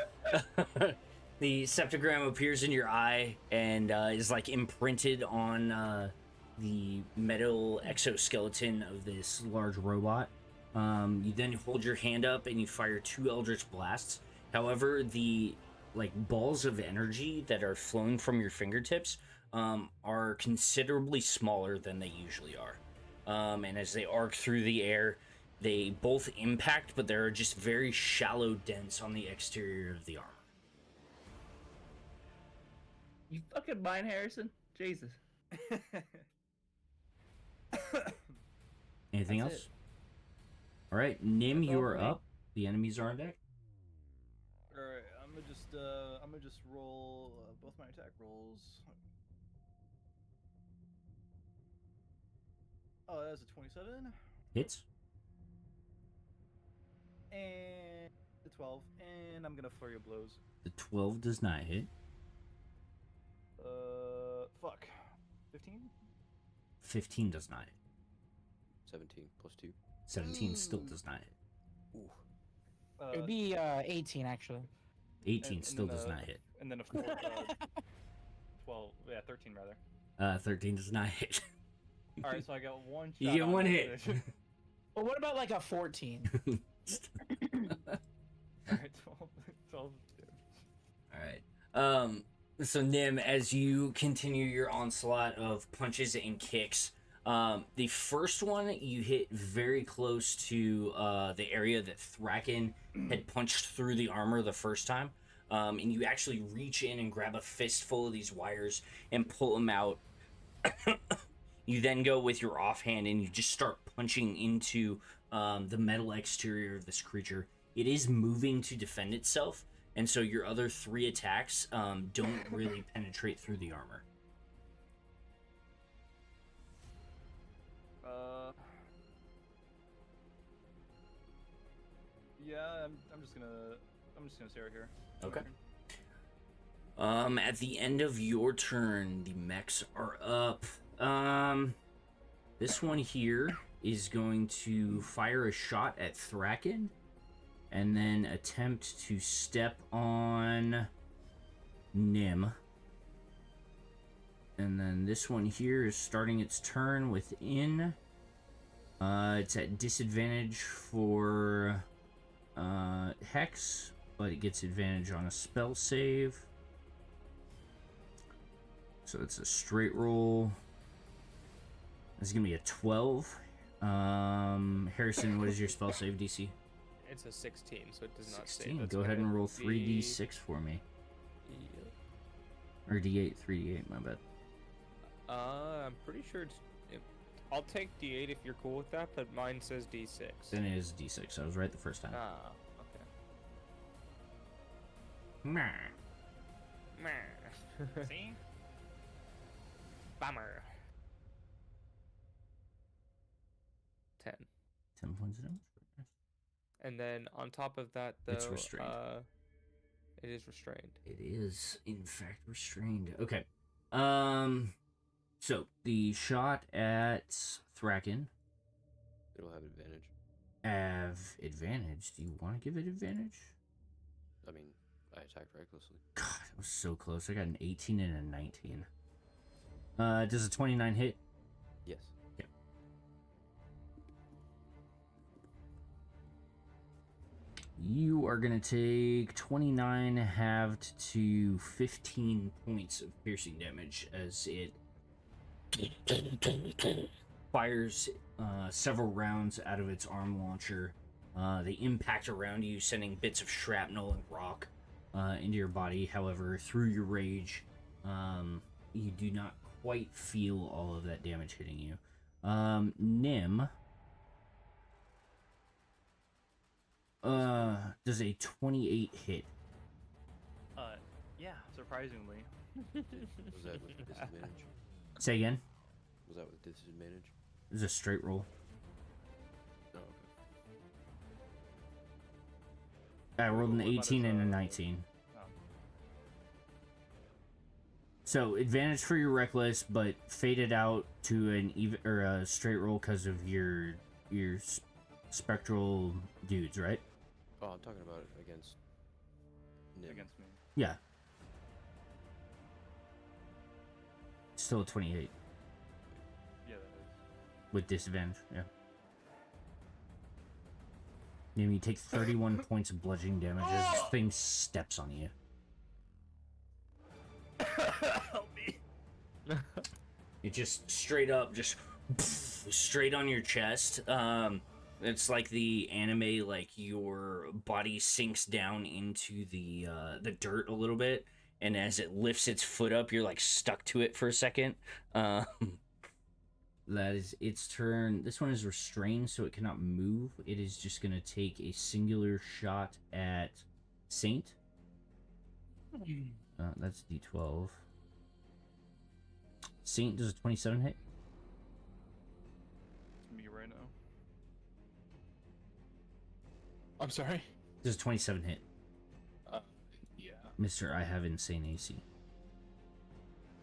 The septogram appears in your eye and is like imprinted on the metal exoskeleton of this large robot. You then hold your hand up and you fire 2 Eldritch Blasts. However, the like balls of energy that are flowing from your fingertips are considerably smaller than they usually are. And as they arc through the air, they both impact, but there are just very shallow dents on the exterior of the armor. You fucking mind, Harrison? Jesus. Anything That's else? All right, Nim, That's all you are for me. up. The enemies are on deck. All right, I'm gonna just roll both my attack rolls. Oh, that's a 27 Hits. and the 12, and I'm gonna flurry of blows. The 12 does not hit. Fuck, 15. 15 does not hit. 17 plus 2. 17 still does not hit. It would be 18 actually. 18 and still then, does not hit. And then a 4, 12, yeah, 13 rather. 13 does not hit. All right, so I got one. Shot You get on one that hit. finish. Well, what about like a 14? All right, 12. All right. So Nim, as you continue your onslaught of punches and kicks, the first one you hit very close to the area that Thracken had punched through the armor the first time, and you actually reach in and grab a fistful of these wires and pull them out. You then go with your offhand and you just start punching into the metal exterior of this creature. It is moving to defend itself, and so your other 3 attacks don't really penetrate through the armor. Yeah, I'm just gonna stay right here. Okay. At the end of your turn, the mechs are up. This one here is going to fire a shot at Thracken and then attempt to step on Nim. And then this one here is starting its turn within. It's at disadvantage for Hex, but it gets advantage on a spell save. So it's a straight roll. This is gonna be a 12. Harrison, what is your spell save DC? It's a 16, so it does not say. 16. That's Go ahead gonna and roll be- 3d6 for me. Yep. Or d8, 3d8, my bad. I'm pretty sure it's. I'll take D8 if you're cool with that, but mine says D6. Then it is d6. I was right the first time. Ah, okay. Meh. See? Bummer. 10. 10 points of damage. And then on top of that, though, It's restrained. It is restrained. It is, in fact, restrained. Okay. So, the shot at Thracken It'll have advantage. have advantage. Do you want to give it advantage? I mean, I attacked recklessly. God, that was so close. I got an 18 and a 19. Does a 29 hit? Yes. Okay. You are going to take 29 halved to 15 points of piercing damage as it fires several rounds out of its arm launcher. They impact around you, sending bits of shrapnel and rock into your body. However, through your rage, you do not quite feel all of that damage hitting you. Nim does a 28 hit. Yeah, surprisingly. Was that with disadvantage? Say again. Was that with disadvantage? It was a straight roll. Oh, okay. I rolled an What about 18 his, and a 19. Oh. So advantage for your reckless, but faded out to an even or a straight roll because of your spectral dudes, right? Oh, I'm talking about it against Nim. Against me. Yeah. Still a 28 Yeah, that is. with disadvantage. Yeah. You take 31 points of bludgeoning damage as this thing steps on you. Help me. It just straight up, just straight on your chest. It's like the anime, like your body sinks down into the dirt a little bit, and as it lifts its foot up, you're like stuck to it for a second. That is its turn. This one is restrained, so it cannot move. It is just gonna take a singular shot at Saint. That's D12. Saint does a 27 hit. It's me right now. I'm sorry. Does a 27 hit. Yeah. Mister, I have insane AC.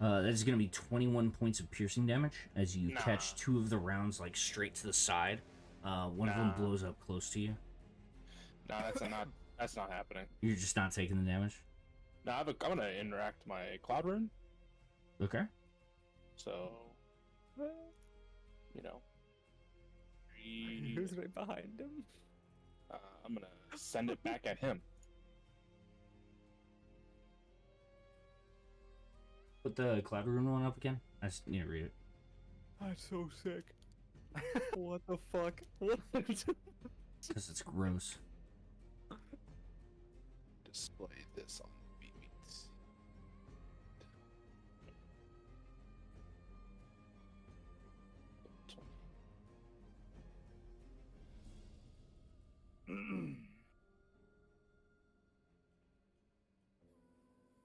That is going to be 21 points of piercing damage as you catch two of the rounds like straight to the side. One of them blows up close to you. No, that's not happening. You're just not taking the damage. No, I'm gonna interact my cloud rune. Okay. So, you know, Who's right behind him? I'm gonna send it back at him. Put the cloud rune one up again. I just need to read it. I'm so sick. What the fuck? What? Because it's gross. Display this on BBs.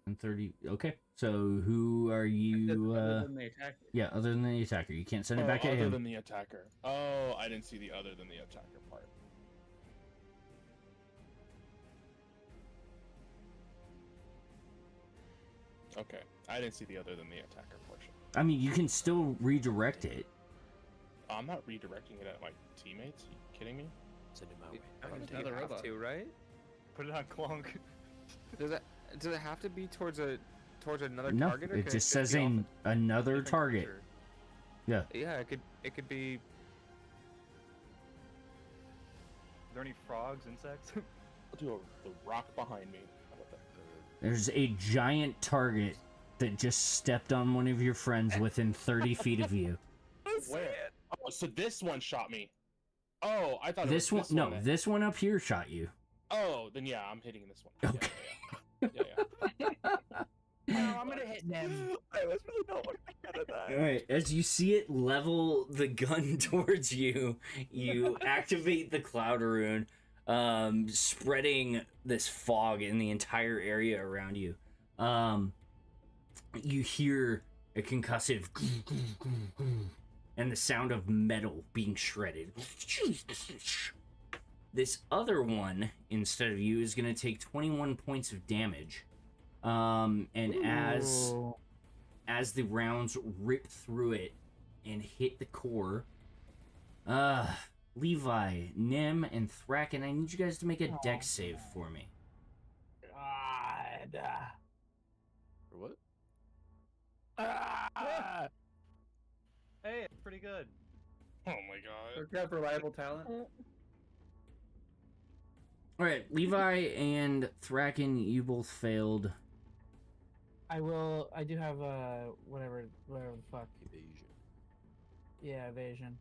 And 30. Okay. So who are you? Other than the attacker. Yeah, other than the attacker. You can't send it back at other him. than the attacker. Oh, I didn't see the other than the attacker part. Okay, I didn't see the other than the attacker portion. I mean, you can still redirect it. I'm not redirecting it at my teammates. Are you kidding me? Send him my way. I don't think Another you have robot. to, right? Put it on Clonk. Does it have to be towards another No, target? Or it can just be says off another Different target. creature. Yeah. Yeah, it could be. Are there any frogs, insects? I'll do the rock behind me. How about that? There's a giant target that just stepped on one of your friends within 30 feet of you. Where? Oh, so this one shot me. Oh, I thought This it one, was no, that- this one up here shot you. Oh, then yeah, I'm hitting this one. Okay. Oh, I'm gonna hit Nim. I was really not looking at that. All right, as you see it level the gun towards you, you activate the cloud rune, spreading this fog in the entire area around you. You hear a concussive and the sound of metal being shredded. This other one, instead of you, is going to take 21 points of damage. And as the rounds rip through it and hit the core, Levi, Nim, and Thracken, I need you guys to make a dex save for me. God. For what? Ah! Hey, it's pretty good. Oh my god. Look up reliable talent. All right, Levi and Thracken, you both failed. I do have whatever the fuck. Evasion. Yeah, evasion.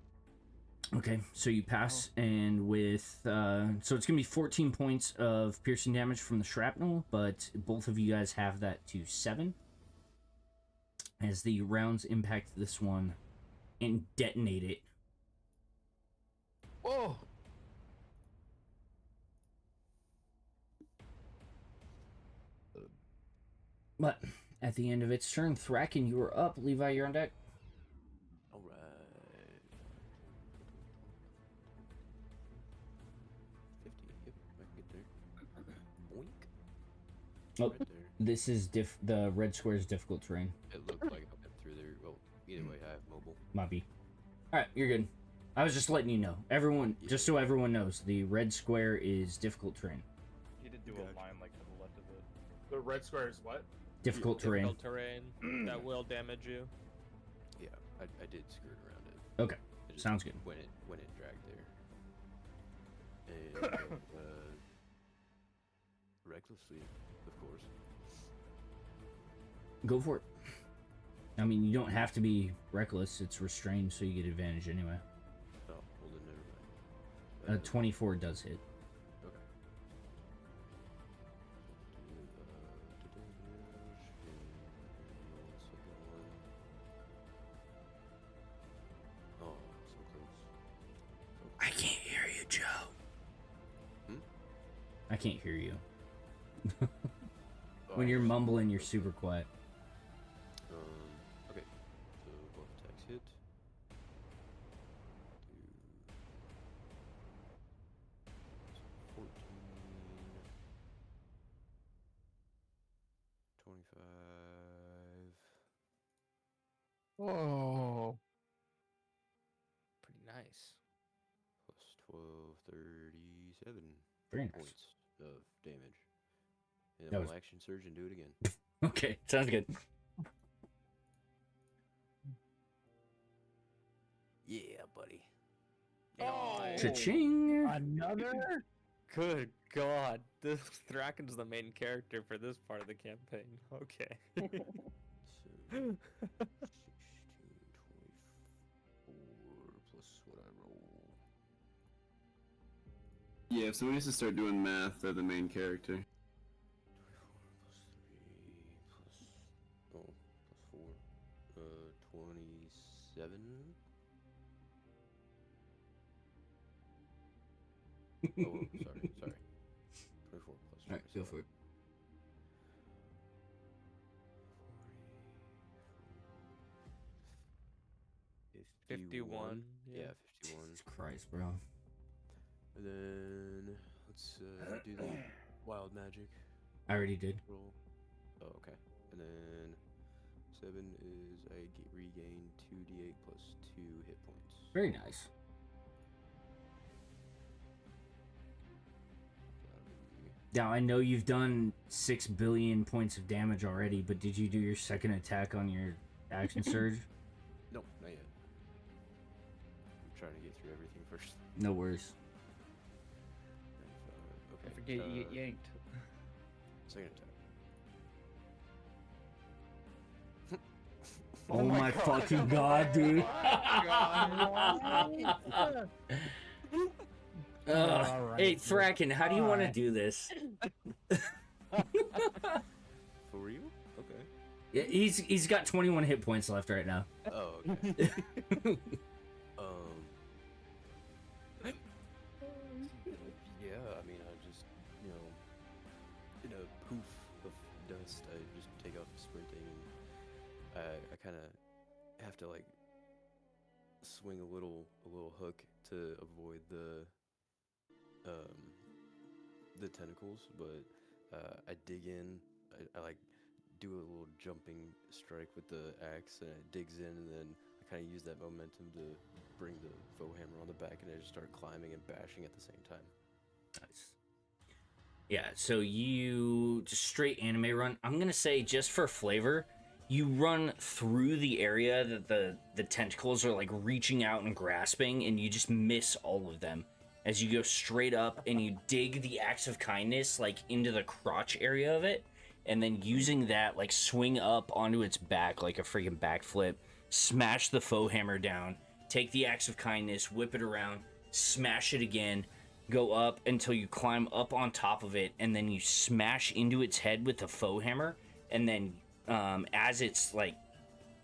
Okay, so you pass, and with so it's gonna be 14 points of piercing damage from the shrapnel, but both of you guys have that to 7 as the rounds impact this one and detonate it. Oh. But at the end of its turn, Thracken, you are up. Levi, you're on deck. All right. 50. Yep, I can get there. Boink. Oh, Right there. this is the red square is difficult terrain. It looked like I went through there. Well, either way, I have mobile. Might be. All right, you're good. I was just letting you know. Everyone, just so everyone knows, the red square is difficult terrain. You did do a line like to the left of it. The red square is what? Difficult terrain. Difficult terrain that will damage you. Yeah, I did skirt around it. Okay, I just sounds good. When it dragged there. And recklessly, of course. Go for it. I mean, you don't have to be reckless. It's restrained, so you get advantage anyway. Oh, well then never mind. 24 does hit. Okay. Oh, so close. I can't hear you, Joe. Hmm? I can't hear you. Oh, When you're mumbling, you're super quiet. Okay. So both attacks hit. Do 14, 25, Whoa. Pretty nice. plus 12, 37 Very nice. points of damage. And That then was- we'll action surge and do it again. Okay, sounds good. Yeah, buddy. Oh. Cha-ching! Another? Good God, this Thracken's the main character for this part of the campaign. Okay. So, 16, 24 plus what I roll. Yeah, if somebody has to start doing math, they're the main character. 24 plus 3 plus 27. Oh, sorry. 24 plus. All right, go for it. 51. Yeah, 51. Jesus Christ, bro. And then let's do the wild magic I already did. roll. Oh, okay. And then 7 is I regain 2d8 plus 2 hit points. Very nice. Now, I know you've done 6 billion points of damage already, but did you do your second attack on your action surge? No, not yet. I'm trying to get through everything first. No worries. 95. Okay. I forget you get yanked. Second attack. Oh, my fucking god, dude. Alright. Hey, Thracken, how do you want to Alright. do this? For real? Okay. Yeah, he's got 21 hit points left right now. Oh, okay. Yeah, I mean, I just, in a poof of dust, I just take off sprinting, and I kind of have to like swing a little hook to avoid the tentacles, but I dig in. I like do a little jumping strike with the axe, and it digs in, and then I kind of use that momentum to bring the Foehammer on the back, and I just start climbing and bashing at the same time. Nice. Yeah, so you just straight anime run. I'm gonna say, just for flavor, you run through the area that the tentacles are like reaching out and grasping, and you just miss all of them as you go straight up, and you dig the axe of kindness like into the crotch area of it, and then using that like swing up onto its back like a freaking backflip, smash the Foehammer down, take the axe of kindness, whip it around, smash it again, go up until you climb up on top of it, and then you smash into its head with the Foehammer, and then as its like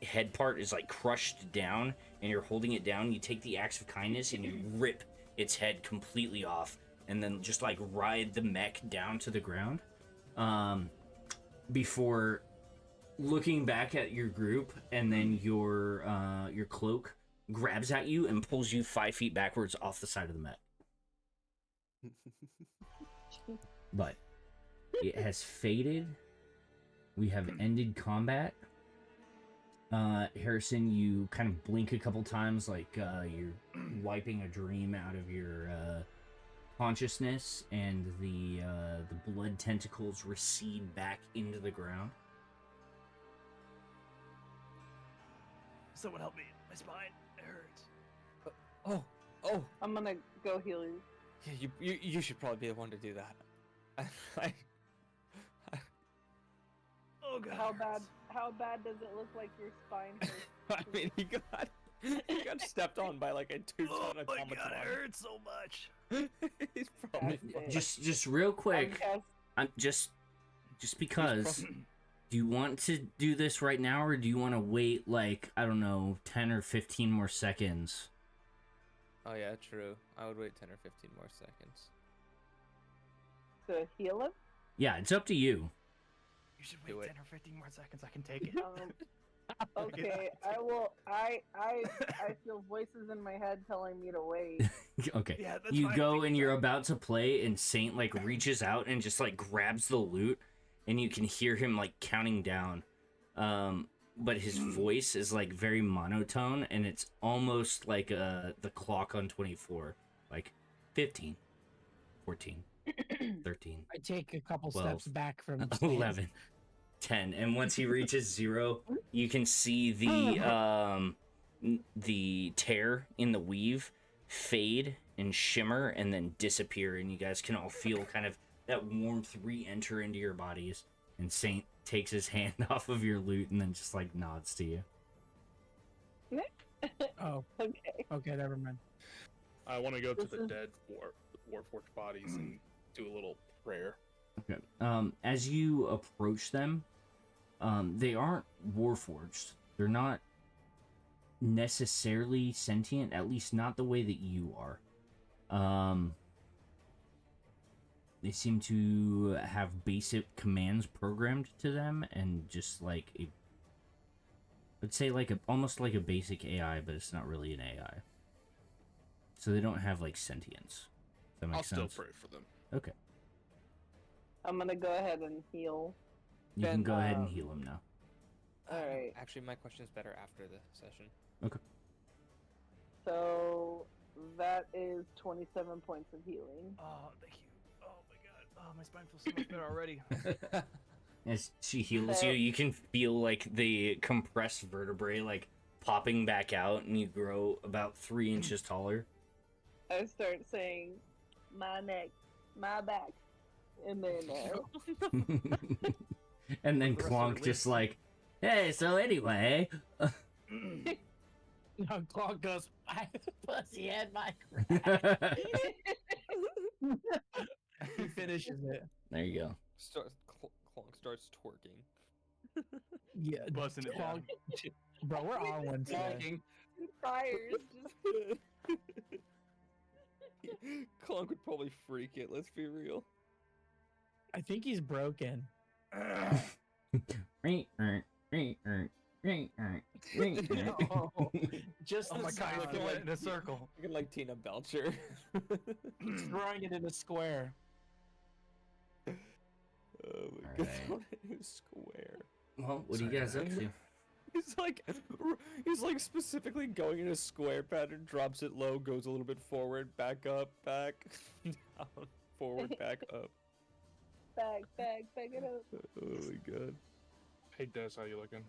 head part is like crushed down and you're holding it down, you take the axe of kindness and you rip its head completely off, and then just like ride the mech down to the ground before looking back at your group, and then your cloak grabs at you and pulls you 5 feet backwards off the side of the mech. But it has faded. We have ended combat. Hareson, you kind of blink a couple times like you're wiping a dream out of your consciousness, and the blood tentacles recede back into the ground. Someone help me. My spine. It hurts. Oh. I'm gonna go heal you. Yeah, you should probably be the one to do that. Oh god. How bad does it look like your spine hurts? I mean, he got stepped on by like a 2-ton automaton. Oh my god, it hurts so much. He's probably fine. Just real quick, I'm just because. Do you want to do this right now, or do you want to wait like, I don't know, 10 or 15 more seconds? Oh yeah, true. I would wait 10 or 15 more seconds. To heal him? Yeah, it's up to you. You should Do wait it. 10 or 15 more seconds. I can take it. Okay, I will. I feel voices in my head telling me to wait. Okay. Yeah, that's You fine. go Take and your you're time. about to play, and Saint like reaches out and just like grabs the loot, and you can hear him like counting down. But his voice is like very monotone, and it's almost like the clock on 24, like 15, 14, 13. I take a couple 12, steps back from 11, 10, and once he reaches 0, you can see the tear in the weave fade and shimmer and then disappear, and you guys can all feel kind of that warmth re-enter into your bodies. And Saint takes his hand off of your loot and then just like nods to you. Oh, Okay. okay, never mind. I want to go to This the is- dead Warforged bodies and do a little prayer. Okay. As you approach them, they aren't warforged. They're not necessarily sentient, at least not the way that you are. They seem to have basic commands programmed to them, and just like I'd say like almost like a basic AI, but it's not really an AI. So they don't have like sentience. Does that make I'll sense? still pray for them. Okay. I'm gonna go ahead and heal. You can go ahead and Um, heal him now. Alright. Actually, my question is better after the session. So that is 27 points of healing. Oh, thank you. Oh my god. Oh, my spine feels so much better already. As she heals So- you, you can feel like the compressed vertebrae like popping back out, and you grow about 3 inches taller. I start saying, my neck, my back, and then And then The rest of Clonk her just limbs. like, hey, so anyway, No, Claw goes, my pussy and my He finishes it. There you go. Clonk starts twerking. Yeah, Busting it down. Bro, we're on one today. Fires. Clonk would probably freak it, let's be real. I think he's broken. Just Oh the my god, sound. he's doing it in a circle. Looking like Tina Belcher. He's throwing it in a square. Oh my god, square. Well, what are you guys up to? He's like specifically going in a square pattern, drops it low, goes a little bit forward, back up, back, down, forward, back up. Back it up. Oh my god. Hey, Des, how you looking?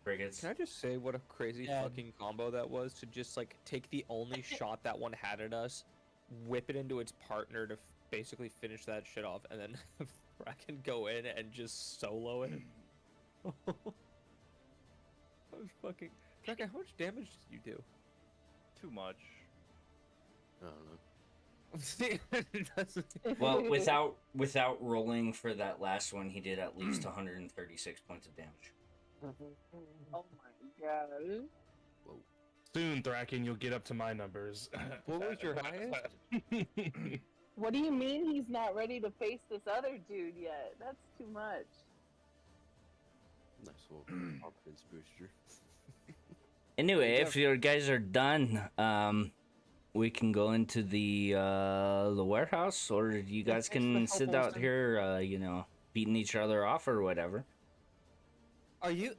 Frigates. Can I just say what a crazy Yeah. fucking combo that was to just like take the only shot that one had at us, whip it into its partner to basically finish that shit off, and then Kraken go in and just solo it. That was fucking. Kraken, how much damage did you do? Too much. I don't know. Well, without rolling for that last one, he did at least 136 points of damage. Oh my god. Soon, Thracken, you'll get up to my numbers. What was your highest? What do you mean he's not ready to face this other dude yet? That's too much. Nice little confidence booster. Anyway, if you guys are done, we can go into the warehouse, or you guys can sit out here, beating each other off or whatever. Are you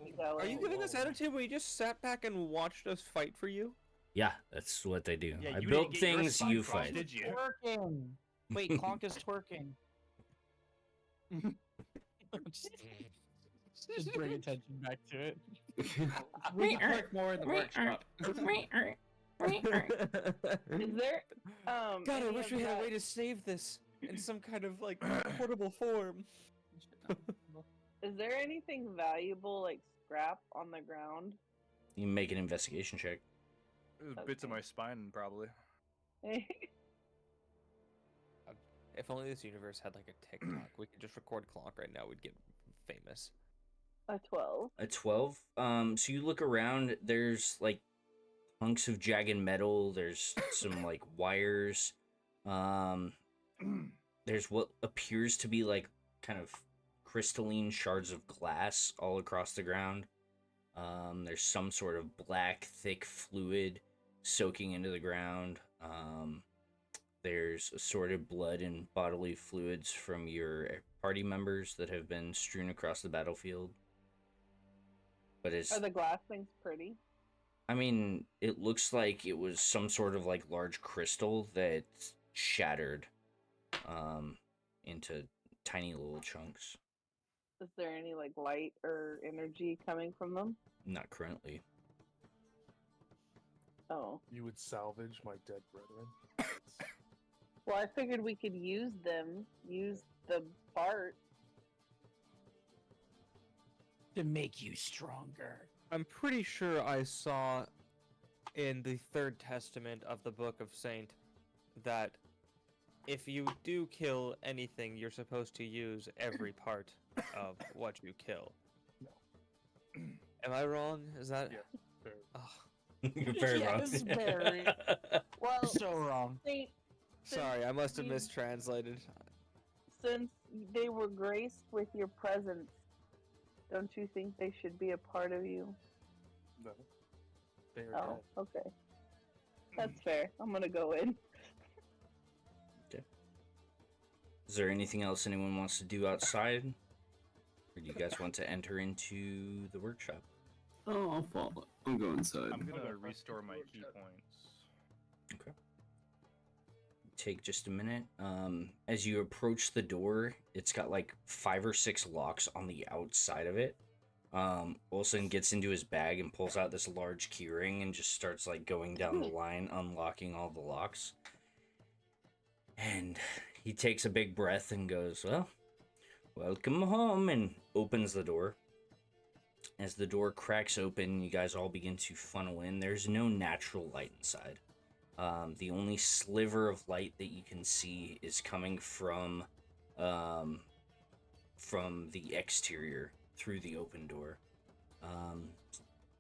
giving us attitude when you just sat back and watched us fight for you? Yeah, that's what they do. Yeah, I you built didn't get your things, spike you cross, fight. did you? Twerking. Wait, Clonk is twerking. just bring attention back to it. We can twerk more in the workshop. Is there God, I any wish of we had a that- way to save this in some kind of like portable form. Is there anything valuable like scrap on the ground? You can make an investigation check. Bits of my spine, probably. If only this universe had like a TikTok, we could just record Clonk right now. We'd get famous. A 12. A 12. So you look around. There's like hunks of jagged metal. There's some like wires. There's what appears to be like kind of crystalline shards of glass all across the ground. There's some sort of black, thick fluid soaking into the ground. There's assorted blood and bodily fluids from your party members that have been strewn across the battlefield. But it's... Are the glass things pretty? I mean, it looks like it was some sort of like large crystal that shattered into tiny little chunks. Is there any like light or energy coming from them? Not currently. Oh. You would salvage my dead brethren. Well, I figured we could use them. Use the part. To make you stronger. I'm pretty sure I saw in the Third Testament of the Book of Saint that if you do kill anything, you're supposed to use every part of what you kill. Am I wrong? Is that? Yeah. Fair. Oh, You're very Yes, wrong. very. Well, So wrong. Saint, sorry, I must have you- mistranslated. since they were graced with your presence, don't you think they should be a part of you? No. They are Oh, okay. That's fair. I'm gonna go in. Is there anything else anyone wants to do outside? Or do you guys want to enter into the workshop? Oh, I'll follow. I'll go inside. I'm gonna restore my key points. Okay. Take just a minute. As you approach the door, it's got like 5 or 6 locks on the outside of it. Olsen gets into his bag and pulls out this large keyring and just starts like going down the line, unlocking all the locks. And he takes a big breath and goes, well, welcome home, and opens the door. As the door cracks open, you guys all begin to funnel in. There's no natural light inside. The only sliver of light that you can see is coming from the exterior through the open door.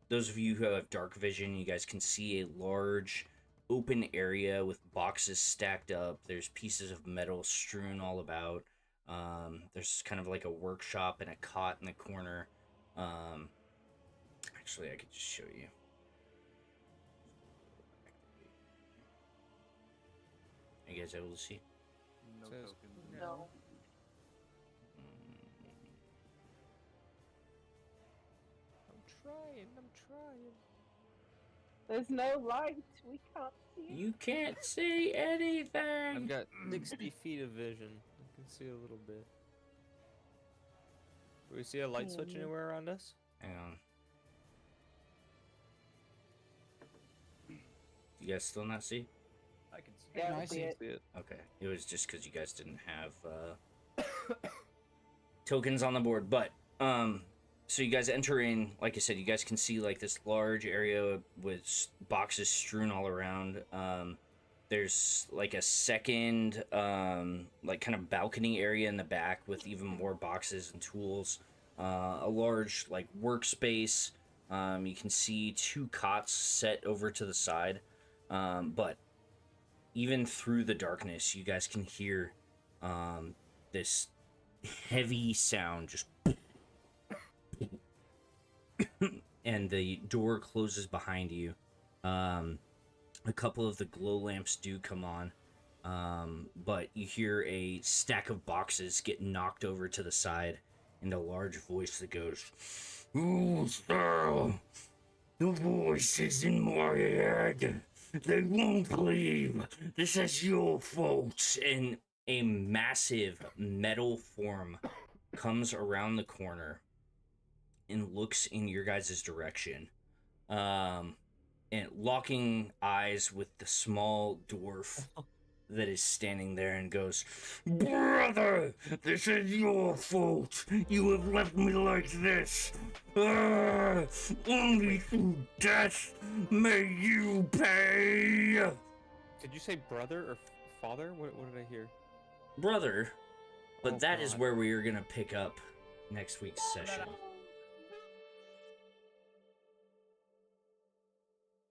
Those of you who have dark vision, you guys can see a large open area with boxes stacked up. There's pieces of metal strewn all about. There's kind of like a workshop and a cot in the corner. Actually, I could just show you. Are you guys able to see? No Says- tokens. No. I'm trying. There's no light. We can't see. You can't see anything. I've got 60 feet of vision. I can see a little bit. Do we see a light switch anywhere around us? Hang on. You guys still not see? I can see. Yeah, No, I I see see it. See it. Okay. It was just because you guys didn't have tokens on the board. But so you guys enter in, like I said, you guys can see like this large area with boxes strewn all around. There's like a second like kind of balcony area in the back with even more boxes and tools. A large like workspace. You can see 2 cots set over to the side. But even through the darkness, you guys can hear this heavy sound just and the door closes behind you. A couple of the glow lamps do come on, but you hear a stack of boxes get knocked over to the side and a large voice that goes, "Who's there? The voices in my head. They won't leave. This is your fault." And a massive metal form comes around the corner and looks in your guys' direction. And locking eyes with the small dwarf that is standing there and goes, "Brother, this is your fault. You have left me like this. Only through death may you pay." Did you say brother or father? What did I hear? Brother, but Oh, that is God. where we are going to pick up next week's session.